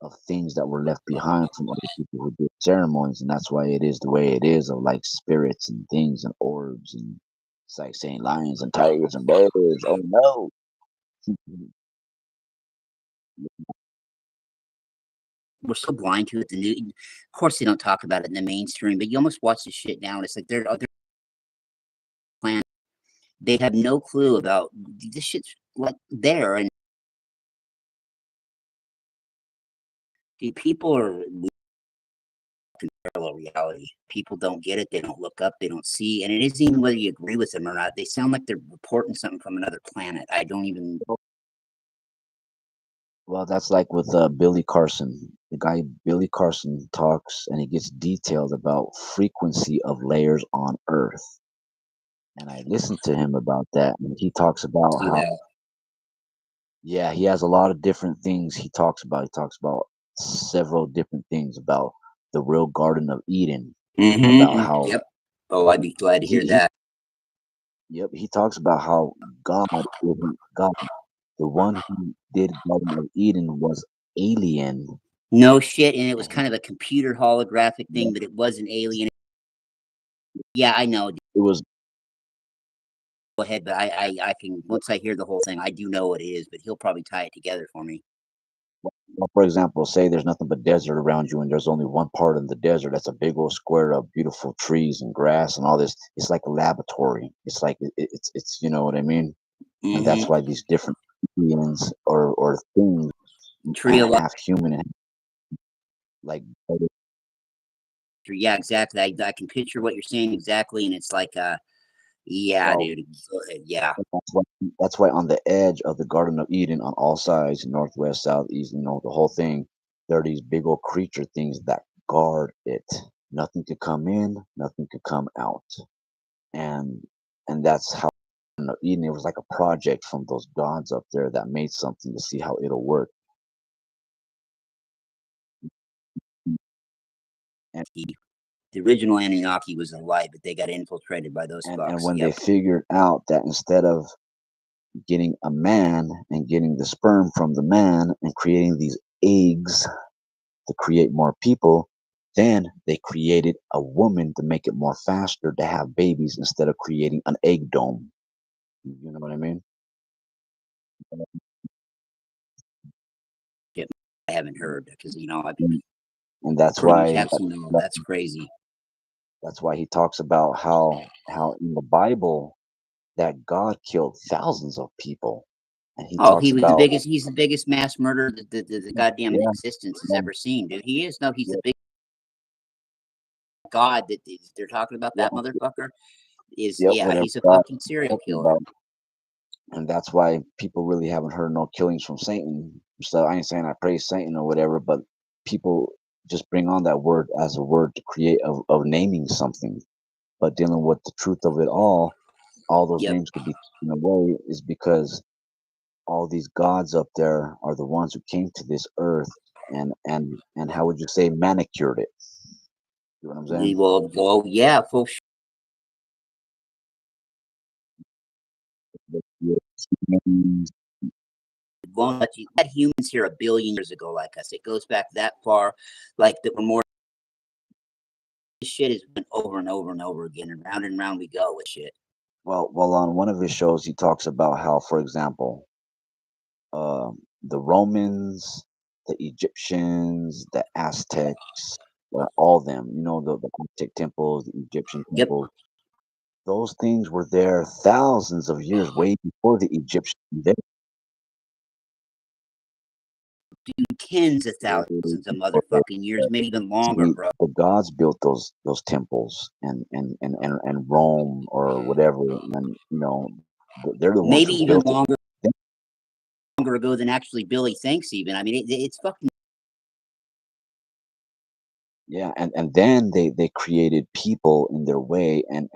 of things that were left behind from other people who did ceremonies, and that's why it is the way it is, of like spirits and things and orbs, and it's like saying lions and tigers and bears. Oh no. We're so blind to it. The new, of course, they don't talk about it in the mainstream, but you almost watch this shit now, and it's like they're other plans. They have no clue about this shit's like there, and dude, people are parallel reality. People don't get it. They don't look up. They don't see. And it isn't even whether you agree with them or not. They sound like they're reporting something from another planet. I don't even. Well, that's like with Billy Carson. The guy Billy Carson talks and he gets detailed about frequency of layers on Earth. And I listened to him about that, and he talks about See how, that. yeah, he has a lot of different things he talks about. He talks about several different things about the real Garden of Eden, about Mm-hmm. how Yep. Oh, I'd be glad to hear he that. yep, he talks about how God isn't God. The one who did Garden of Eden was alien, No shit. And it was and kind of a computer holographic yeah, thing, but it was an alien. Yeah, I know. it was. Go ahead, but I can, once I hear the whole thing, I do know what it is, but he'll probably tie it together for me. Well, for example, say there's nothing but desert around you, and there's only one part of the desert that's a big old square of beautiful trees and grass and all this. It's like a laboratory. It's like it's you know what I mean. And Mm-hmm. that's why these different aliens or things, Tree of life. half human and like Yeah, exactly. I can picture what you're saying exactly. And it's like, yeah, well, dude. Yeah. that's why on the edge of the Garden of Eden, on all sides, northwest, southeast, the whole thing, there are these big old creature things that guard it. Nothing could come in, nothing could come out, and that's how Garden of Eden. It was like a project from those gods up there that made something to see how it'll work. And The original Anunnaki was alive, but they got infiltrated by those and fucks. when they Yep. figured out that instead of getting a man and getting the sperm from the man and creating these eggs to create more people, Then they created a woman to make it more faster to have babies instead of creating an egg dome. You know what I mean? Shit, I haven't heard because I've And, and that's pretty much why have seen all. That's crazy. that's why he talks about how in the Bible that God killed thousands of people, and he Oh, talks he was the about biggest. He's the biggest mass murderer that the goddamn yeah, existence has yeah, ever seen, dude. He is. No, he's yeah, the big god that they're talking about. yeah, That motherfucker is. yeah, Yeah, whatever he's a God fucking serial talking killer. about. And that's why people really haven't heard no killings from Satan. So I ain't saying I praise Satan or whatever, but people just bring on that word as a word to create of naming something. But dealing with the truth of it all those Yep. names could be taken away is because all these gods up there are the ones who came to this earth and how would you say manicured it? You know what I'm He saying? will go. Yeah, full. Won't let you. Had humans here a billion years ago, like us. It goes back that far. Like that, we're more. This shit is went over and over and over again, and round we go with shit. Well, on one of his shows, he talks about how, for example, the Romans, the Egyptians, the Aztecs, all them, the Aztec temples, the Egyptian Yep. temples, those things were there thousands of years, way before the Egyptians. Tens of thousands of motherfucking years, maybe even longer, See, bro. the gods built those temples and Rome or whatever, and they're the ones Maybe who even built it. longer ago than actually Billy thinks. Even I mean, it's fucking. Yeah, and then they created people in their way, and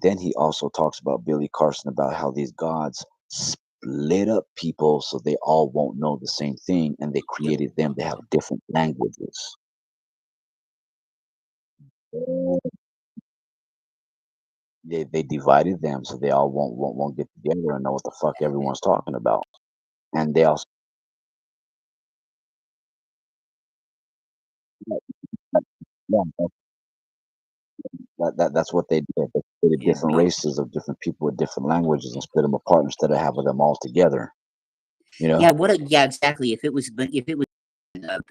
then he also talks about Billy Carson about how these gods split up people so they all won't know the same thing, and they Yep. created them to have different languages. Uh, they divided them so they all won't get together and know what the fuck everyone's talking about. And they also yeah, that's what they did. They created Yeah, different races of different people with different languages and split them apart instead of having them all together. You know. yeah. What? Yeah, exactly. If it was, but if it was of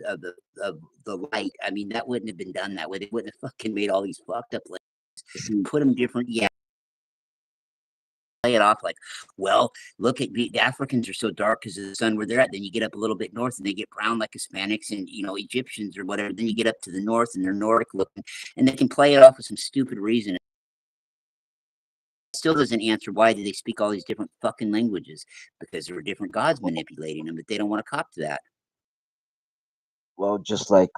the light, I mean, that wouldn't have been done that way. They wouldn't have fucking made all these fucked up. Put them different. Yeah. Play it off like, well, look at the Africans are so dark because of the sun where they're at. Then you get up a little bit north and they get brown like Hispanics and Egyptians or whatever. Then you get up to the north and they're Nordic looking, and they can play it off with some stupid reason. It still doesn't answer why do they speak all these different fucking languages, because there were different gods manipulating them, but they don't want to cop to that. Well, just like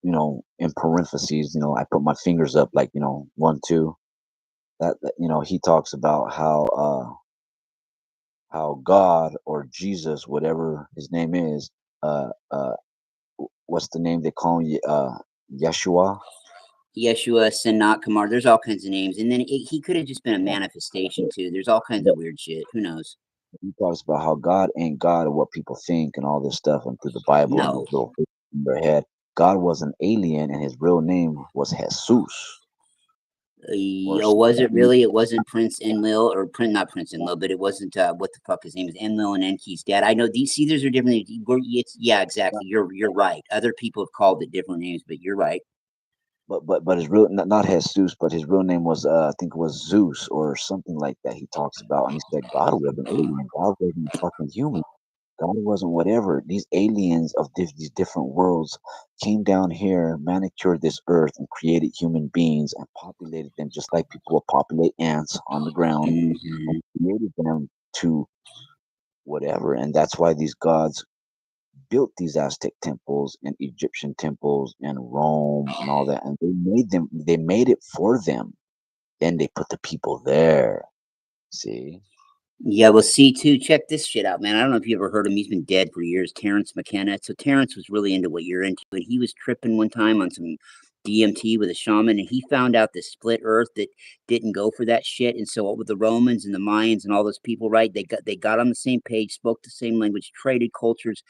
in parentheses, I put my fingers up like, 1, 2. He talks about how God or Jesus, whatever his name is, what's the name they call him? Yeshua. Yeshua, Sanat, Kamar, there's all kinds of names. And then he could have just been a manifestation too. There's all kinds of But weird shit. Who knows? he talks about how God ain't God of what people think and all this stuff and through the Bible and No. these little things in their head. God was an alien and his real name was Jesus or Was it something. really? It wasn't Prince Enlil or not Prince Enlil, but it wasn't what the fuck his name is, Enlil and Enki's dad. I know these. See, those are different. Yeah, exactly. You're right. Other people have called it different names, but you're right. But his real not Jesus, but his real name was I think it was Zeus or something like that. He talks about and he said God was an alien. God wasn't fucking human. God wasn't whatever. These aliens of these different worlds came down here, manicured this earth, and created human beings and populated them just like people will populate ants on the ground Mm-hmm. and created them to whatever. And that's why these gods built these Aztec temples and Egyptian temples and Rome and all that, and they made it for them. Then they put the people there. See? Yeah, well, C2, check this shit out, man. I don't know if you ever heard him. He's been dead for years. Terrence McKenna. So Terrence was really into what you're into, and he was tripping one time on some DMT with a shaman, and he found out the split Earth that didn't go for that shit. And so with the Romans and the Mayans and all those people, right? They got on the same page, spoke the same language, traded cultures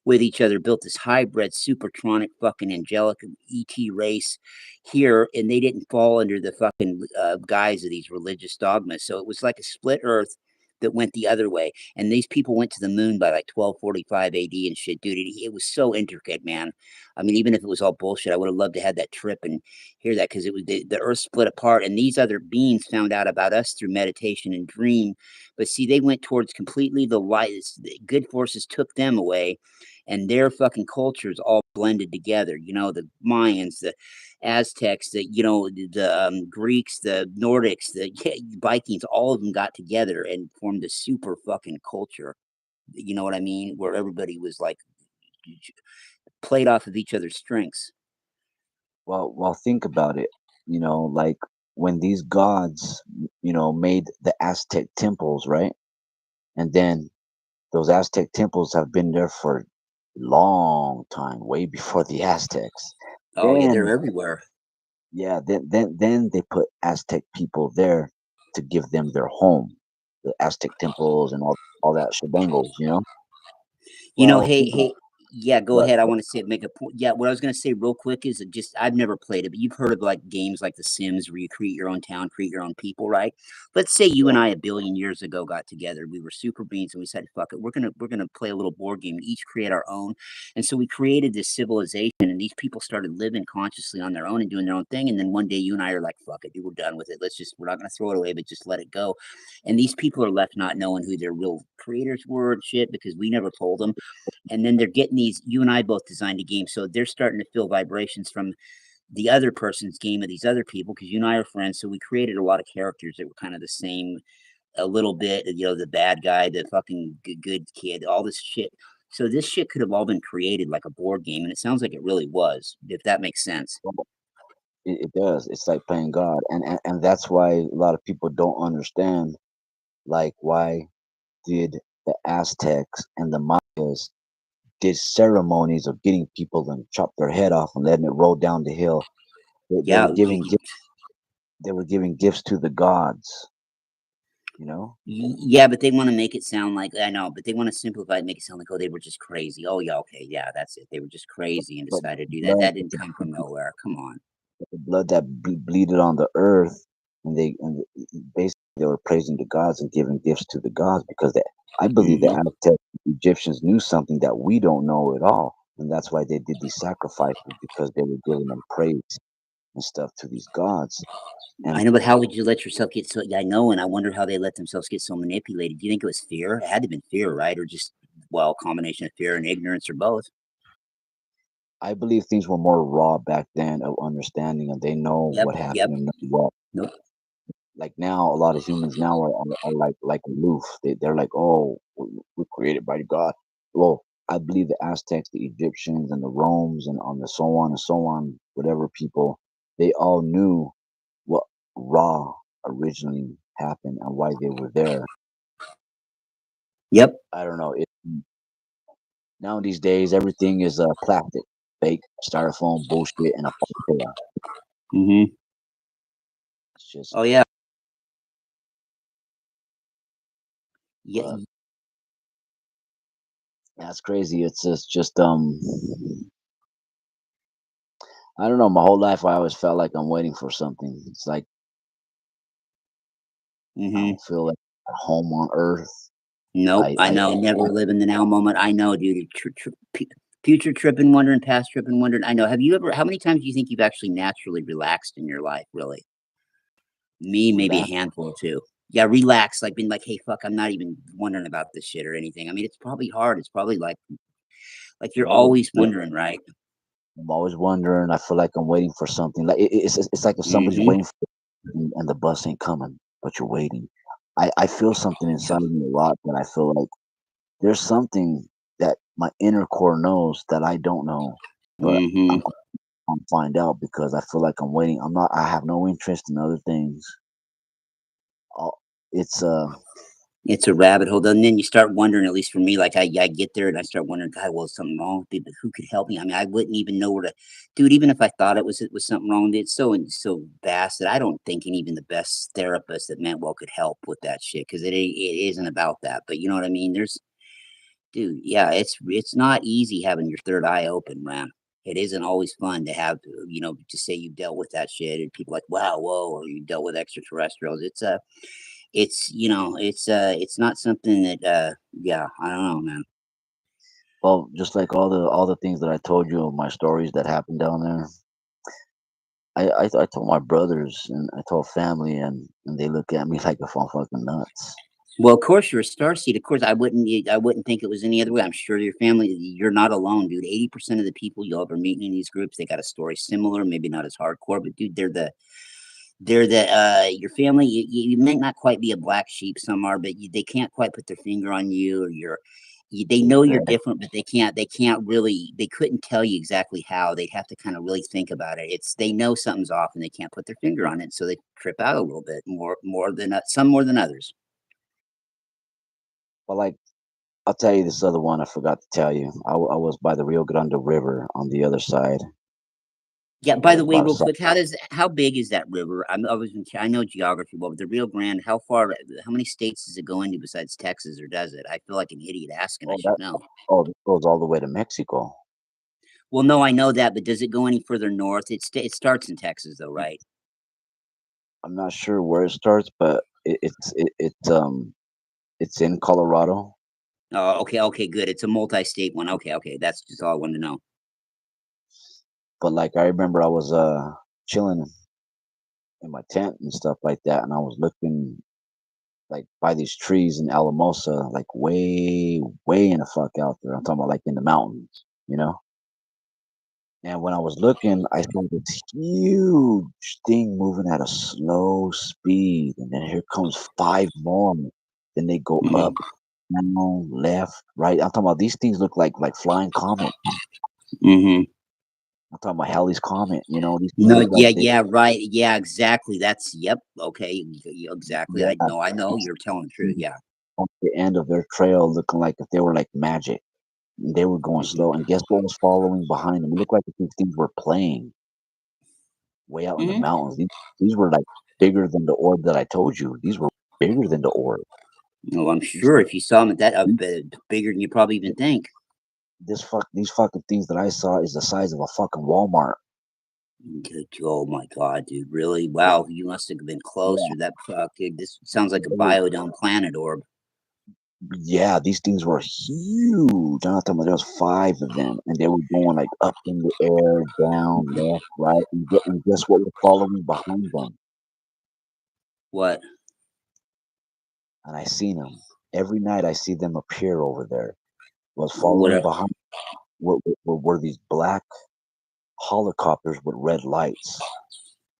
with each other, built this hybrid, supertronic, fucking angelic ET race here, and they didn't fall under the fucking guise of these religious dogmas. So it was like a split Earth that went the other way. And these people went to the moon by like 1245 AD and shit, dude. It was so intricate, man. I mean, even if it was all bullshit, I would have loved to have that trip and hear that, because it was the Earth split apart, and these other beings found out about us through meditation and dream. But see, they went towards completely the light. The good forces took them away, and their fucking cultures all blended together. You know, the Mayans, the Aztecs, the Greeks, the Nordics, the Vikings, all of them got together and formed a super fucking culture. You know what I mean? Where everybody was like played off of each other's strengths. Well, think about it. Like when these gods, made the Aztec temples, right? And then those Aztec temples have been there for a long time, way before the Aztecs. Oh yeah, they're Then, everywhere. yeah, then they put Aztec people there to give them their home, the Aztec temples and all that shebangles. Well, Hey, think hey, yeah, go what ahead. I want to say make a point. Yeah, what I was gonna say real quick is that just I've never played it, but you've heard of like games like The Sims where you create your own town, create your own people, right? Let's say you and yeah, I 1 billion years ago got together. We were super beings and we said, fuck it, we're gonna play a little board game and each create our own. And so we created this civilization, and these people started living consciously on their own and doing their own thing. And then one day you and I are like, fuck it, dude, we're done with it. We're not gonna throw it away, but just let it go. And these people are left not knowing who their real creators were and shit, because we never told them. And then they're getting these. You and I both designed a game, so they're starting to feel vibrations from the other person's game of these other people, because you and I are friends. So we created a lot of characters that were kind of the same, a little bit. The bad guy, the fucking good kid, all this shit. So this shit could have all been created like a board game, and it sounds like it really was, if that makes sense. it does. It's like playing God, and that's why a lot of people don't understand, like why did the Aztecs and the Mayas did ceremonies of getting people and chop their head off and letting it roll down the hill. They Yeah, were giving they were giving gifts to the gods. You know, yeah, but they want to make it sound like, I know, but they want to simplify it, make it sound like, oh, they were just crazy. Oh yeah, okay, yeah, that's it. They were just crazy and but decided to do that. blood, That didn't come from nowhere. Come on. the blood that bleeded on the earth, basically they were praising the gods and giving gifts to the gods because I believe the Hmm. Aztec Egyptians knew something that we don't know at all, and that's why they did these sacrifices because they were giving them praise and stuff to these gods. And I know, but how would you let yourself get so? I know, and I wonder how they let themselves get so manipulated. Do you think it was fear? It had to have been fear, right? Or just, well, combination of fear and ignorance, or both. I believe things were more raw back then of understanding, and they know Yep, what happened yep. and know what. Nope. Like now, a lot of humans now are like aloof. They're like, oh, we're created by God. Well, I believe the Aztecs, the Egyptians, and the Romes, and on the so on, whatever people, they all knew what raw originally happened and why they were there. Yep. I don't know. Now these days, everything is plastic, fake, styrofoam, bullshit, and a ponytail. Hmm. It's just, Oh yeah. Yeah. but that's crazy. It's just I don't know. My whole life, I always felt like I'm waiting for something. It's like I Hmm. don't feel like at home on Earth. Nope. I I know. Never live in the now moment. I know, dude. Future tripping, wondering, past tripping, wondering. I know. Have you ever? How many times do you think you've actually naturally relaxed in your life? Really? Me, maybe a relax. handful or two. Yeah, relax. Like being like, hey, fuck, I'm not even wondering about this shit or anything. I mean, it's probably hard. It's probably like you're Well, always wondering, right? I'm always wondering. I feel like I'm waiting for something. Like it's like if somebody's Hmm. waiting for you and the bus ain't coming, but you're waiting. I feel something inside of me a lot that I feel like there's something that my inner core knows that I don't know, but Hmm. I'm gonna find out because I feel like I'm waiting. I'm not. I have no interest in other things. All- It's It's a rabbit hole, and then you start wondering. At least for me, like I get there and I start wondering, God, well, is something wrong with me? But who could help me? I mean, I wouldn't even know where to, dude. Even if I thought it was something wrong, it's so vast that I don't think even the best therapist that meant well could help with that shit because it isn't about that. But you know what I mean? Dude, yeah, it's not easy having your third eye open, man. It isn't always fun to have, to say you dealt with that shit, and people like, wow, whoa, or you dealt with extraterrestrials. It's not something that, yeah, I don't know, man. Well, just like all the things that I told you of my stories that happened down there, I told my brothers and I told family, and they look at me like if I'm fucking nuts. Well, of course you're a starseed. Of course, I wouldn't think it was any other way. I'm sure your family, you're not alone, dude. 80% of the people you'll ever meet in these groups, they got a story similar, maybe not as hardcore, but dude, your family. You may not quite be a black sheep, some are, but they can't quite put their finger on you, or they know you're Exactly. different, but they can't really, they couldn't tell you exactly how. They'd have to kind of really think about it. They know something's off and they can't put their finger on it, so they trip out a little bit more than some more than others. Well, like I'll tell you this other one I forgot to tell you. I was by the Rio Grande River on the other side. Yeah. I By the was way, about a real quick, how big is that river? I know geography well, but the Rio Grande, how many states does it go into besides Texas, or does it? I feel like an idiot asking. I oh should that know. oh this goes all the way to Mexico. Well, no, I know that, but does it go any further north? It starts in Texas, though, right? I'm not sure where it starts, but it's in Colorado. Oh, okay, okay, good. It's a multi-state one. Okay, okay, that's just all I wanted to know. But like I remember I was chilling in my tent and stuff like that, and I was looking like by these trees in Alamosa, like way in the fuck out there. I'm talking about like in the mountains, you know? And when I was looking, I saw this huge thing moving at a slow speed, and then here comes five more. Then they go Mm-hmm. up, down, left, right. I'm talking about these things look like flying comets. Mm-hmm. I'm talking about Halley's Comet. You know, these things No, look like yeah, they, yeah, right, yeah, exactly. Yep. Okay, exactly. yeah, I know. You're telling the truth. Yeah. on the end of their trail, looking like if they were like magic. And they were going Mm-hmm. slow, and guess what was following behind them? It looked like these things were playing way out in the Mm-hmm. mountains. These were like bigger than the orb that I told you. These were bigger than the orb. No, I'm These sure if you saw them at that bigger than you probably even think. these fucking things that I saw is the size of a fucking Walmart. Oh my god, dude! Really? Wow, you must have been close, Yeah, or that fuck, dude. This sounds like a they were- biodome planet orb. yeah, these things were huge. I'm not talking about there was five of them, and they were going like up in the air, down, left, right, and guess what was following behind them? What? And I seen them every night. I see them appear over there. Was What? following behind were these black helicopters with red lights.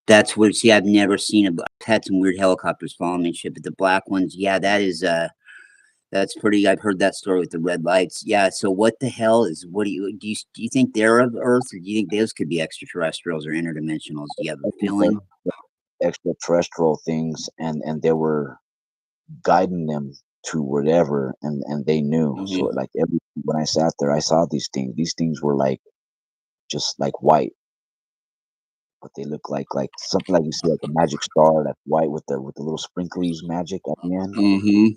That's weird. See, I've never seen a. I've had some weird helicopters follow me and shit, but the black ones, yeah, that's pretty. I've heard that story with the red lights. Yeah. So what the hell is? What do you think they're of Earth, or do you think those could be extraterrestrials or interdimensionals? Do you have a I think feeling? they're extraterrestrial things, and they were guiding them to whatever, and they knew. So Hmm. like every when I sat there, I saw these things. These things were like just like white, but they look like something like you see like a magic star that's white with the little sprinklies magic at the end. Hmm.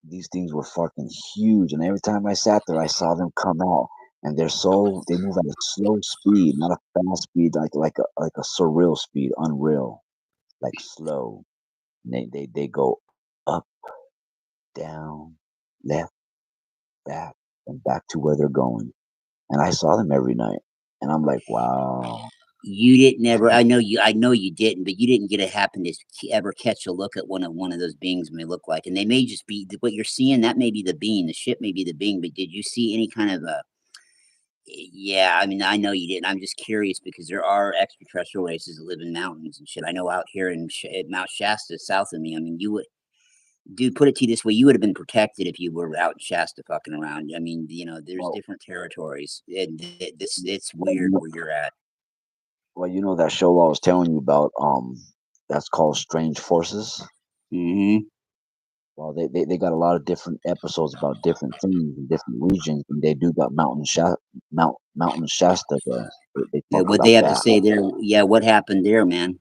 These things were fucking huge, and every time I sat there, I saw them come out, and they move at a slow speed, not a fast speed, like a surreal speed, unreal, like slow. And they go up, down, left, back, and back to where they're going. And I saw them every night, and I'm like, wow. You didn't ever. I know you didn't, but you didn't get to happen to ever catch a look at one of those beings when they look like, and they may just be what you're seeing. That may be the being. The ship may be the being. But did you see any kind of a? Yeah, I mean, I know you didn't. I'm just curious because there are extraterrestrial races that live in mountains and shit. I know out here at Mount Shasta, south of me. I mean, you would, dude, put it to you this way: you would have been protected if you were out in Shasta fucking around. I mean, there's Well, different territories, and it's well, weird where you're at. you know that show I was telling you about, that's called Strange Forces. Hmm. Well, they got a lot of different episodes about different things in different regions, and they do got Mountain Shasta there. They Yeah, talk what they about have to that. say there. Yeah, what happened there, man?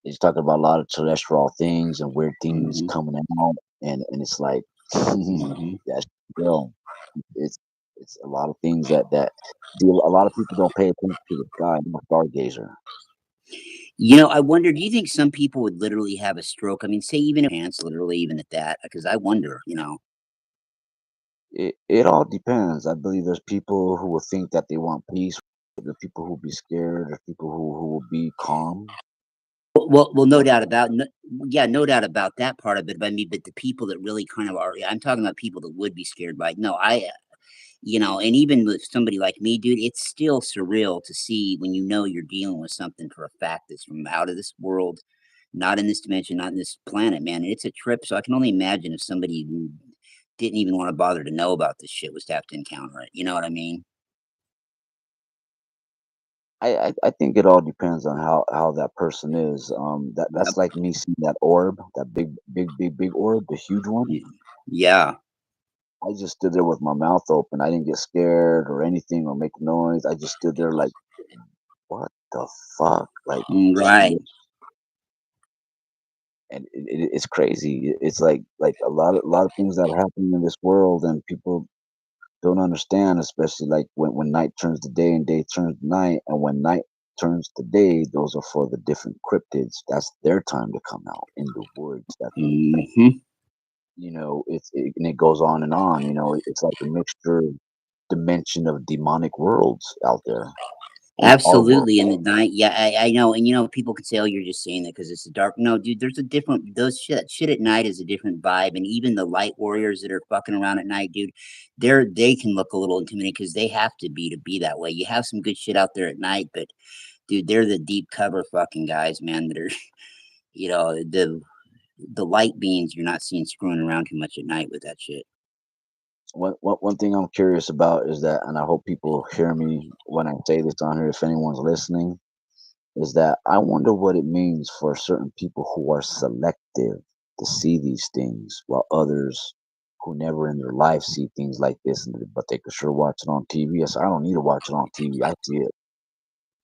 He's talking about a lot of terrestrial things and weird things Hmm. coming out, and it's like Hmm. that's real. It's it's a lot of things that deal. A lot of people don't pay attention to the sky. I'm a stargazer. I wonder, do you think some people would literally have a stroke? I mean, say even if chance, literally, even at that, because I wonder. It all depends. I believe there's people who will think that they want peace. There's people who will be scared. There's people who will be calm. Well, no But doubt about, yeah, no doubt about that part of it. But I mean, but the people that really kind of are, I'm talking about people that would be scared by. No, and even with somebody like me, dude, it's still surreal to see when you're dealing with something for a fact that's from out of this world, not in this dimension, not in this planet, man. It's a trip. So I can only imagine if somebody who didn't even want to bother to know about this shit was to have to encounter it. You know what I mean? I think it all depends on how that person is. That's Yep. like me seeing that orb, that big orb, the huge one. Yeah. I just stood there with my mouth open. I didn't get scared or anything or make noise. I just stood there like, what the fuck? Like, Right. and it's crazy. It's like a lot of things that are happening in this world, and people don't understand, especially like when night turns to day and day turns to night, and when night turns to day, those are for the different cryptids. That's their time to come out in the woods. That's Hmm. and it goes on and on. It's like a mixture dimension of demonic worlds out there in our world. Absolutely, in the night. Yeah, I know, and people can say, "Oh, you're just saying that because it's dark." No, dude, there's a different those shit at night is a different vibe, and even the light warriors that are fucking around at night, dude, they can look a little intimidating because they have to be that way. You have some good shit out there at night, but dude, they're the deep cover fucking guys, man. That are the light beings you're not seeing screwing around too much at night with that shit. One thing I'm curious about is that, and I hope people hear me when I say this on here, if anyone's listening, is that I wonder what it means for certain people who are selective to see these things, while others who never in their life see things like this, but they could sure watch it on TV. I don't need to watch it on TV. I see it.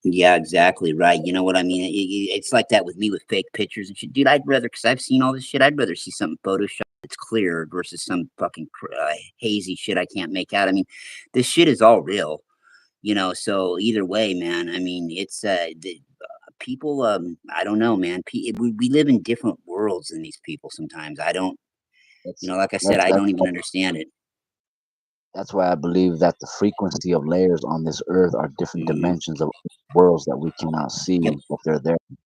Yeah, exactly right. You know what I mean? It's like that with me with fake pictures and shit. Dude, I'd rather, because I've seen all this shit, I'd rather see something Photoshop that's clear versus some fucking hazy shit I can't make out. I mean, this shit is all real. So either way, man, I mean, it's, people, I don't know, man. We live in different worlds than these people sometimes. I don't, That's like I said, that's I that's don't even understand it. that's why I believe that the frequency of layers on this earth are different Hmm. dimensions of worlds that we cannot see, but they're there. Oh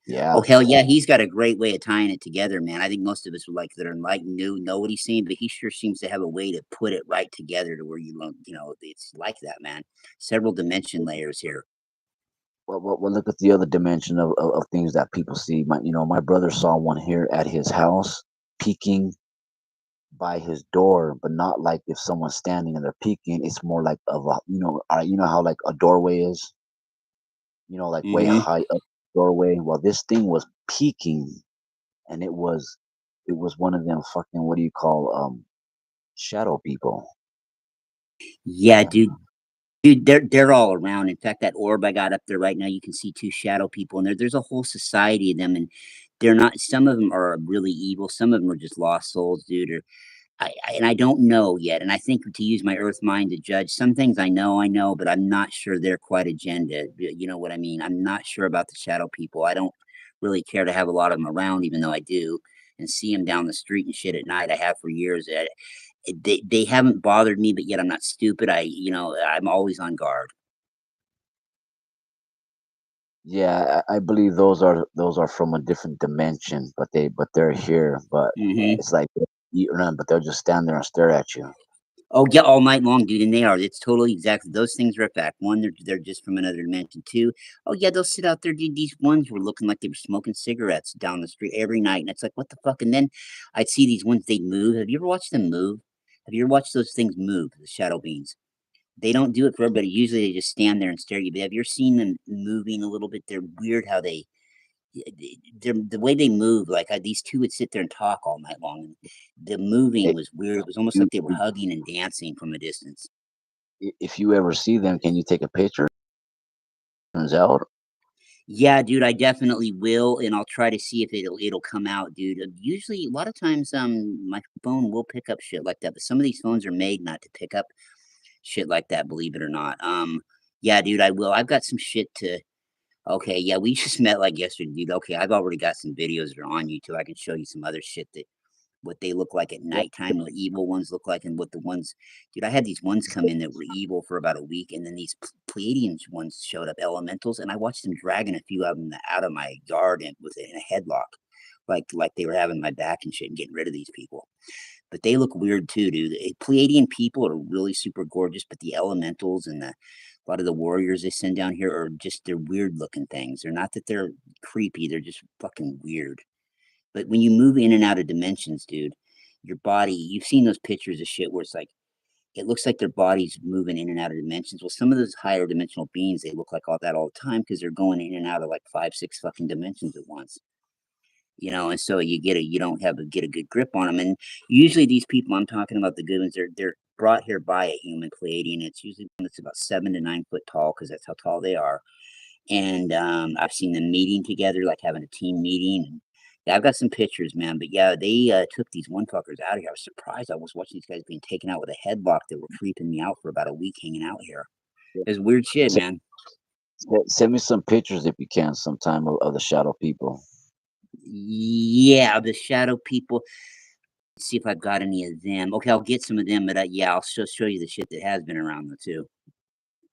Yeah. hell yeah, he's got a great way of tying it together, man. I think most of us would like that are enlightened know what he's saying, but he sure seems to have a way to put it right together to where it's like that, man. Several dimension layers here. Well, look at the other dimension of things that people see. My brother saw one here at his house, peeking by his door, but not like if someone's standing and they're peeking. It's more like of a, how like a doorway is, like way Hmm. high up doorway. Well, this thing was peeking, and it was one of them fucking, what do you call, shadow people. Yeah, And dude, they're all around. In fact, that orb I got up there right now, you can see two shadow people, and there's a whole society of them, and they're not. Some of them are really evil. Some of them are just lost souls, dude. Or and I don't know yet. And I think to use my earth mind to judge some things, I know, but I'm not sure they're quite agenda. You know what I mean? I'm not sure about the shadow people. I don't really care to have a lot of them around, even though I do, and see them down the street and shit at night. I have for years. They haven't bothered me, but yet I'm not stupid. I'm always on guard. yeah, I believe those are from a different dimension, but they're here. But Hmm. it's like they eat around, but they'll just stand there and stare at you. Oh yeah, all night long, dude, and they are. It's totally exactly those things are a fact. One, they're just from another dimension. Two, oh yeah, they'll sit out there, dude. These ones were looking like they were smoking cigarettes down the street every night, and it's like, what the fuck? And then I'd see these ones they'd move. Have you ever watched them move? Have you ever watched those things move? The shadow beings. They don't do it for everybody. Usually, they just stand there and stare at you. But have you ever seen them moving a little bit? They're weird how they the way they move, like these two would sit there and talk all night long. And the moving was weird. It was almost like they were hugging and dancing from a distance. If you ever see them, can you take a picture? Turns out, Yeah, dude, I definitely will, and I'll try to see if it'll come out, dude. Usually, a lot of times, my phone will pick up shit like that, but some of these phones are made not to pick up shit like that, believe it or not. Yeah, dude, I will. I've got some shit to. Okay, yeah, we just met like yesterday, dude. Okay, I've already got some videos that are on YouTube. I can show you some other shit that what they look like at yeah, nighttime, what evil ones look like, and what the ones, dude. I had these ones come in that were evil for about a week, and then these Pleiadian ones showed up, elementals, and I watched them dragging a few of them out of my yard and with in a headlock, like they were having my back and shit and getting rid of these people. But they look weird too, dude. Pleiadian people are really super gorgeous, but the elementals and a lot of the warriors they send down here are just they're weird looking things. They're not that they're creepy, they're just fucking weird. But when you move in and out of dimensions, dude, your body, you've seen those pictures of shit where it's like, it looks like their body's moving in and out of dimensions. Well, some of those higher dimensional beings, they look like all that all the time because they're going in and out of like 5, 6 fucking dimensions at once. And so you don't get a good grip on them. And usually these people I'm talking about, the good ones, they're brought here by a human Pleiadian. It's usually one that's about 7 to 9 foot tall because that's how tall they are. And I've seen them meeting together, like having a team meeting. And yeah, I've got some pictures, man. But yeah, they took these one fuckers out of here. I was surprised. I was watching these guys being taken out with a headlock that were creeping me out for about a week hanging out here. yeah. It was weird shit, man. Send me some pictures if you can sometime of the shadow people. Yeah, the shadow people. Let's see if I've got any of them. Okay, I'll get some of them, but yeah, I'll show you the shit that has been around though too.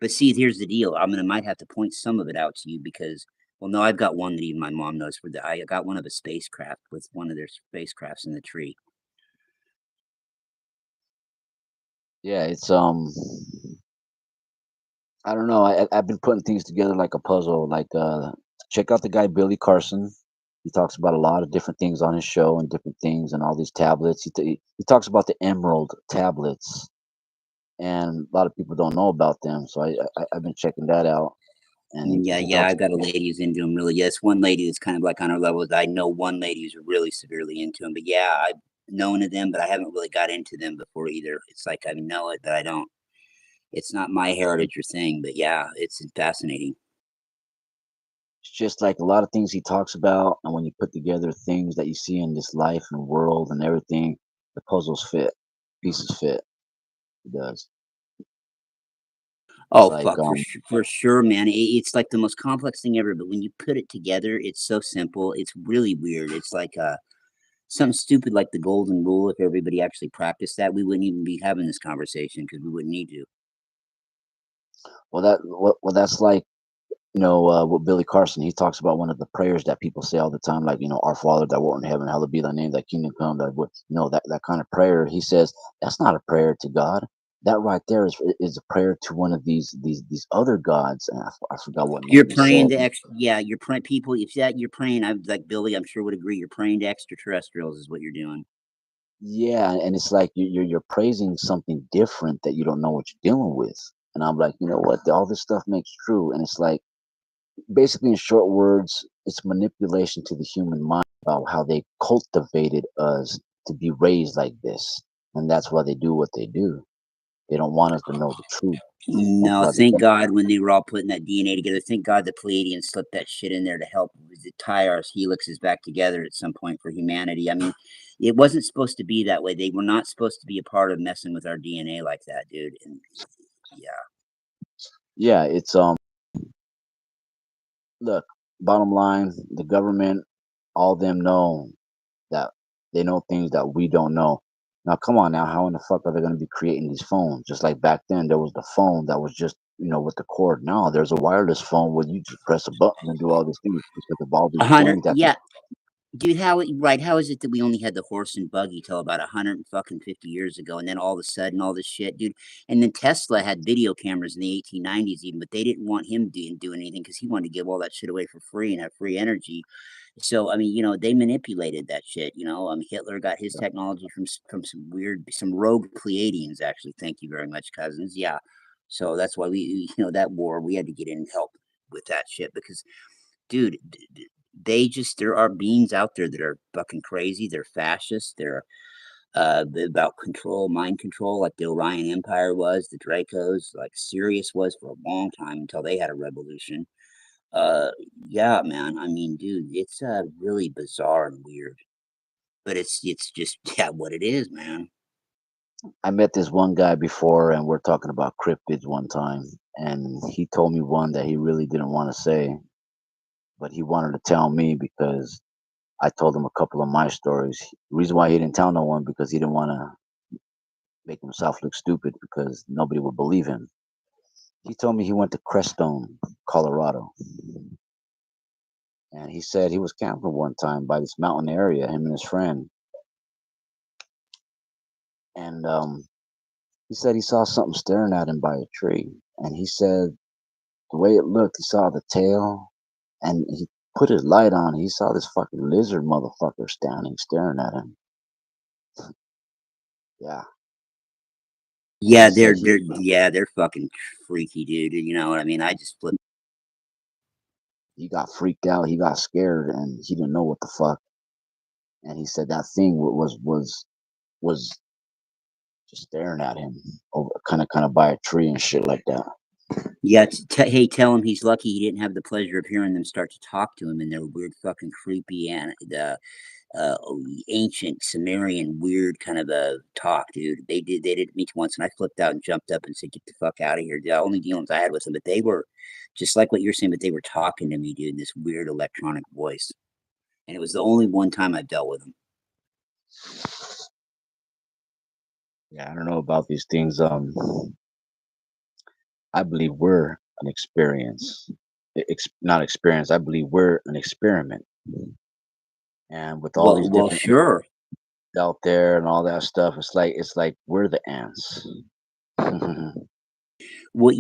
But see, here's the deal. I'm gonna might have to point some of it out to you because, well, no, I've got one that even my mom knows. I got one of a spacecraft with one of their spacecrafts in the tree. Yeah, it's I don't know. I've been putting things together like a puzzle. Like check out the guy Billy Carson. He talks about a lot of different things on his show and different things and all these tablets. He talks about the emerald tablets, and a lot of people don't know about them. So I've been checking that out, and Yeah, he yeah, talks. I've got a lady who's into him really. Yes, one lady that's kind of like on our level. I know one lady who's really severely into him. But yeah, I've known of them, but I haven't really got into them before either. It's like I know it, but I don't. It's not my heritage or thing. But yeah, it's fascinating. It's just like a lot of things he talks about, and when you put together things that you see in this life and world and everything, the puzzles fit, pieces fit. It does. It's Oh, like fuck, for sure, man. It's like the most complex thing ever, but when you put it together, it's so simple. It's really weird. It's like something stupid like the golden rule. If everybody actually practiced that, we wouldn't even be having this conversation because we wouldn't need to. well that's like with Billy Carson, he talks about one of the prayers that people say all the time, like, Our Father that wart in heaven, hallowed be thy name, thy kingdom come, that kind of prayer. He says that's not a prayer to God. That right there is a prayer to one of these other gods, and I forgot what You're name he said. praying to yeah, you're praying people. If that you're praying, I'm like Billy. I'm sure would agree. You're praying to extraterrestrials is what you're doing. Yeah, and it's like you're praising something different that you don't know what you're dealing with. And I'm like, you know what? All this stuff makes true, and it's like basically in short words, it's manipulation to the human mind about how they cultivated us to be raised like this, and that's why they do what they do. They don't want us to know the truth. That's No, why they thank don't. God when they were all putting that DNA together. Thank God the Pleiadians slipped that shit in there to help tie our helixes back together at some point for humanity. I mean, it wasn't supposed to be that way. They were not supposed to be a part of messing with our DNA like that, dude. And yeah. Yeah, it's look, bottom line, the government, all them know that they know things that we don't know. Now, come on, now, how in the fuck are they going to be creating these phones? Just like back then, there was the phone that was just with the cord. Now there's a wireless phone where you just press a button and do all these things because of all A these hundred, things that yeah. Dude, how is it that we only had the horse and buggy till about 150 years ago, and then all of a sudden, all this shit, dude. And then Tesla had video cameras in the 1890s, even, but they didn't want him doing anything because he wanted to give all that shit away for free and have free energy. So, I mean, they manipulated that shit. Hitler got his technology from some rogue Pleiadians. Actually, thank you very much, cousins. Yeah, so that's why that war we had to get in and help with that shit because, dude. there are beings out there that are fucking crazy. They're fascist. They're about control, mind control, like the Orion Empire was, the Dracos, like Sirius was for a long time until they had a revolution. Uh, yeah, man. I mean, dude, it's really bizarre and weird, but it's just yeah, what it is, man. I met this one guy before, and we're talking about cryptids one time, and he told me one that he really didn't want to say, but he wanted to tell me because I told him a couple of my stories. Reason why he didn't tell no one because he didn't want to make himself look stupid because nobody would believe him. He told me he went to Crestone, Colorado, and he said he was camping one time by this mountain area, him and his friend, and he said he saw something staring at him by a tree, and he said the way it looked, he saw the tail, and he put his light on. He saw this fucking lizard motherfucker standing, staring at him. Yeah, and he Yeah, said he they're fucking freaky, dude. You know what I mean? I just flip. he got freaked out. He got scared, and he didn't know what the fuck. And he said that thing was just staring at him over kind of by a tree and shit like that. Yeah, hey, tell him he's lucky he didn't have the pleasure of hearing them start to talk to him in their weird, fucking creepy and ancient Sumerian weird kind of a talk, dude. They did meet once, and I flipped out and jumped up and said, "Get the fuck out of here." The only dealings I had with them, but they were just like what you're saying, but they were talking to me, dude, in this weird electronic voice, and it was the only one time I've dealt with them. Yeah, I don't know about these things. I believe we're an experience, not experience. I believe we're an experiment, and with all these different Sure. out there and all that stuff, it's like we're the ants. What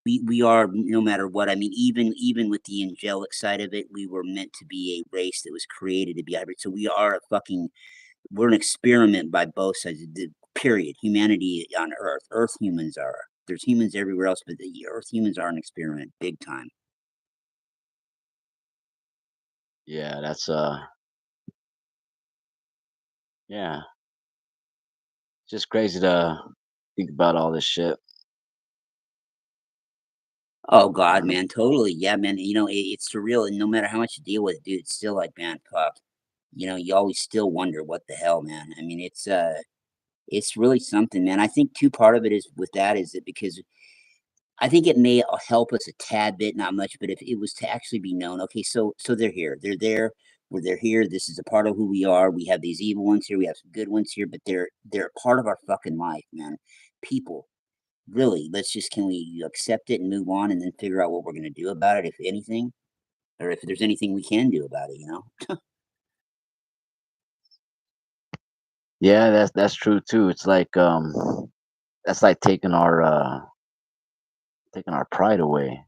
we are, no matter what. I mean, even with the angelic side of it, we were meant to be a race that was created to be hybrid. So we are a fucking we're an experiment by both sides. Period. Humanity on Earth. Earth humans are. There's humans everywhere else, but the Earth humans are an experiment, big time. Yeah, that's yeah, just crazy to think about all this shit. Oh God, Um, man, totally. Yeah, man. You know, it's surreal, and no matter how much you deal with, dude, it's still like, man, fuck. You know, you always still wonder what the hell, man. I mean, it's really something, man. I think too part of it is with that is that because I think it may help us a tad bit, not much, but if it was to actually be known, okay, so they're here, they're there, where they're here. This is a part of who we are. We have these evil ones here, we have some good ones here, but they're a part of our fucking life, man. People, really, let's just can we accept it and move on, and then figure out what we're gonna do about it, if anything, or if there's anything we can do about it, you know? yeah, that's true too. It's like that's like taking our pride away,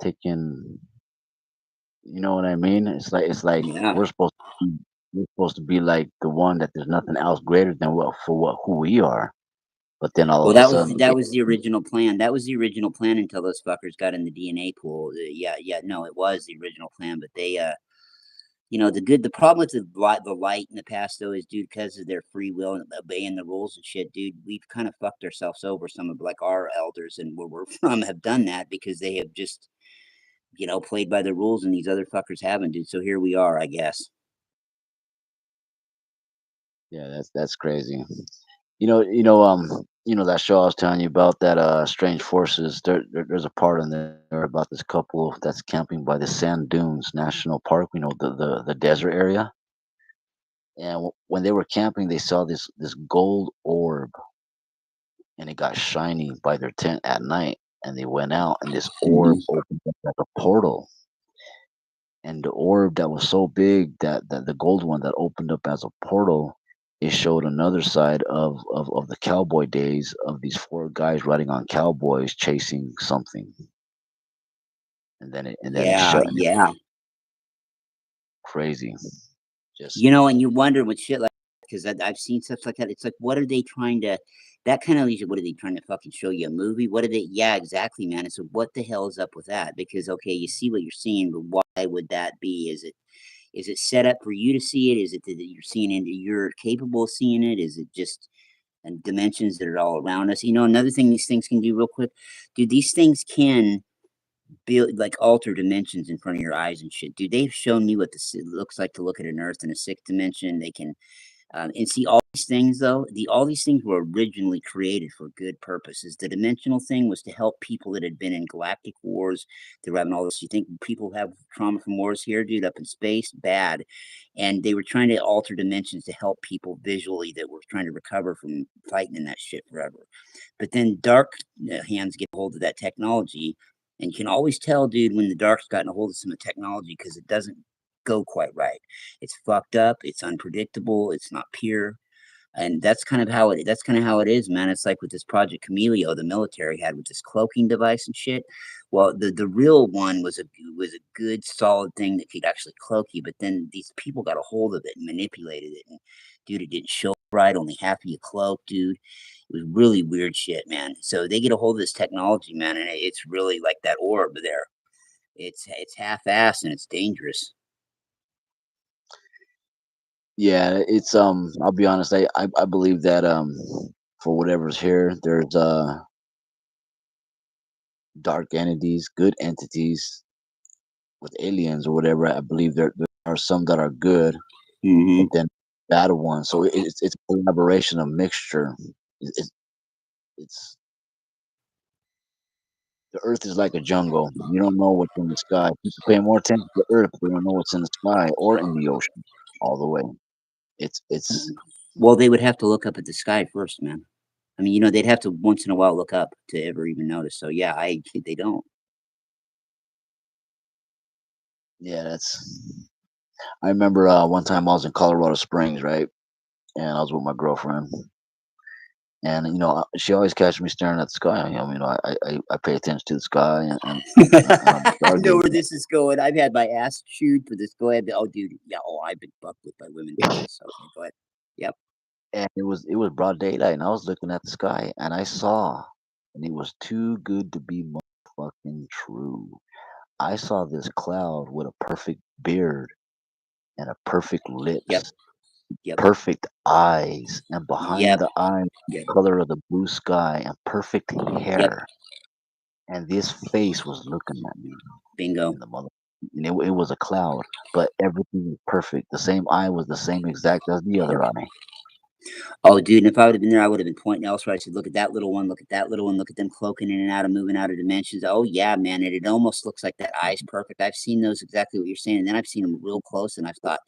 taking you know what I mean? It's like Yeah. we're supposed to be like the one that there's nothing else greater than what who we are. But then all Well, of a sudden, that was the original plan. That was the original plan until those fuckers got in the DNA pool. Yeah, no, it was the original plan, but they, you know, the problem with the light in the past though is, dude, because of their free will and obeying the rules and shit, dude, we've kind of fucked ourselves over. Some of like our elders and where we're from have done that because they have just, you know, played by the rules and these other fuckers haven't, dude. So here we are, I guess. yeah, that's crazy. That show I was telling you about that Strange Forces. There's a part in there about this couple that's camping by the Sand Dunes National Park. The desert area. And when they were camping, they saw this gold orb, and it got shiny by their tent at night. And they went out, and this orb Mhm. opened up like a portal. And the orb that was so big that the gold one that opened up as a portal, it showed another side of the cowboy days of these four guys riding on cowboys chasing something. And then it Yeah, shut. yeah. Crazy. Just You know, and you wonder with shit like because I've seen stuff like that. It's like, what are they trying to? That kind of leads you. What are they trying to fucking show you a movie? What are they? Yeah, exactly, man. So what the hell is up with that? Because okay, you see what you're seeing, but why? would that be? Is it set up for you to see it? Is it that you're seeing it, you're capable of seeing it? Is it just dimensions that are all around us? You know, another thing these things can do real quick, dude, these things can build like alter dimensions in front of your eyes and shit. Dude, they've shown me what this it looks like to look at an Earth in a sixth dimension. They can and see all these things though, all these things were originally created for good purposes. The dimensional thing was to help people that had been in galactic wars. They were having all this. You think people have trauma from wars here, dude, up in space? Bad. And they were trying to alter dimensions to help people visually that were trying to recover from fighting in that shit forever. But then dark hands get hold of that technology. And you can always tell, dude, when the dark's gotten a hold of some technology because it doesn't go quite right. It's fucked up. It's unpredictable. It's not pure. And that's kind of how it is, man. It's like with this Project Camellia the military had with this cloaking device and shit. Well, the real one was a good solid thing that could actually cloak you, but then these people got a hold of it and manipulated it. And dude, it didn't show right. Only half of you cloak, dude. It was really weird shit, man. So they get a hold of this technology, man, and it's really like that orb there. It's half-assed and it's dangerous. Yeah, it's I'll be honest, I believe that for whatever's here, there's dark entities, good entities with aliens or whatever. I believe there are some that are good, but Hmm. then bad ones. So it's a collaboration, a mixture. It's it's the earth is like a jungle. You don't know what's in the sky. People pay more attention to the earth, but they don't know what's in the sky or in the ocean all the way. It's Well, they would have to look up at the sky first, man. I mean, you know, they'd have to once in a while look up to ever even notice. So yeah, they don't. yeah, that's I remember one time I was in Colorado Springs, right? And I was with my girlfriend. And she always catches me staring at the sky. I pay attention to the sky, and I'm I know where stargazing. this is going. I've had my ass chewed for this. Go ahead. Oh, dude. Yeah. Oh, I've been fucked with by women for this. Okay, go ahead. Yep. And it was broad daylight, and I was looking at the sky, and I saw, and it was too good to be fucking true. I saw this cloud with a perfect beard and a perfect Yep. lips, Yep. perfect eyes, and behind Yep. the eyes, the Yep. color of the blue sky, and perfect Yep. hair. And this face was looking at me Bingo. in the mother. And it was a cloud, but everything was perfect. The same eye was the same exact as the other eye. Oh, dude, and if I would have been there, I would have been pointing elsewhere. I said, "Look at that little one. Look at that little one. Look at them cloaking in and out and moving out of dimensions." Oh yeah, man, and it almost looks like that eye's perfect. I've seen those exactly what you're saying, and then I've seen them real close, and I've thought,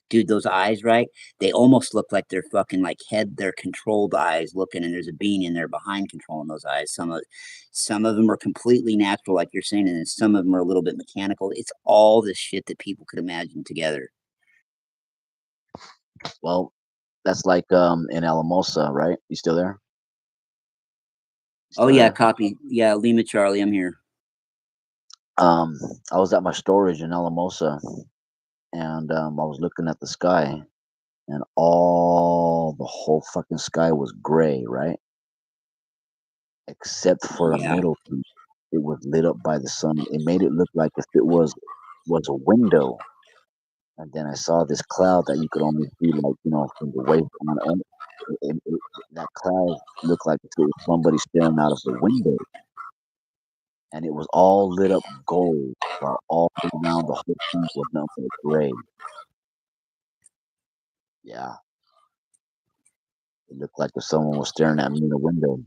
dude, those eyes, right? They almost look like they're fucking like they're controlled eyes looking, and there's a being in there behind controlling those eyes. Some of them are completely natural, like you're saying, and then some of them are a little bit mechanical. It's all this shit that people could imagine together. Well, that's like in Alamosa, right? You still there? You Oh still yeah, there? copy. Yeah, Lima Charlie, I'm here. Um, I was at my storage in Alamosa, and I was looking at the sky, and all the whole fucking sky was gray, right? Except for a Yeah. middle piece. It was lit up by the sun. It made it look like if it was a window. And then I saw this cloud that you could only see, like, from the waist on. And that cloud looked like if it was somebody staring out of the window, and it was all lit up gold, while all around the whole thing was nothing but gray. Yeah, it looked like if someone was staring at me in a window.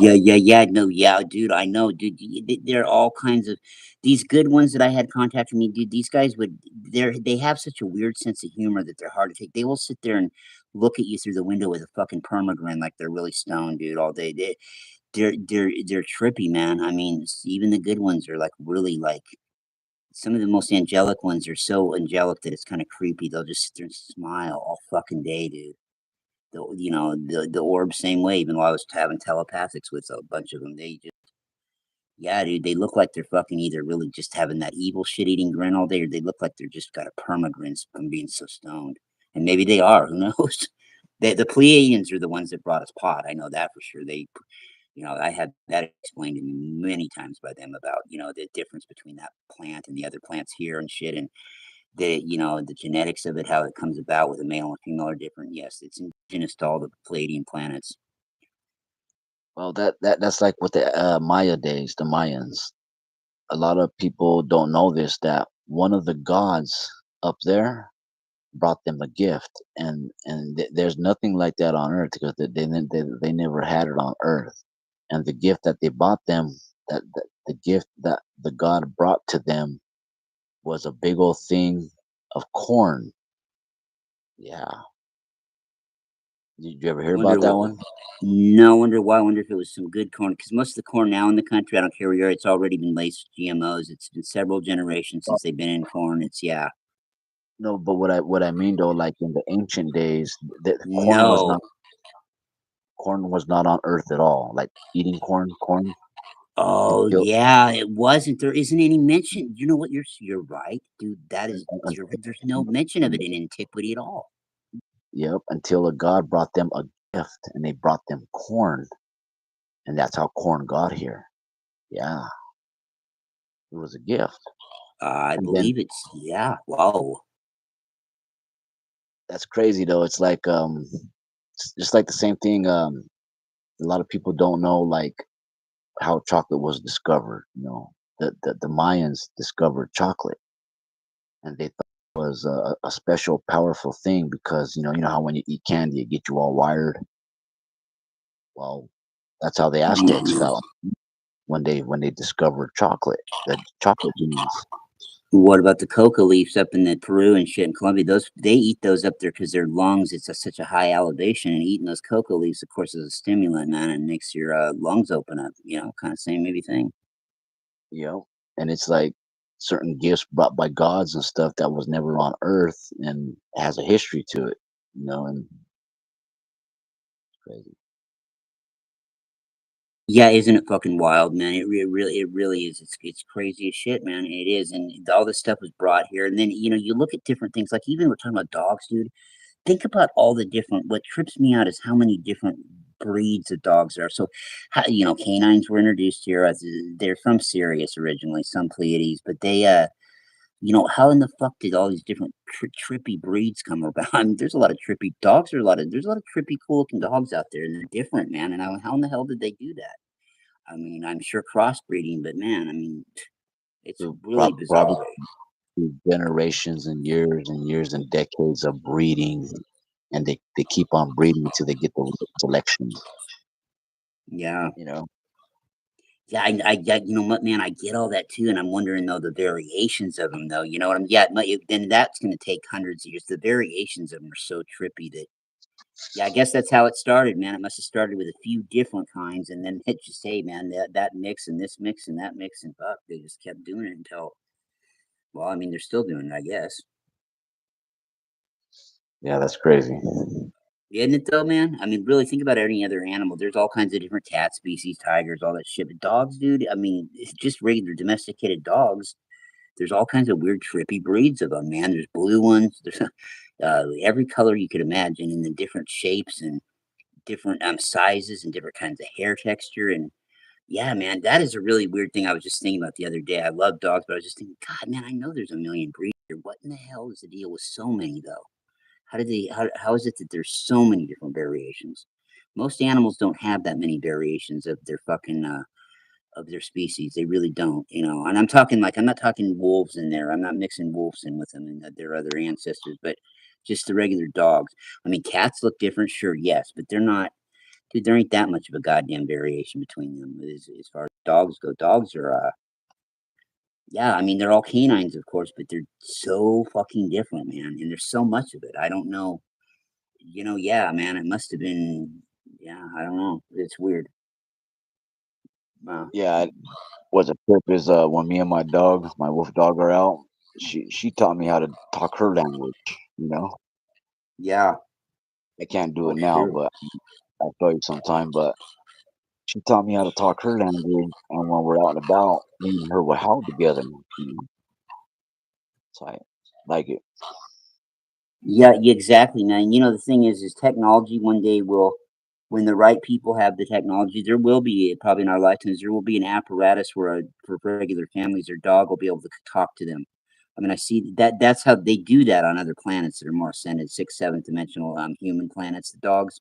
Yeah. No, yeah, dude. I know, dude. There are all kinds of these good ones that I had contacting me, dude. These guys they have such a weird sense of humor that they're hard to take. They will sit there and look at you through the window with a fucking permagrin like they're really stoned, dude, all day. They're trippy, man. I mean, even the good ones are like really like some of the most angelic ones are so angelic that it's kind of creepy. They'll just sit there and smile all fucking day, dude. The orb same way. Even while I was having telepathics with a bunch of them, they just yeah, dude, they look like they're fucking either really just having that evil shit eating grin all day, or they look like they're just got a permagrin from being so stoned. And maybe they are. Who knows? The Pleiadians are the ones that brought us pot. I know that for sure. I had that explained to me many times by them about, the difference between that plant and the other plants here and shit, and the genetics of it, how it comes about with a male and female are different. Yes, it's indigenous to all the Palladian planets. Well, that's like with the Maya days, the Mayans. A lot of people don't know this, that one of the gods up there brought them a gift, and there's nothing like that on Earth, because they never had it on Earth. And the gift that they bought them, that the gift that the god brought to them, was a big old thing of corn. Yeah, did you ever hear Wonder about that what? one? No, wonder why. I wonder if it was some good corn, because most of the corn now in the country, I don't care where you are, it's already been laced with GMOs. It's been several generations Well, since they've been in corn. It's yeah. no, but what I mean though, like in the ancient days, the No. corn was not on Earth at all. Like eating corn Oh until yeah, it wasn't. There isn't any mention. You know what? You're right, dude. That is. There's no mention of it in antiquity at all. yep, until a god brought them a gift, and they brought them corn, and that's how corn got here. Yeah, it was a gift. I And then believe it's yeah. Whoa. that's crazy though. It's like it's just like the same thing. A lot of people don't know like how chocolate was discovered. The Mayans discovered chocolate, and they thought it was a special, powerful thing, because you know how when you eat candy, it gets you all wired. Well, that's how the Aztecs felt when they discovered chocolate, the chocolate beans. What about the coca leaves up in the Peru and shit in Colombia? Those they eat those up there because their lungs. It's such a high elevation, and eating those coca leaves, of course, is a stimulant, man, and makes your lungs open up. Kind of same maybe thing. You know, and it's like certain gifts brought by gods and stuff that was never on Earth, and has a history to it. And it's crazy. Yeah, isn't it fucking wild, man? It really is. It's crazy as shit, man. It is, and all this stuff was brought here, and then you look at different things. Like even we're talking about dogs, dude. Think about all the different. What trips me out is how many different breeds of dogs there are. So, canines were introduced here. They're from Sirius originally, some Pleiades, but how in the fuck did all these different trippy breeds come about? I mean, there's a lot of trippy dogs. There's a lot of trippy, cool looking dogs out there, and they're different, man. And how in the hell did they do that? I mean, I'm sure crossbreeding, but man, I mean, it's So really probably bizarre. through generations and years and decades of breeding, and they keep on breeding until they get the right selection. Yeah. You know. Yeah, you know what, man, I get all that too, and I'm wondering though the variations of them, though. You know what I'm? Yeah, then that's going to take hundreds of years. The variations of them are so trippy that, yeah, I guess that's how it started, man. It must have started with a few different kinds, and then it just, hey, man, that mix and this mix and that mix, and fuck, they just kept doing it until, well, I mean, they're still doing it, I guess. Yeah, that's crazy. Isn't it though, man? I mean, really think about any other animal. There's all kinds of different cat species, tigers, all that shit. But dogs, dude, I mean, it's just regular domesticated dogs. There's all kinds of weird, trippy breeds of them, man. There's blue ones. There's every color you could imagine, in the different shapes and different sizes and different kinds of hair texture. And yeah, man, that is a really weird thing. I was just thinking about the other day. I love dogs, but I was just thinking, God, man, I know there's a million breeds here. What in the hell is the deal with so many, though? How is it that there's so many different variations? Most animals don't have that many variations of their fucking of their species. They really don't, And I'm talking like I'm not talking wolves in there. I'm not mixing wolves in with them and their other ancestors, but just the regular dogs. I mean, cats look different, sure, yes, but they're not. Dude, there ain't that much of a goddamn variation between them as far as dogs go. Dogs are, yeah, I mean, they're all canines, of course, but they're so fucking different, man. And there's so much of it. I don't know. Yeah, man, it must have been, yeah, I don't know. It's weird. Wow. Yeah, was a trip is when me and my wolf dog, are out. She taught me how to talk her language. You know, Yeah. I can't do Oh, it now, sure. but I'll show you sometime. But she taught me how to talk her language, and when we're out and about, me and her will howl together. So I like it. Yeah, exactly, man. The thing is technology one day will when the right people have the technology, there will be probably in our lifetimes there will be an apparatus where for regular families, their dog will be able to talk to them. I mean, I see that that's how they do that on other planets that are more ascended, sixth, seventh dimensional human planets. The dogs,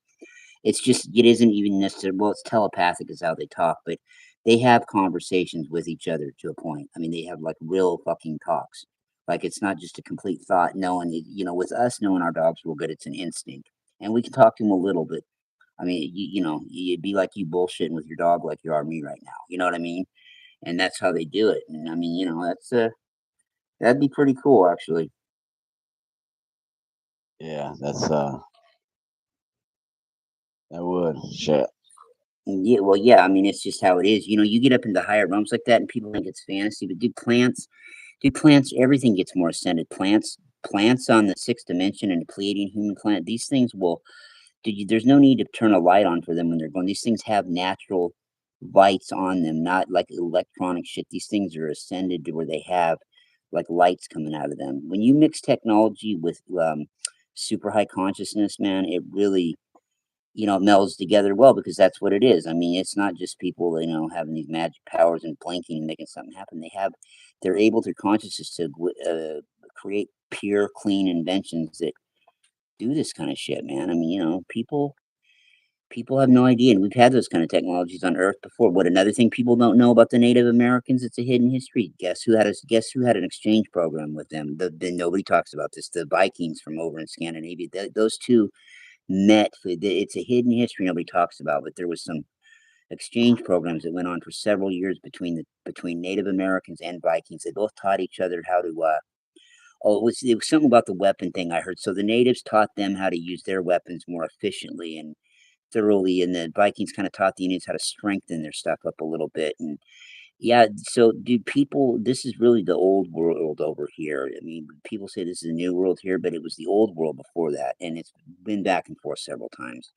it's just it isn't even necessarily well, it's telepathic is how they talk, but they have conversations with each other to a point. I mean, they have like real fucking talks. Like it's not just a complete thought. Knowing, with us knowing our dogs real good, it's an instinct, and we can talk to them a little bit. I mean, it'd be like you bullshitting with your dog like you are me right now. You know what I mean? And that's how they do it. And I mean, that'd be pretty cool, actually. Yeah, that would shit. Yeah, well, yeah. I mean, it's just how it is. You get up into higher realms like that, and people think it's fantasy. But plants, everything gets more ascended. Plants on the sixth dimension and the Pleiadian human planet. These things will there's no need to turn a light on for them when they're going. These things have natural lights on them, not like electronic shit. These things are ascended to where they have like lights coming out of them. When you mix technology with super high consciousness, man, it really melds together well because that's what it is. I mean, it's not just people having these magic powers and blinking and making something happen. They're able through consciousness to create pure, clean inventions that do this kind of shit, man. I mean, people have no idea, and we've had those kind of technologies on Earth before. What another thing people don't know about the Native Americans? It's a hidden history. Guess who had an exchange program with them? Nobody talks about this. The Vikings from over in Scandinavia. Those two met. It's a hidden history nobody talks about, but there was some exchange programs that went on for several years between Native Americans and Vikings. They both taught each other how to. It was something about the weapon thing I heard. So the natives taught them how to use their weapons more efficiently and thoroughly, and the Vikings kind of taught the Indians how to strengthen their stuff up a little bit. And yeah, so dude, people, this is really the old world over here. I mean, people say this is a new world here, but it was the old world before that, and it's been back and forth several times.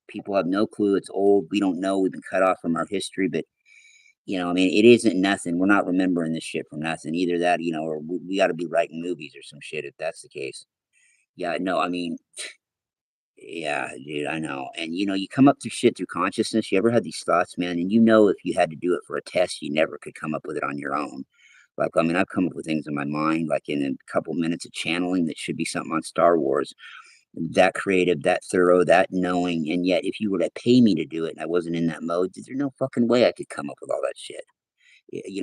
People have no clue. It's old. We don't know. We've been cut off from our history, but I mean, it isn't nothing. We're not remembering this shit from nothing. Either that, or we got to be writing movies or some shit if that's the case. Yeah, no, I mean, yeah, dude, I know. And you come up through shit through consciousness. You ever had these thoughts, man? And if you had to do it for a test, you never could come up with it on your own. Like, I mean, I've come up with things in my mind, like in a couple minutes of channeling that should be something on Star Wars. That creative, that thorough, that knowing. And yet, if you were to pay me to do it and I wasn't in that mode, there's no fucking way I could come up with all that shit.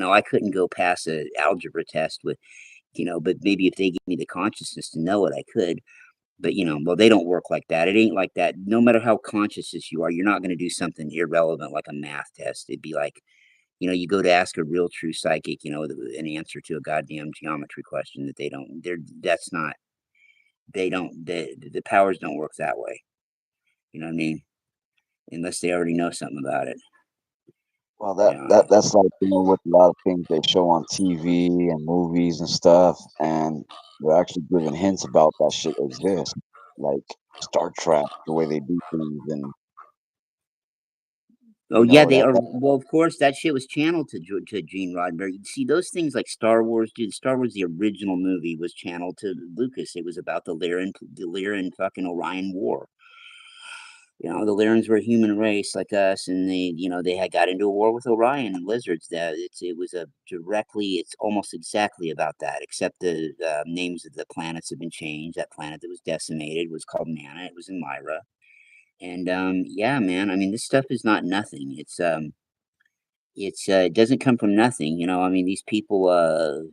I couldn't go past a algebra test but maybe if they gave me the consciousness to know it, I could. But well, they don't work like that. It ain't like that. No matter how conscious as you are, you're not going to do something irrelevant like a math test. It'd be like, you go to ask a real true psychic, an answer to a goddamn geometry question that they don't. That's not. They don't. The powers don't work that way. You know what I mean? Unless they already know something about it. Well, You know. that's like with a lot of things they show on TV and movies and stuff, and they're actually giving hints about that shit exists, like Star Trek, the way they do things, and Oh yeah, they that, are. that Well, of course, that shit was channeled to Gene Roddenberry. See, those things like Star Wars, dude. Star Wars, the original movie, was channeled to Lucas. It was about the Lyran fucking Orion War. The Lyrans were a human race like us, and they had got into a war with Orion and lizards. It's almost exactly about that, except the names of the planets have been changed. That planet that was decimated was called Mana. It was in Myra. And yeah, man. I mean, this stuff is not nothing. It doesn't come from nothing. I mean, these people,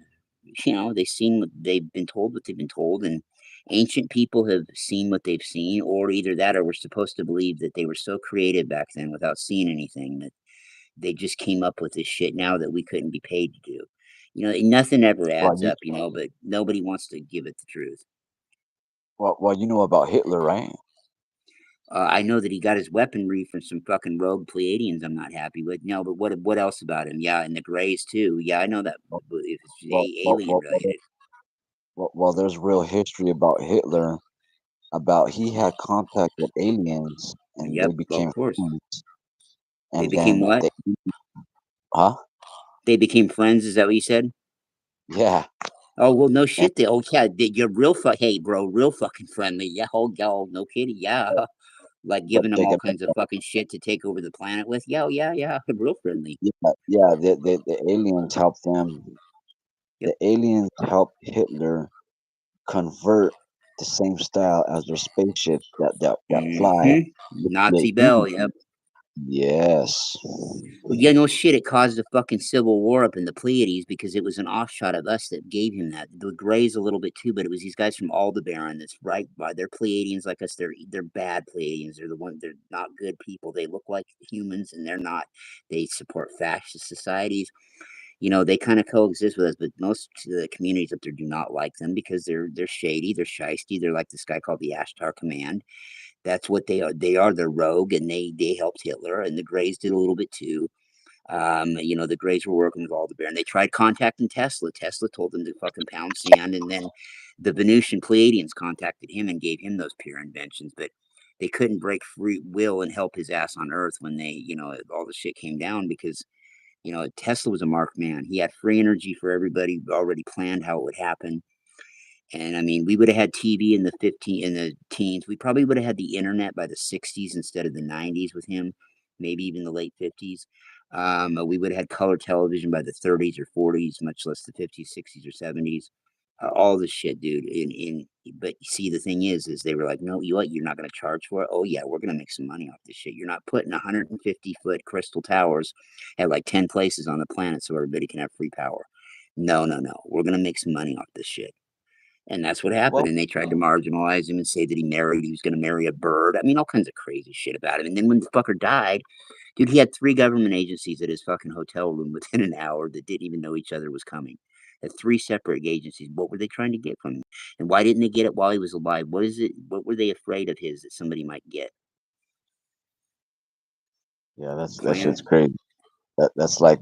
they've seen they've been told what they've been told, and ancient people have seen what they've seen, or either that, or we're supposed to believe that they were so creative back then without seeing anything that they just came up with this shit now that we couldn't be paid to do. Nothing ever well, adds up, but nobody wants to give it the truth. you know about Hitler, right? I know that he got his weaponry from some fucking rogue Pleiadians I'm not happy with. No, but what else about him? Yeah, and the Greys too. Yeah, I know that. Well, If it's well, well, alien well, well, related. there's real history about Hitler, about he had contact with aliens, and they Yep, of became course. friends, They and became then what? huh? They became friends. Is that what you said? Yeah, Oh well, no and shit. You're real. Hey, bro, real fucking friendly. Yeah, no kidding. Yeah. like but giving them take all it kinds of fucking shit to take over the planet with. Yeah, real friendly. back. Yeah, the aliens helped them. Yep. The aliens helped Hitler convert the same style as their spaceships that fly Hmm. to Nazi create Bell. unity. Yep. Yes. Well, yeah, no shit. It caused a fucking civil war up in the Pleiades because it was an offshot of us that gave him that. The Greys a little bit too, but it was these guys from Aldebaran. That's right. By they're Pleiadians like us. They're bad Pleiadians. They're the one. They're not good people. They look like humans, and they're not. They support fascist societies. They kind of coexist with us, but most of the communities up there do not like them because they're shady. They're shisty. They're like this guy called the Ashtar Command. That's what they are. They are the rogue, and they helped Hitler, and the Greys did a little bit too. The Greys were working with Aldebaran. They tried contacting Tesla. Tesla told them to fucking pound sand, and then the Venusian Pleiadians contacted him and gave him those pure inventions. But they couldn't break free will and help his ass on Earth when all the shit came down because Tesla was a marked man. He had free energy for everybody. Already planned how it would happen. And I mean, we would have had TV in the teens. We probably would have had the internet by the 60s instead of the 90s with him, maybe even the late 50s. We would have had color television by the 30s or 40s, much less the 50s, 60s, or 70s. All this shit, dude. But you see, the thing is they were like, no, you're not going to charge for it. Oh yeah, we're going to make some money off this shit. You're not putting 150-foot crystal towers at like 10 places on the planet so everybody can have free power. No, no, no. We're going to make some money off this shit. And that's what happened. Well, And they tried to marginalize him and say that he was going to marry a bird. I mean, all kinds of crazy shit about him. And then when the fucker died, dude, he had 3 government agencies at his fucking hotel room within an hour that didn't even know each other was coming. Had 3 separate agencies. What were they trying to get from him? And why didn't they get it while he was alive? What is it? What were they afraid of his that somebody might get? yeah, that Plan. shit's crazy. That's like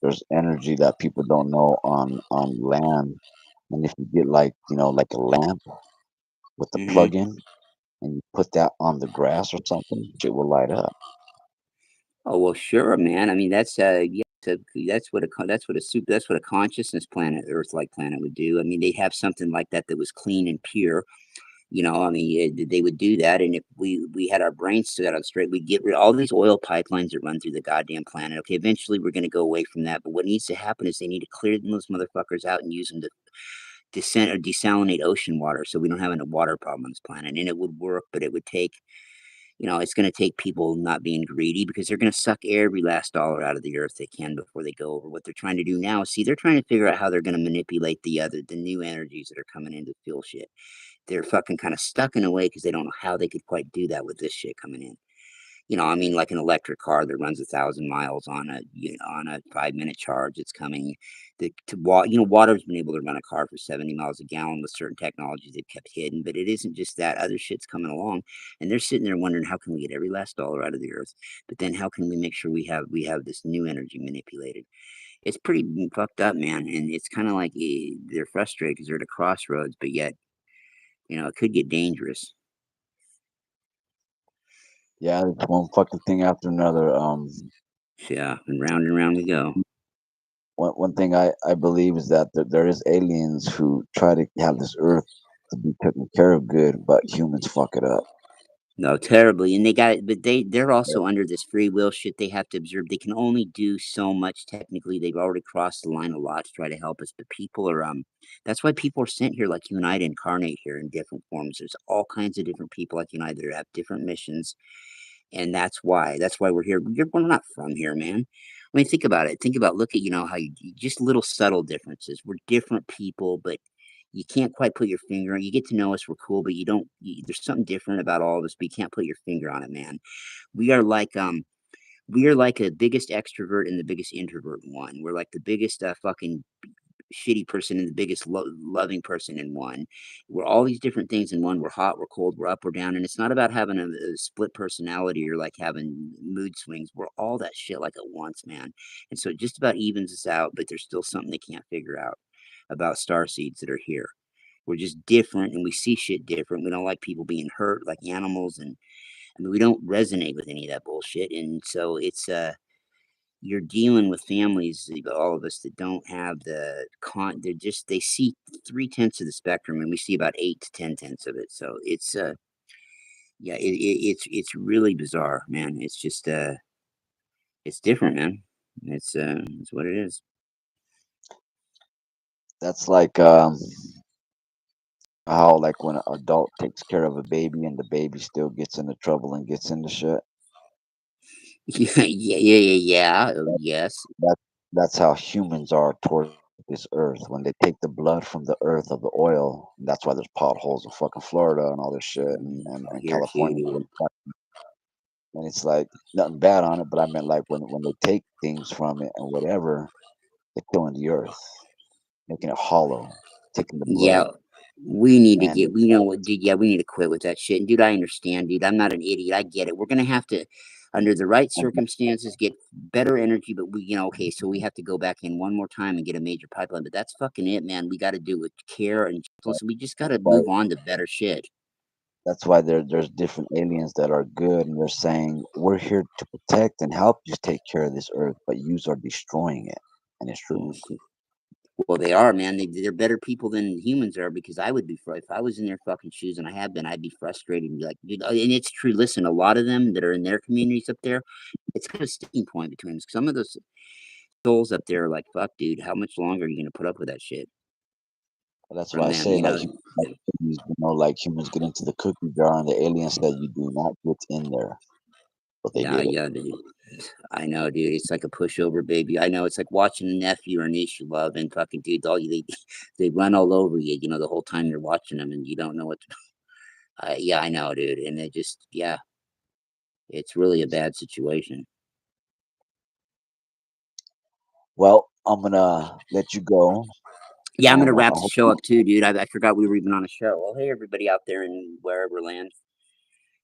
there's energy that people don't know on land, and if you get like like a lamp with the Hmm. plug-in, and you put that on the grass or something, shit will light up. Oh well, sure, man. I mean, yeah, that's what a consciousness planet, Earth-like planet would do. I mean, they'd have something like that that was clean and pure. I mean, they would do that, and if we had our brains set on straight, we'd get rid of all these oil pipelines that run through the goddamn planet. Okay, eventually we're going to go away from that, but what needs to happen is they need to clear those motherfuckers out and use them to descent or desalinate ocean water, so we don't have any water problem on this planet. And it would work, but it would take it's going to take people not being greedy because they're going to suck every last dollar out of the earth they can before they go over. What they're trying to do now, see, they're trying to figure out how they're going to manipulate the new energies that are coming in to fuel shit. They're fucking kind of stuck in a way because they don't know how they could quite do that with this shit coming in. I mean, like an electric car that runs 1,000 miles on a 5-minute charge. It's coming. Water's been able to run a car for 70 miles a gallon with certain technologies they've kept hidden, but it isn't just that. Other shit's coming along, and they're sitting there wondering how can we get every last dollar out of the earth, but then how can we make sure we have this new energy manipulated? It's pretty fucked up, man, and it's kind of like they're frustrated because they're at a crossroads, but yet it could get dangerous. Yeah, it's one fucking thing after another. Yeah, and round we go. One thing I believe is that there is aliens who try to have this Earth to be taken care of good, but humans fuck it up. No, terribly. And but they're also under this free will shit. They have to observe. They can only do so much technically. They've already crossed the line a lot to try to help us. But people are that's why people are sent here like you and I to incarnate here in different forms. There's all kinds of different people like you and I that have different missions. And that's why we're here. We're not from here, man. I mean, think about it. Think about look at how just little subtle differences. We're different people, but you can't quite put your finger on. You get to know us, we're cool, but you don't. There's something different about all of us, but you can't put your finger on it, man. We are like we are like the biggest extrovert and the biggest introvert in one. We're like the biggest fucking shitty person and the biggest loving person in one. We're all these different things in one. We're hot, we're cold, we're up, we're down. And it's not about having a split personality or like having mood swings. We're all that shit like at once, man. And so it just about evens us out, but there's still something they can't figure out about star seeds that are here. We're just different and we see shit different. We don't like people being hurt like animals. And I mean, we don't resonate with any of that bullshit. And so you're dealing with families, all of us that don't have they see 3/10 of the spectrum and we see about 8 to 10 tenths of it. So Yeah, it's really bizarre, man. It's just it's different, man. It's what it is. That's like how like when an adult takes care of a baby and the baby still gets into trouble and gets into shit. Yeah. Oh, That, yes. that that's how humans are toward this earth. When they take the blood from the earth of the oil, that's why there's potholes in fucking Florida and all this shit and Here too, California. dude. And it's like nothing bad on it, but I meant like when they take things from it and whatever, they're killing the earth, making it hollow, taking the Yeah, blood. we need to And get. We know what, dude. Yeah, we need to quit with that shit. And dude, I understand, dude. I'm not an idiot. I get it. We're gonna have to, under the right and circumstances, get better energy. But we, okay, so we have to go back in one more time and get a major pipeline. But that's fucking it, man. We got to do it with care and gentleness. We just got that's to why move on to better shit. there's different aliens that are good and they're saying we're here to protect and help you take care of this earth, but yous are destroying it. And it's true. Okay. Well, they are, man. They're better people than humans are because I would be if I was in their fucking shoes, and I have been. I'd be frustrated and be like, dude. And it's true. Listen, a lot of them that are in their communities up there, it's kind of a sticking point between them. Some of those souls up there are like, fuck, dude. How much longer are you gonna put up with that shit But that's why from I them? say like humans, like humans get into the cookie jar and the alien said you do not get in there. But they Yeah, did it. yeah, dude. I know, dude. It's like a pushover, baby. I know. It's like watching a nephew or niece you love, and fucking dude, they run all over you. The whole time you're watching them, and you don't know what. Yeah, I know, dude. And it just, yeah, it's really a bad situation. Well, I'm gonna let you go. Yeah, I'm gonna I wrap the hope show up too, dude. I forgot we were even on a show. Well, hey, everybody out there in wherever land.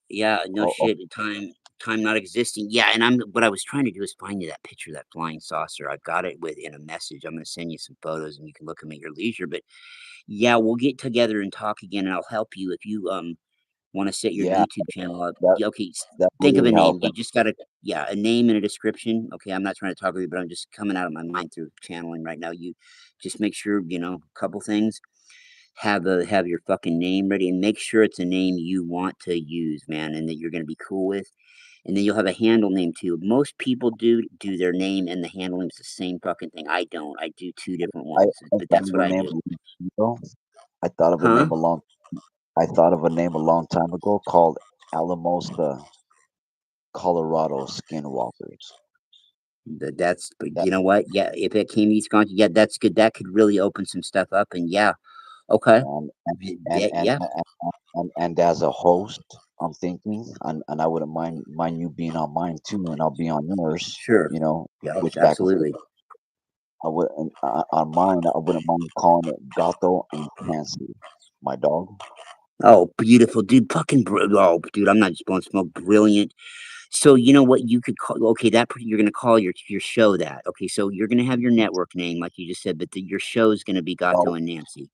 Yeah, no oh, shit. Time not existing. Yeah, and what I was trying to do is find you that picture of that flying saucer. I've got it in a message. I'm gonna send you some photos, and you can look at them at your leisure. But yeah, we'll get together and talk again, and I'll help you if you want to set your yeah, YouTube channel up. that Yeah, okay, that would think of a really name. help. You just gotta, yeah, a name and a description. Okay, I'm not trying to talk with you, but I'm just coming out of my mind through channeling right now. You just make sure a couple things. Have your fucking name ready, and make sure it's a name you want to use, man, and that you're gonna be cool with. And then you'll have a handle name too. Most people do their name and the handle name's the same fucking thing. I don't. I do two different I, ones, I but thought that's of what a I name do. a long time ago. I thought of a Huh? name a long I thought of a name a long time ago called Alamosa, Colorado Skinwalkers. But That you know what? Yeah, if it came East Wisconsin, yeah, that's good. That could really open some stuff up. And yeah, okay. and and and Yeah, and, and as a host, I'm thinking, and I wouldn't mind you being on mine too, and I'll be on yours. sure. You know, Yeah, switch back and forth. absolutely. I would on mine. I wouldn't mind calling it Gato and Fancy, my dog. Oh, beautiful, dude. Oh, dude, I'm not just blowing smoke. Brilliant. So you know what you could call? Okay, you're gonna call your show that. Okay, so you're gonna have your network name like you just said, but your show is gonna be Gato Well, and Nancy.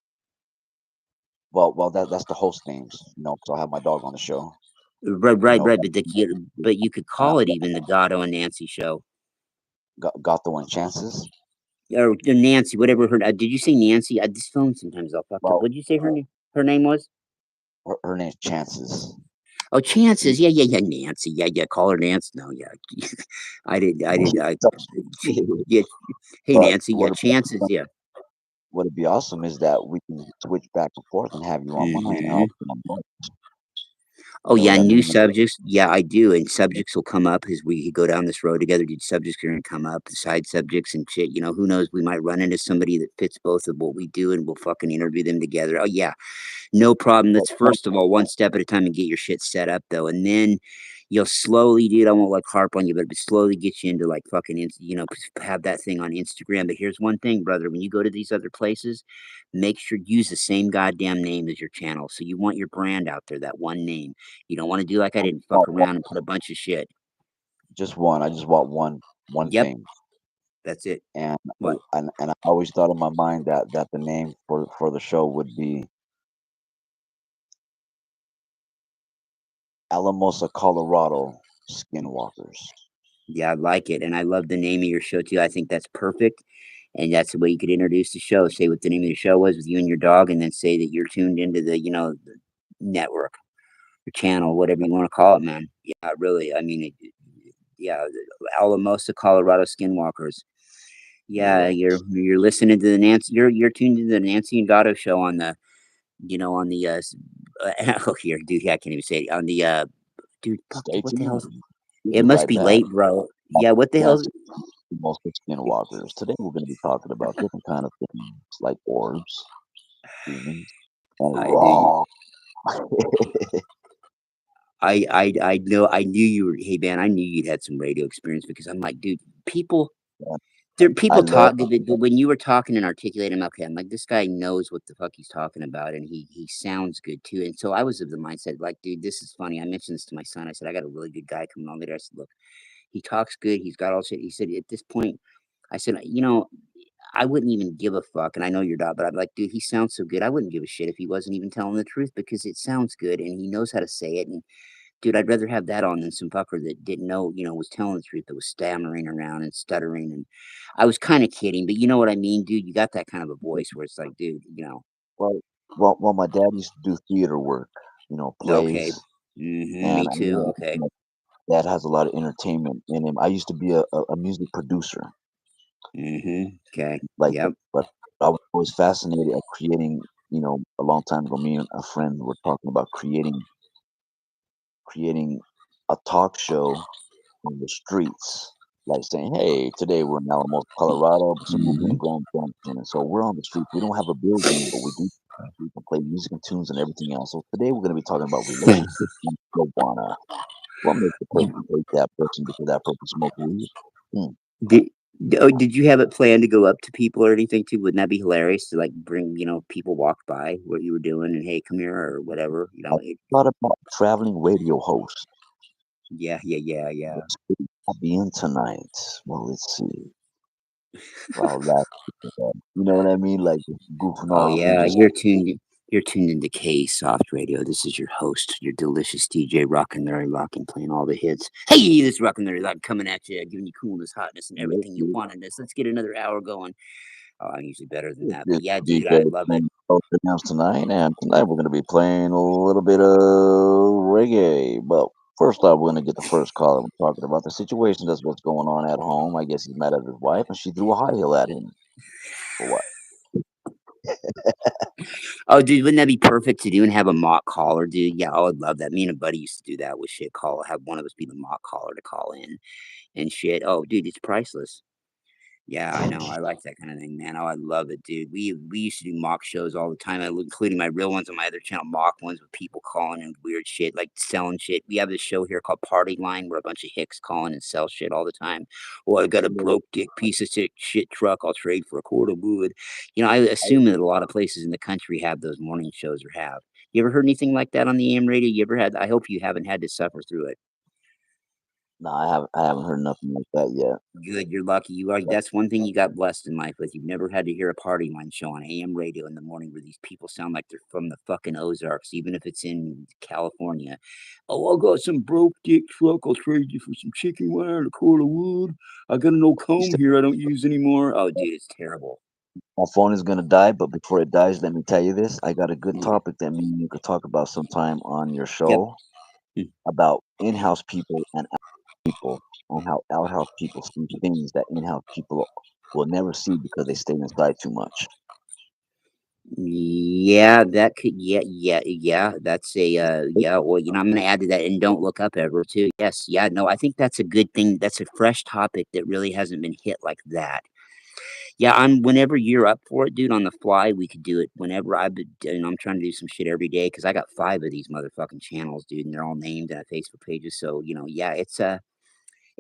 that's the host names. You know, because I have my dog on the show. Right, You right, know, right. But you could and call it even the Gato and Nancy show, Gato and Chances. or Nancy, whatever her. Did you say Nancy? This phone sometimes I'll fucked up. Well, What did you say her name was? her name's Chances. Oh, She, Chances. Yeah, yeah, yeah. Nancy. Yeah, yeah. Call her Nancy. No, yeah. I did. Yeah. Hey, but Nancy. Yeah, Chances. Yeah. what would be awesome is that we can switch back and forth and have you on mine and I'll Hmm. be on yours. Oh, You know yeah. what I New mean? subjects. Yeah, I do. And subjects will come up as we go down this road together. Dude, subjects are going to come up, the side subjects and shit. Who knows? We might run into somebody that fits both of what we do, and we'll fucking interview them together. Oh, yeah. No problem. But, Let's first of all one step at a time and get your shit set up though, and then you'll slowly, dude. I won't like harp on you, but slowly get you into like fucking, have that thing on Instagram. But here's one thing, brother: when you go to these other places, make sure use the same goddamn name as your channel. So you want your brand out there, that one name. You don't want to do like I didn't fuck well, around and put a bunch of shit. just one. I just want one Yep, thing. that's it. And What? I always thought in my mind that the name for the show would be Alamosa, Colorado Skinwalkers. Yeah, I like it, and I love the name of your show too. I think that's perfect, and that's the way you could introduce the show. Say what the name of the show was with you and your dog, and then say that you're tuned into the network. channel, whatever you want to call it, man. Yeah, really. I mean, yeah, Alamosa, Colorado Skinwalkers. Yeah, Correct. you're listening to the Nancy. You're tuned into the Nancy and Gatto show on the on the oh here, dude. Yeah, I can't even say it on the dude. Fuck, dude, Stay what the hell? tuned. We'll It be must right be back. late, bro. Yeah, what the hell? Nancy, most of skinwalkers. Today we're going to be talking about different kind of things like orbs, demons, and I do. raw. I know. I knew you were. Hey, man, I knew you'd had some radio experience because I'm like, dude, people. I People love. talk, but when you were talking and articulating, okay, I'm like, this guy knows what the fuck he's talking about, and he sounds good too. And so I was of the mindset, like, dude, this is funny. I mentioned this to my son. I said, I got a really good guy coming on later. I said, look, he talks good. He's got all shit. He said, at this point, I said, I wouldn't even give a fuck. And I know you're not, but I'm like, dude, he sounds so good. I wouldn't give a shit if he wasn't even telling the truth because it sounds good and he knows how to say it. And dude, I'd rather have that on than some fucker that didn't know, was telling the truth, that was stammering around and stuttering. And I was kind of kidding, but you know what I mean, dude? You got that kind of a voice where it's like, dude, Well, well, my dad used to do theater work, okay. plays, Me and I too. know Okay. my dad has a lot of entertainment in him. I used to be a music producer, Okay. like, Yep. but I was always fascinated at creating. A long time ago, me and a friend were talking about creating a talk show in the streets, like saying, "Hey, today we're in Alamosa, Colorado, but some movie in hmm Grand Junction, and so we're on the streets. We don't have a building, but we can play music and tunes and everything else. So today we're going to be talking about relationships and marijuana. What makes the person hate that person because that person smokes weed? Hmm. Did did you have it planned to go up to people or anything too? Wouldn't that be hilarious to like bring, people walk by what you were doing and hey, come here or whatever, I thought about traveling radio host. yeah, yeah, yeah, yeah. I'll be in tonight. Well, let's see. Well, that you know what I mean? Like just goofing Oh off and yeah, just you're tuned into K Soft Radio. This is your host, your delicious DJ Rockin' Larry Lockin' playing all the hits. Hey, this is Rockin' Larry Lockin' coming at you, giving you coolness, hotness, and yes, everything you yes, wanted. Let's get another hour going. Oh, I'm usually better than yes, that. this But yeah, dude, DJ I love it. playing Culture Dance tonight, and tonight we're going to be playing a little bit of reggae. But first off, we're going to get the first caller. We're talking about the situation. That's what's going on at home. I guess he's mad at his wife, and she threw a high heel at him. For what? Oh, dude, wouldn't that be perfect to do and have a mock caller, dude? Yeah, I would love that. Me and a buddy used to do that with shit call. Have one of us be the mock caller to call in and shit. Oh, dude, it's priceless. Yeah, I know. I like that kind of thing, man. Oh, I love it, dude. We used to do mock shows all the time, including my real ones on my other channel, mock ones with people calling and weird shit, like selling shit. We have this show here called Party Line where a bunch of hicks call in and sell shit all the time. Well, I got a Yeah, broke dick piece of shit truck. I'll trade for a quart of wood. I I, assume that a lot of places in the country have those morning shows or have. You ever heard anything like that on the AM radio? You ever had? I hope you haven't had to suffer through it. no, I haven't heard nothing like that yet. Good, you're lucky. You are. That's one thing you got blessed in life with. You've never had to hear a party line show on AM radio in the morning where these people sound like they're from the fucking Ozarks, even if it's in California. Oh, I got some broke dick truck. I'll trade you for some chicken wire and a cord of wood. I got an old You comb said here I don't use anymore. Oh, dude, it's terrible. my phone is gonna die, but before it dies, let me tell you this. I got a good Okay. topic that me and you could talk about sometime on your Yep. show about in-house people and people on how outhouse people see things that in-house people will never see because they stay inside too much. Yeah, that could. Yeah, yeah, yeah. That's a. Yeah. Well, I'm gonna add to that, and don't look up ever too. Yes. Yeah. No, I think that's a good thing. That's a fresh topic that really hasn't been hit like that. Yeah, I'm whenever you're up for it, dude, on the fly, we could do it whenever I'm trying to do some shit every day because I got 5 of these motherfucking channels, dude, and they're all named and have Facebook pages. So, yeah, it's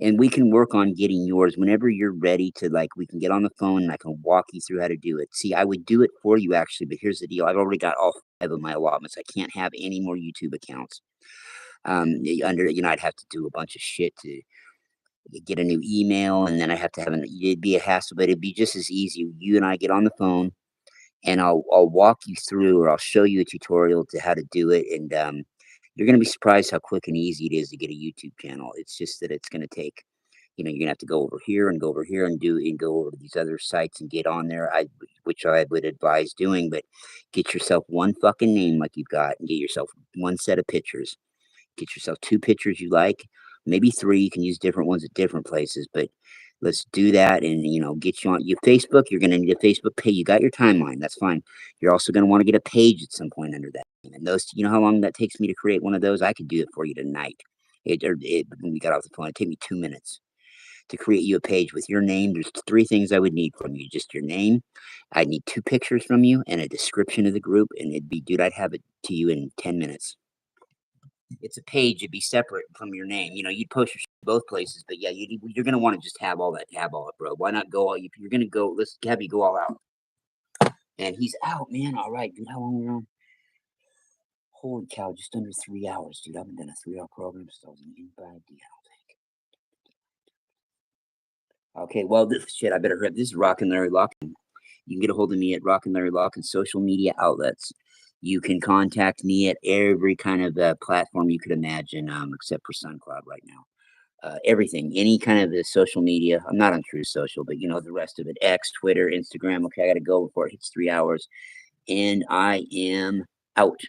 and we can work on getting yours whenever you're ready to like we can get on the phone and I can walk you through how to do it. See, I would do it for you actually, but here's the deal. I've already got all 5 of my allotments. I can't have any more YouTube accounts. I'd have to do a bunch of shit to get a new email and then I have to have it'd be a hassle, but it'd be just as easy. You and I get on the phone and I'll walk you through or I'll show you a tutorial to how to do it. And you're gonna be surprised how quick and easy it is to get a YouTube channel. It's just that it's gonna take, you're gonna have to go over here and go over here and go over to these other sites and get on there. Which I would advise doing, but get yourself one fucking name like you've got and get yourself one set of pictures get yourself 2 pictures you like, maybe 3. You can use different ones at different places, but let's do that and, get you on your Facebook. You're going to need a Facebook page. You got your timeline. That's fine. You're also going to want to get a page at some point under that. And those, you know how long that takes me to create one of those? I could do it for you tonight. When we got off the phone, it took me 2 minutes to create you a page with your name. There's 3 things I would need from you. Just your name. I'd need 2 pictures from you and a description of the group. And it'd be, dude, I'd have it to you in 10 minutes. It's a page. It'd be separate from your name. You'd post your both places, but yeah, you're going to want to just have all that, bro. Why not go all, if you're going to go, let's have you go all out. And he's out, man. All right, dude, how long we're on? Holy cow, just under 3 hours, dude. I haven't done a 3-hour program, so I was an inside deal. Okay, well, I better hurry up. This is Rockin' Larry Locken. You can get a hold of me at Rockin' Larry Locken social media outlets. You can contact me at every kind of platform you could imagine, except for SoundCloud right now. Everything, any kind of the social media. I'm not on True Social, but the rest of it. X, Twitter, Instagram. Okay, I got to go before it hits 3 hours. And I am out.